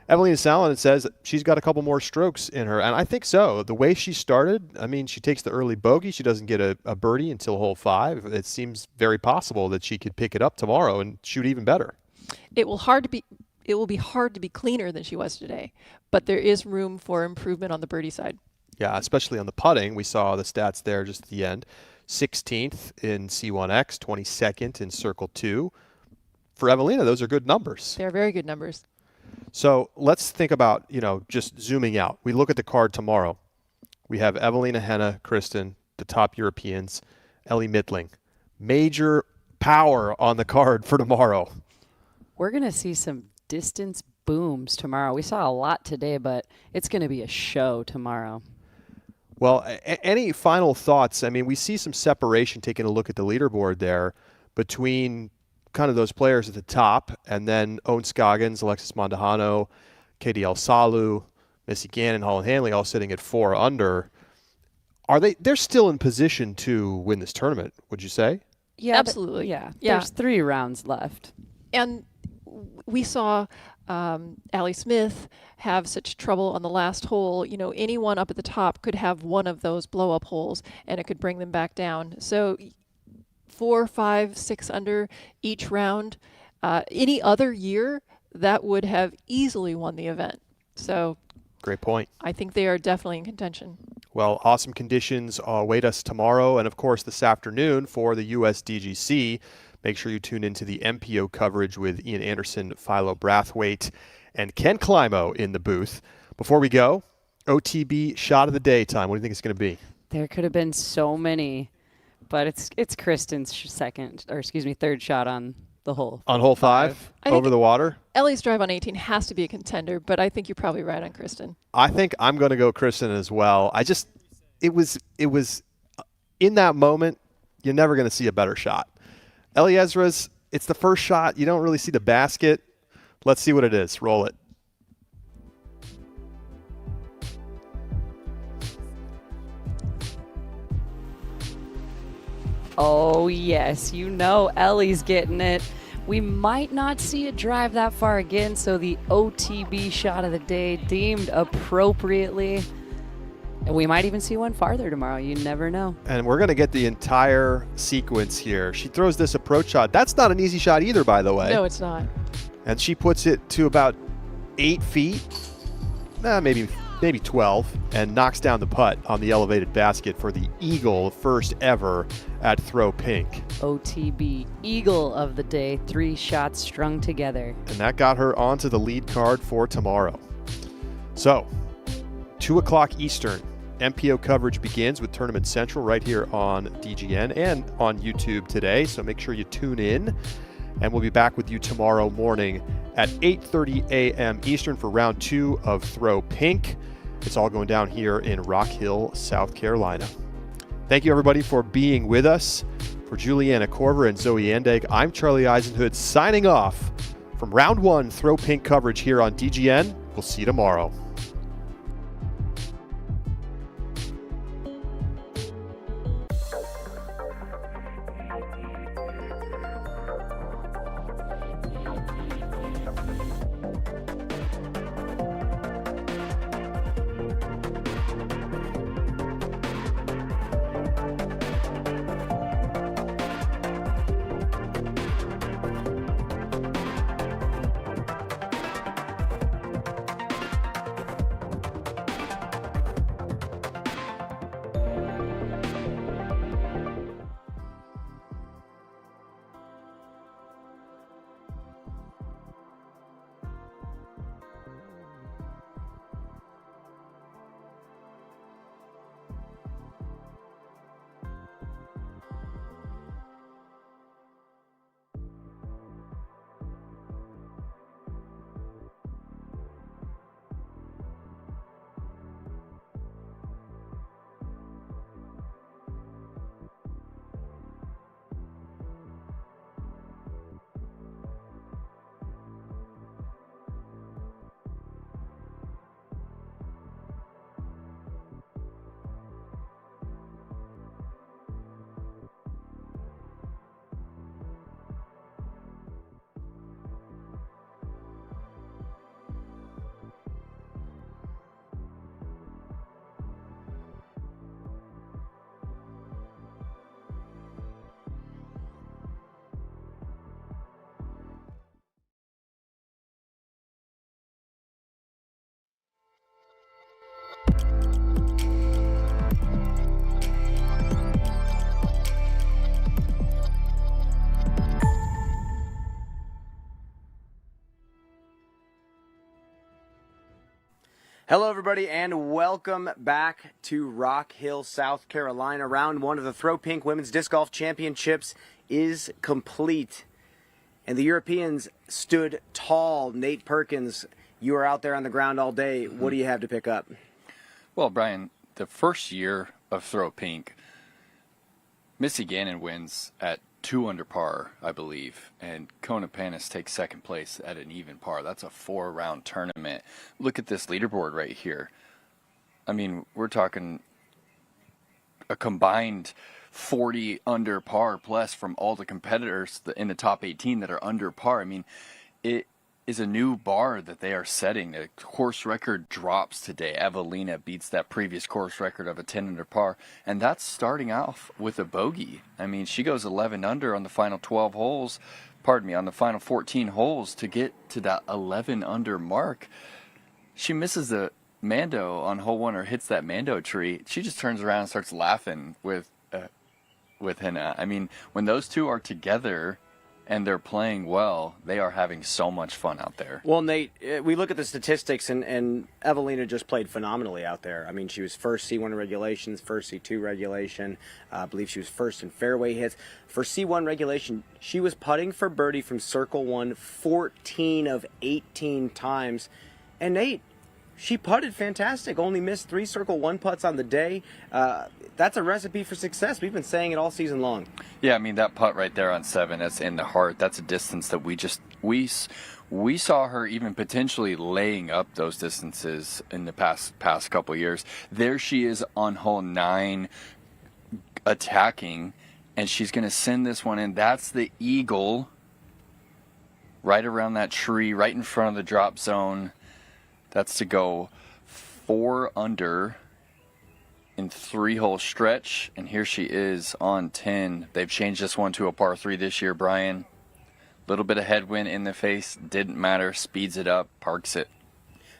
Evelina Salonen says she's got a couple more strokes in her, and I think so. The way she started, I mean, she takes the early bogey. She doesn't get a birdie until hole 5. It seems very possible that she could pick it up tomorrow and shoot even better.
It will be hard to be cleaner than she was today, but there is room for improvement on the birdie side.
Yeah, especially on the putting. We saw the stats there just at the end. 16th in C1X, 22nd in Circle 2. For Evelina, those are good numbers.
They're very good numbers.
So let's think about, just zooming out. We look at the card tomorrow. We have Evelina, Henna, Kristen, the top Europeans, Ellie Midling. Major power on the card for tomorrow.
We're going to see some distance booms tomorrow. We saw a lot today, but it's going to be a show tomorrow.
Well, any final thoughts? I mean, we see some separation taking a look at the leaderboard there between kind of those players at the top and then Owen Scoggins, Alexis Mondahano, KDL Salu, Missy Gannon, Holland Hanley all sitting at 4 under. They're still in position to win this tournament, would you say?
Yeah,
absolutely.
Yeah.
Yeah.
There's 3 rounds left.
And we saw Allie Smith have such trouble on the last hole. You know, anyone up at the top could have one of those blow-up holes, and it could bring them back down. So 4, 5, 6 under each round. Any other year, that would have easily won the event. So
great point.
I think they are definitely in contention.
Well, awesome conditions await us tomorrow and, of course, this afternoon for the USDGC. Make sure you tune into the MPO coverage with Ian Anderson, Philo Brathwaite, and Ken Climo in the booth. Before we go, OTB shot of the day time. What do you think it's going to be?
There could have been so many, but it's Kristen's third shot on the hole.
On hole 5, over the water?
Ellie's drive on 18 has to be a contender, but I think you're probably right on Kristen.
I think I'm going to go Kristen as well. It was in that moment, you're never going to see a better shot. Elzra's, it's the first shot. You don't really see the basket. Let's see what it is. Roll it.
Oh, yes. You know Ellie's getting it. We might not see it drive that far again, so the OTB shot of the day deemed appropriately. And we might even see one farther tomorrow. You never know.
And we're going to get the entire sequence here. She throws this approach shot. That's not an easy shot either, by the way.
No, it's not.
And she puts it to about 8 feet, maybe 12, and knocks down the putt on the elevated basket for the Eagle, first ever at Throw Pink.
OTB Eagle of the day, 3 shots strung together.
And that got her onto the lead card for tomorrow. So, 2 o'clock Eastern, MPO coverage begins with Tournament Central right here on DGN and on YouTube today. So make sure you tune in. And we'll be back with you tomorrow morning at 8:30 a.m. Eastern for round 2 of Throw Pink. It's all going down here in Rock Hill, South Carolina. Thank you, everybody, for being with us. For Juliana Korver and Zoe Andyke, I'm Charlie Eisenhood signing off from round 1 Throw Pink coverage here on DGN. We'll see you tomorrow.
Hello, everybody, and welcome back to Rock Hill, South Carolina. Round 1 of the Throw Pink Women's Disc Golf Championships is complete. and the Europeans stood tall. Nate Perkins, you were out there on the ground all day. What do you have to pick up?
Well, Brian, the first year of Throw Pink, Missy Gannon wins at 2 under par, I believe, and Kona Panis takes second place at an even par. That's a 4-round tournament. Look at this leaderboard right here. I mean, we're talking a combined 40 under par plus from all the competitors in the top 18 that are under par. I mean, it is a new bar that they are setting. The course record drops today. Evelina beats that previous course record of a 10 under par, and that's starting off with a bogey. I mean, she goes 11 under on the final 12 holes, on the final 14 holes to get to that 11 under mark. She misses the Mando on hole 1, or hits that Mando tree. She just turns around and starts laughing with Henna. I mean, when those two are together and they're playing well, they are having so much fun out there.
Well, Nate, we look at the statistics, and Evelina just played phenomenally out there. I mean, she was first C1 regulations, first C2 regulation. I believe she was first in fairway hits. For C1 regulation, she was putting for birdie from circle 1 14 of 18 times. And Nate, she putted fantastic, only missed 3 circle 1 putts on the day. That's a recipe for success. We've been saying it all season long.
Yeah, I mean, that putt right there on 7, that's in the heart. That's a distance that we saw her even potentially laying up those distances in the past couple years. There she is on hole 9 attacking, and she's going to send this one in. That's the eagle right around that tree, right in front of the drop zone. That's to go 4 under in 3-hole stretch, and here she is on 10. They've changed this one to a par 3 this year, Brian. Little bit of headwind in the face, didn't matter, speeds it up, parks it.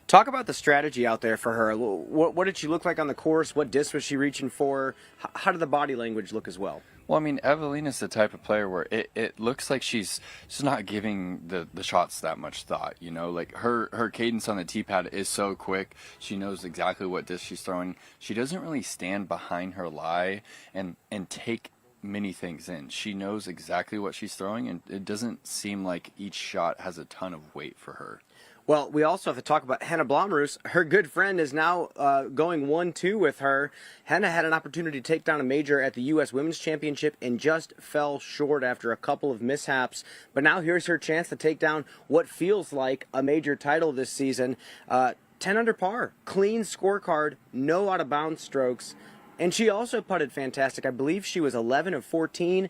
Talk about the strategy out there for her. What did she look like on the course? What disc was she reaching for? How did the body language look as well?
Well, I mean, Evelina's the type of player where it looks like she's not giving the shots that much thought, you know? Like, her cadence on the tee pad is so quick. She knows exactly what disc she's throwing. She doesn't really stand behind her lie and take many things in. She knows exactly what she's throwing, and it doesn't seem like each shot has a ton of weight for her.
Well, we also have to talk about Henna Blomroos. Her good friend is now going 1-2 with her. Henna had an opportunity to take down a major at the U.S. Women's Championship and just fell short after a couple of mishaps. But now here's her chance to take down what feels like a major title this season. 10 under par, clean scorecard, no out-of-bounds strokes. And she also putted fantastic. I believe she was 11 of 14.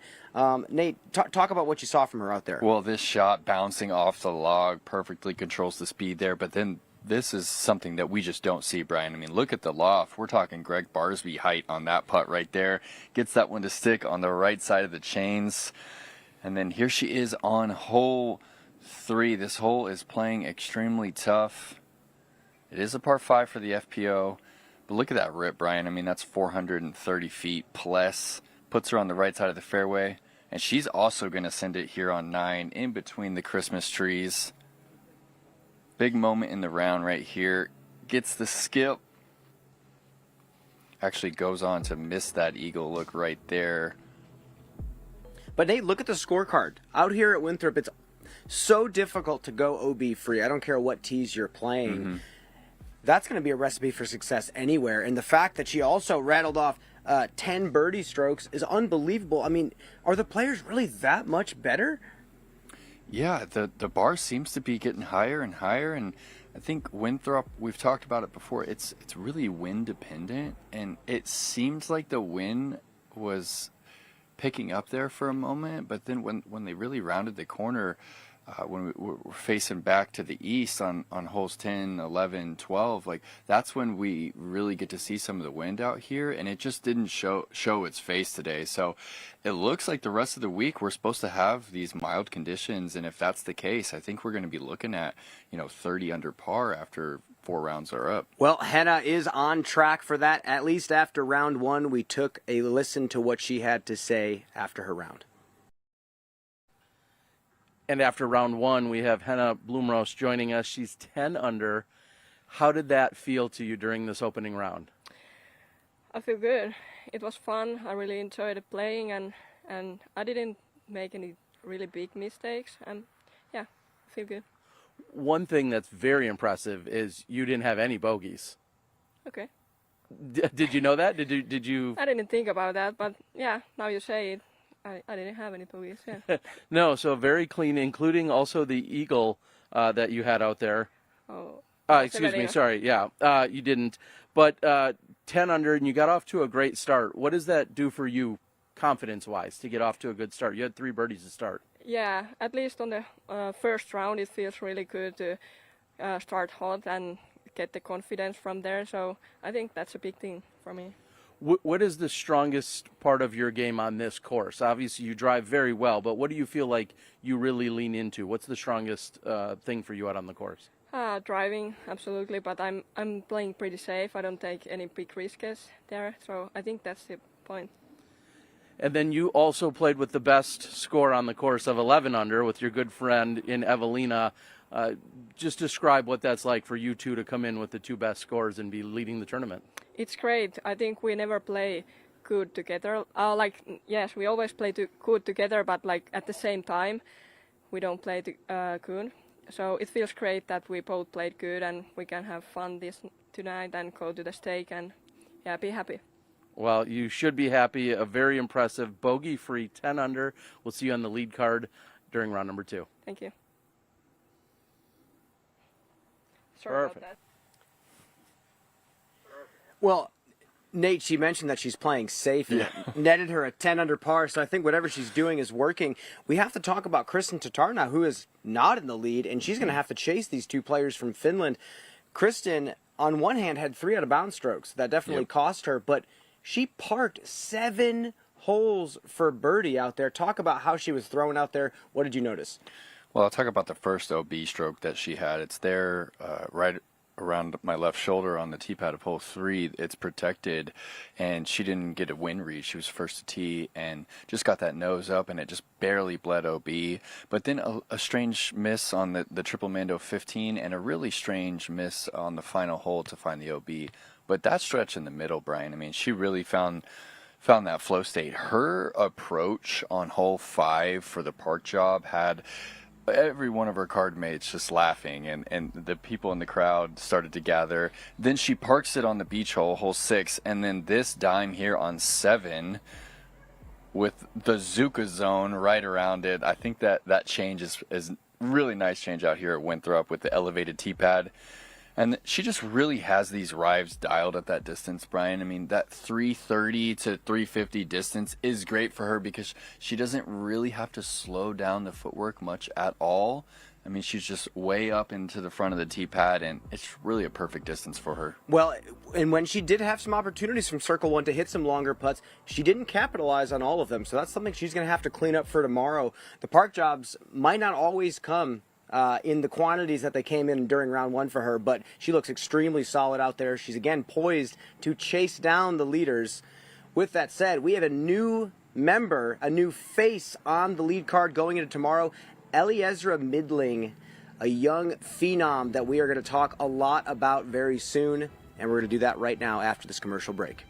Nate, talk about what you saw from her out there.
Well, this shot bouncing off the log perfectly controls the speed there, but then this is something that we just don't see, Brian. I mean, look at the loft. We're talking Greg Barsby height on that putt right there. Gets that one to stick on the right side of the chains. And then here she is on hole 3. This hole is playing extremely tough. It is a par 5 for the FPO. But look at that rip, Brian. I mean, that's 430 feet plus. Puts her on the right side of the fairway. And she's also going to send it here on 9 in between the Christmas trees. Big moment in the round right here. Gets the skip. Actually goes on to miss that eagle look right there.
But Nate, look at the scorecard. Out here at Winthrop, it's so difficult to go OB free. I don't care what tees you're playing. Mm-hmm. That's going to be a recipe for success anywhere. And the fact that she also rattled off 10 birdie strokes is unbelievable. I mean, are the players really that much better?
Yeah, the bar seems to be getting higher and higher. And I think Winthrop, we've talked about it before, it's really wind dependent. And it seems like the wind was picking up there for a moment. But then when they really rounded the corner, when we were facing back to the east on holes 10, 11, 12, like that's when we really get to see some of the wind out here, and it just didn't show its face today. So it looks like the rest of the week we're supposed to have these mild conditions, and if that's the case, I think we're going to be looking at 30 under par after 4 rounds are up.
Well, Henna is on track for that. At least after round 1, we took a listen to what she had to say after her round.
And after round 1, we have Henna Blomroos joining us. She's 10 under. How did that feel to you during this opening round?
I feel good. It was fun. I really enjoyed playing, and I didn't make any really big mistakes, and yeah, I feel good.
One thing that's very impressive is you didn't have any bogeys.
Okay.
Did you know that? Did you?
I didn't think about that, but yeah, now you say it, I didn't have any bogeys. Yeah.
No, so very clean, including also the eagle that you had out there.
Oh.
Excuse me, sorry. Yeah, you didn't. But 10 under, and you got off to a great start. What does that do for you, confidence-wise, to get off to a good start? You had 3 birdies to start.
Yeah, at least on the first round, it feels really good to start hot and get the confidence from there. So I think that's a big thing for me.
What is the strongest part of your game on this course? Obviously, you drive very well, but what do you feel like you really lean into? What's the strongest thing for you out on the course?
Driving, absolutely, but I'm playing pretty safe. I don't take any big risks there, so I think that's the point.
And then you also played with the best score on the course of 11 under with your good friend in Evelina. Just describe what that's like for you two to come in with the 2 best scores and be leading the tournament.
It's great. I think we never play good together. Yes, we always play good together, but like at the same time, we don't play good. So it feels great that we both played good and we can have fun tonight and go to the stake and yeah, be happy.
Well, you should be happy. A very impressive bogey-free 10 under. We'll see you on the lead card during round number 2.
Thank you. Sorry about that.
Well, Nate, she mentioned that she's playing safe and netted her a 10 under par, so I think whatever she's doing is working. We have to talk about Kristen Tatar now, who is not in the lead, and she's going to have to chase these 2 players from Finland. Kristen, on one hand, had 3 out-of-bounds strokes. That definitely cost her, but she parked 7 holes for birdie out there. Talk about how she was thrown out there. What did you notice?
Well, I'll talk about the first OB stroke that she had. It's there right around my left shoulder on the tee pad of hole 3. It's protected, and she didn't get a wind read. She was first to tee and just got that nose up, and it just barely bled OB. But then a strange miss on the Triple Mando 15 and a really strange miss on the final hole to find the OB. But that stretch in the middle, Brian, I mean, she really found that flow state. Her approach on hole 5 for the park job had every one of her card mates just laughing, and the people in the crowd started to gather. Then she parks it on the beach hole, hole 6, and then this dime here on 7 with the Zuka zone right around it. I think that change is really nice change out here at Winthrop with the elevated tee pad. And she just really has these drives dialed at that distance, Brian. I mean, that 330 to 350 distance is great for her because she doesn't really have to slow down the footwork much at all. I mean, she's just way up into the front of the tee pad, and it's really a perfect distance for her.
Well, and when she did have some opportunities from Circle 1 to hit some longer putts, she didn't capitalize on all of them. So that's something she's going to have to clean up for tomorrow. The park jobs might not always come in the quantities that they came in during round 1 for her, but she looks extremely solid out there. She's again poised to chase down the leaders. With that said, we have a new member, a new face on the lead card going into tomorrow, Elzra Midling, a young phenom that we are going to talk a lot about very soon, and we're going to do that right now after this commercial break.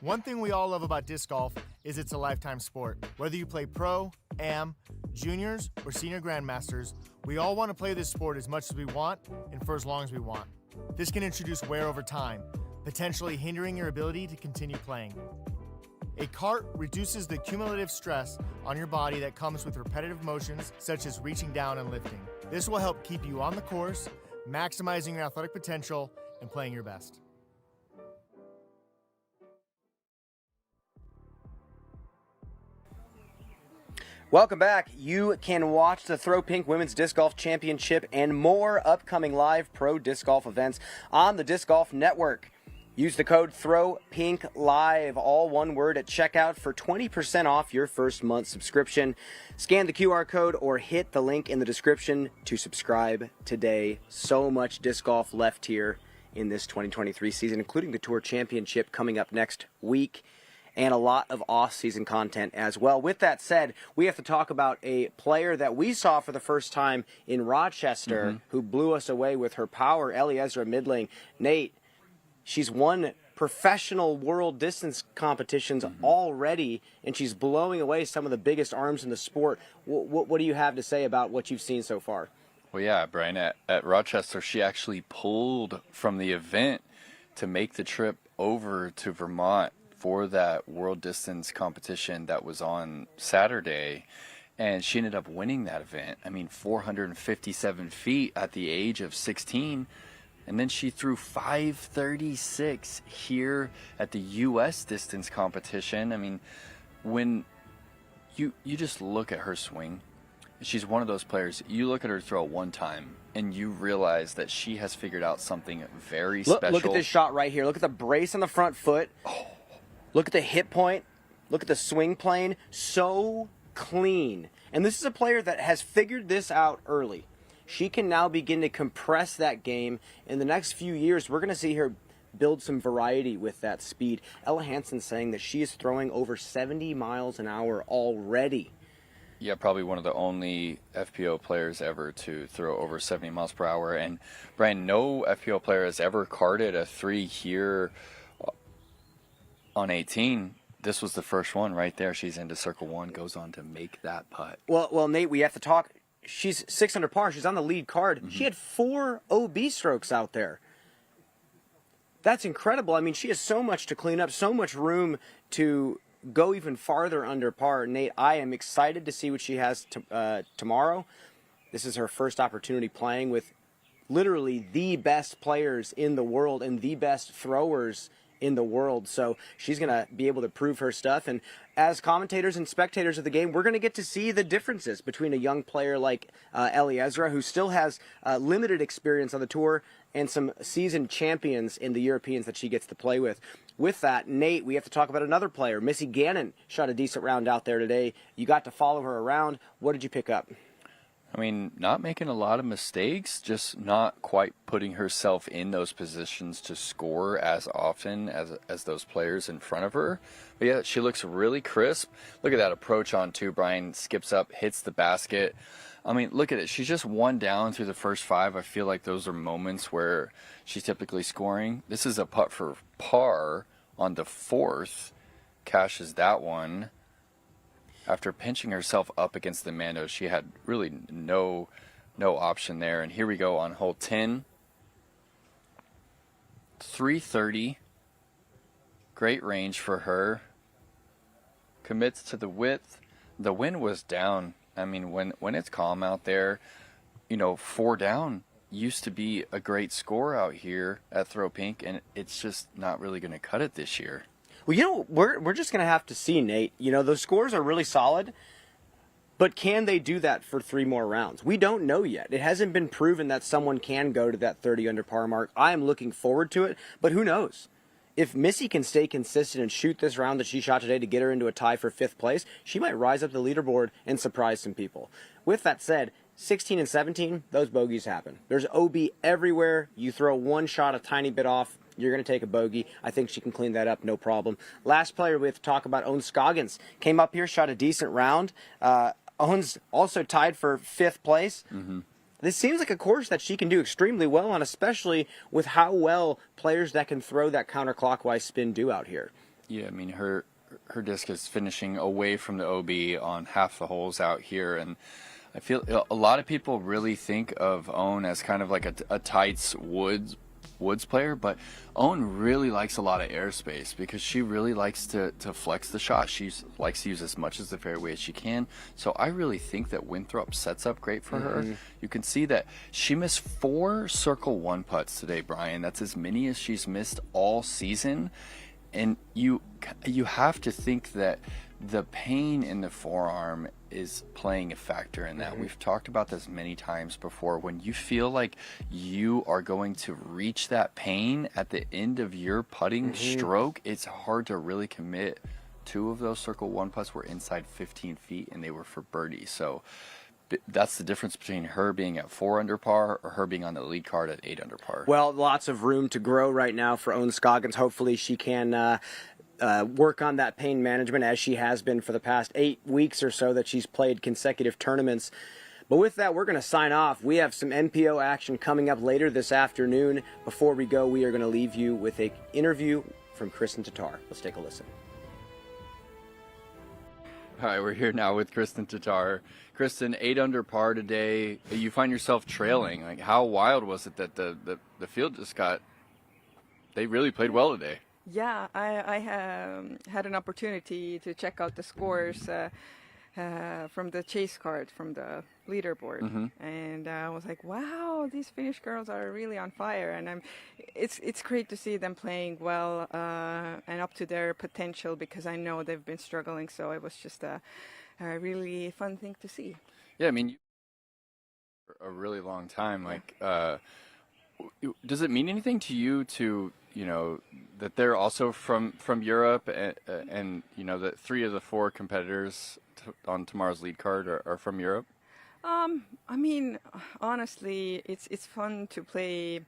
One thing we all love about disc golf is it's a lifetime sport. Whether you play pro, am, juniors, or senior grandmasters, we all want to play this sport as much as we want and for as long as we want. This can introduce wear over time, potentially hindering your ability to continue playing. A cart reduces the cumulative stress on your body that comes with repetitive motions such as reaching down and lifting. This will help keep you on the course, maximizing your athletic potential, and playing your best.
Welcome back. You can watch the Throw Pink Women's Disc Golf Championship and more upcoming live pro disc golf events on the Disc Golf Network. Use the code THROWPINKLIVE, all one word, at checkout for 20% off your first month subscription. Scan the QR code or hit the link in the description to subscribe today. So much disc golf left here in this 2023 season, including the Tour Championship coming up next week, and a lot of off-season content as well. With that said, we have to talk about a player that we saw for the first time in Rochester who blew us away with her power, Elzra Midling. Nate, she's won professional world distance competitions already, and she's blowing away some of the biggest arms in the sport. What do you have to say about what you've seen so far?
Well, yeah, Brian, at Rochester, she actually pulled from the event to make the trip over to Vermont for that world distance competition that was on Saturday, and she ended up winning that event. I mean, 457 feet at the age of 16, and then she threw 536 here at the U.S. distance competition. I mean, when you just look at her swing, she's one of those players, you look at her throw one time, and you realize that she has figured out something very special.
Look at this shot right here. Look at the brace on the front foot. Look at the hit point. Look at the swing plane. So clean. And this is a player that has figured this out early. She can now begin to compress that game. In the next few years, we're going to see her build some variety with that speed. Ella Hansen saying that she is throwing over 70 miles an hour already.
Yeah, probably one of the only FPO players ever to throw over 70 miles per hour. And Brian, no FPO player has ever carded a 3 here on 18. This was the first one right there. She's into circle 1, goes on to make that putt.
Well, Nate, we have to talk. She's 6 under par. She's on the lead card. She had 4 OB strokes out there. That's incredible. I mean, she has so much to clean up, so much room to go even farther under par. Nate, I am excited to see what she has tomorrow. This is her first opportunity playing with literally the best players in the world and the best throwers in the world. So she's going to be able to prove her stuff. And as commentators and spectators of the game, we're going to get to see the differences between a young player like Elzra, who still has limited experience on the tour, and some seasoned champions in the Europeans that she gets to play with. With that, Nate, we have to talk about another player. Missy Gannon shot a decent round out there today. You got to follow her around. What did you pick up?
I mean, not making a lot of mistakes, just not quite putting herself in those positions to score as often as those players in front of her. But yeah, she looks really crisp. Look at that approach on 2. Brian skips up, hits the basket. I mean, look at it. She's just 1 down through the first 5. I feel like those are moments where she's typically scoring. This is a putt for par on the 4th. Cashes that one. After pinching herself up against the Mando, she had really no option there. And here we go on hole 10. 330. Great range for her. Commits to the width. The wind was down. I mean, when it's calm out there, 4 down used to be a great score out here at Throw Pink, and it's just not really going to cut it this year.
Well, we're just going to have to see, Nate. Those scores are really solid, but can they do that for 3 more rounds? We don't know yet. It hasn't been proven that someone can go to that 30 under par mark. I am looking forward to it, but who knows? If Missy can stay consistent and shoot this round that she shot today to get her into a tie for 5th place, she might rise up the leaderboard and surprise some people. With that said, 16 and 17, those bogeys happen. There's OB everywhere. You throw one shot a tiny bit off, you're going to take a bogey. I think she can clean that up, no problem. Last player we have to talk about, Owen Scoggins. Came up here, shot a decent round. Owen's also tied for 5th place. This seems like a course that she can do extremely well on, especially with how well players that can throw that counterclockwise spin do out here.
Yeah, I mean, her disc is finishing away from the OB on half the holes out here, and I feel a lot of people really think of Owen as kind of like a tights woods player, but Owen really likes a lot of airspace because she really likes to flex the shot. She likes to use as much as the fairway as she can. So I really think that Winthrop sets up great for her. You can see that she missed 4 circle 1 putts today, Brian. That's as many as she's missed all season. And you have to think that the pain in the forearm is playing a factor in that. We've talked about this many times before. When you feel like you are going to reach that pain at the end of your putting stroke, it's hard to really commit. 2 of those circle 1 putts were inside 15 feet and they were for birdie. So that's the difference between her being at 4 under par or her being on the lead card at 8 under par.
Well, lots of room to grow right now for Owen Scoggins. Hopefully she can work on that pain management as she has been for the past 8 weeks or so that she's played consecutive tournaments. But with that, we're going to sign off. We have some NPO action coming up later this afternoon. Before we go, we are going to leave you with an interview from Kristen Tatar. Let's take a listen.
All right, we're here now with Kristen Tatar. Kristen, 8 under par today. You find yourself trailing. Like, how wild was it that the field just got? They really played well today.
Yeah, I had an opportunity to check out the scores from the chase card from the leaderboard, and I was like, wow, these Finnish girls are really on fire, and it's great to see them playing well and up to their potential, because I know they've been struggling. So it was just a really fun thing to see.
Yeah, I mean, a really long time. Like, does it mean anything to you to, you know, that they're also from Europe, and you know that 3 of the 4 competitors on tomorrow's lead card are from Europe?
I mean, honestly, it's fun to play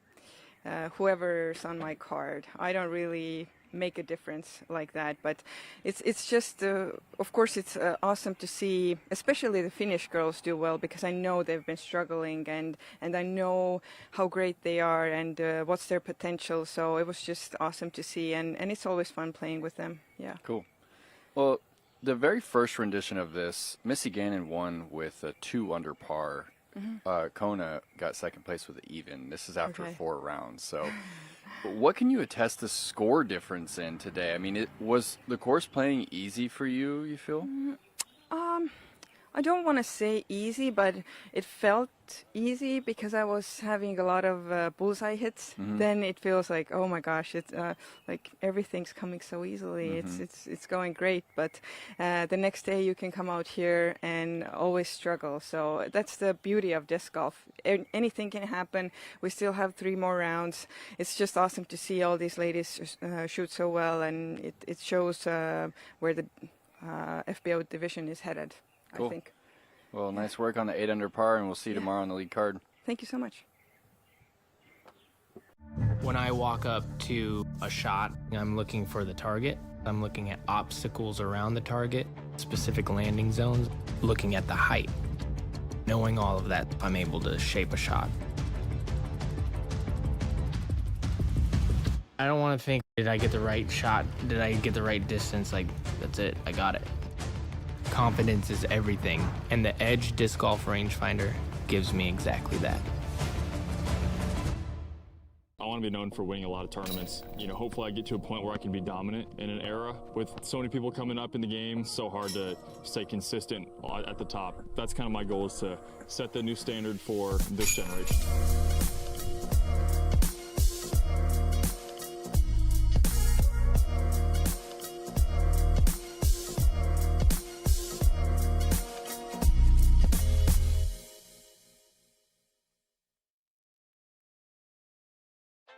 whoever's on my card. I don't really make a difference like that, but it's just of course it's awesome to see, especially the Finnish girls do well, because I know they've been struggling, and I know how great they are and what's their potential. So it was just awesome to see, and it's always fun playing with them. Yeah.
Cool. Well, the very first rendition of this, Missy Gannon won with a 2 under par. Kona got second place with an even. This is after 4 rounds. So what can you attest the score difference in today? I mean, was the course playing easy for you, you feel?
I don't want to say easy, but it felt easy because I was having a lot of bullseye hits. Then it feels like, oh my gosh, it's like everything's coming so easily. It's going great. But the next day you can come out here and always struggle. So that's the beauty of disc golf. Anything can happen. We still have 3 more rounds. It's just awesome to see all these ladies shoot so well, and it shows where the FBO division is headed.
Cool.
I think.
Well, nice work on the 8 under par, and we'll see you tomorrow on the lead card.
Thank you so much.
When I walk up to a shot, I'm looking for the target. I'm looking at obstacles around the target, specific landing zones, looking at the height. Knowing all of that, I'm able to shape a shot. I don't want to think, did I get the right shot? Did I get the right distance? Like, that's it, I got it. Confidence is everything, and the Edge Disc Golf Rangefinder gives me exactly that.
I want to be known for winning a lot of tournaments. You know, hopefully I get to a point where I can be dominant in an era with so many people coming up in the game. So hard to stay consistent at the top. That's kind of my goal, is to set the new standard for this generation.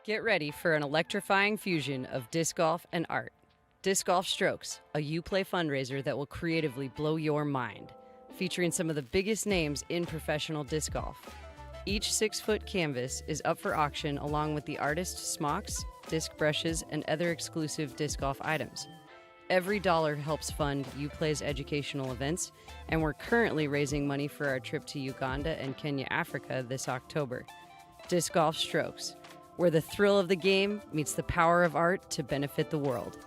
Get ready for an electrifying fusion of disc golf and art. Disc Golf Strokes, a Uplay fundraiser that will creatively blow your mind, featuring some of the biggest names in professional disc golf. Each 6-foot canvas is up for auction along with the artist's smocks, disc brushes, and other exclusive disc golf items. Every dollar helps fund Uplay's educational events, and we're currently raising money for our trip to Uganda and Kenya, Africa this October. Disc Golf Strokes, where the thrill of the game meets the power of art to benefit the world.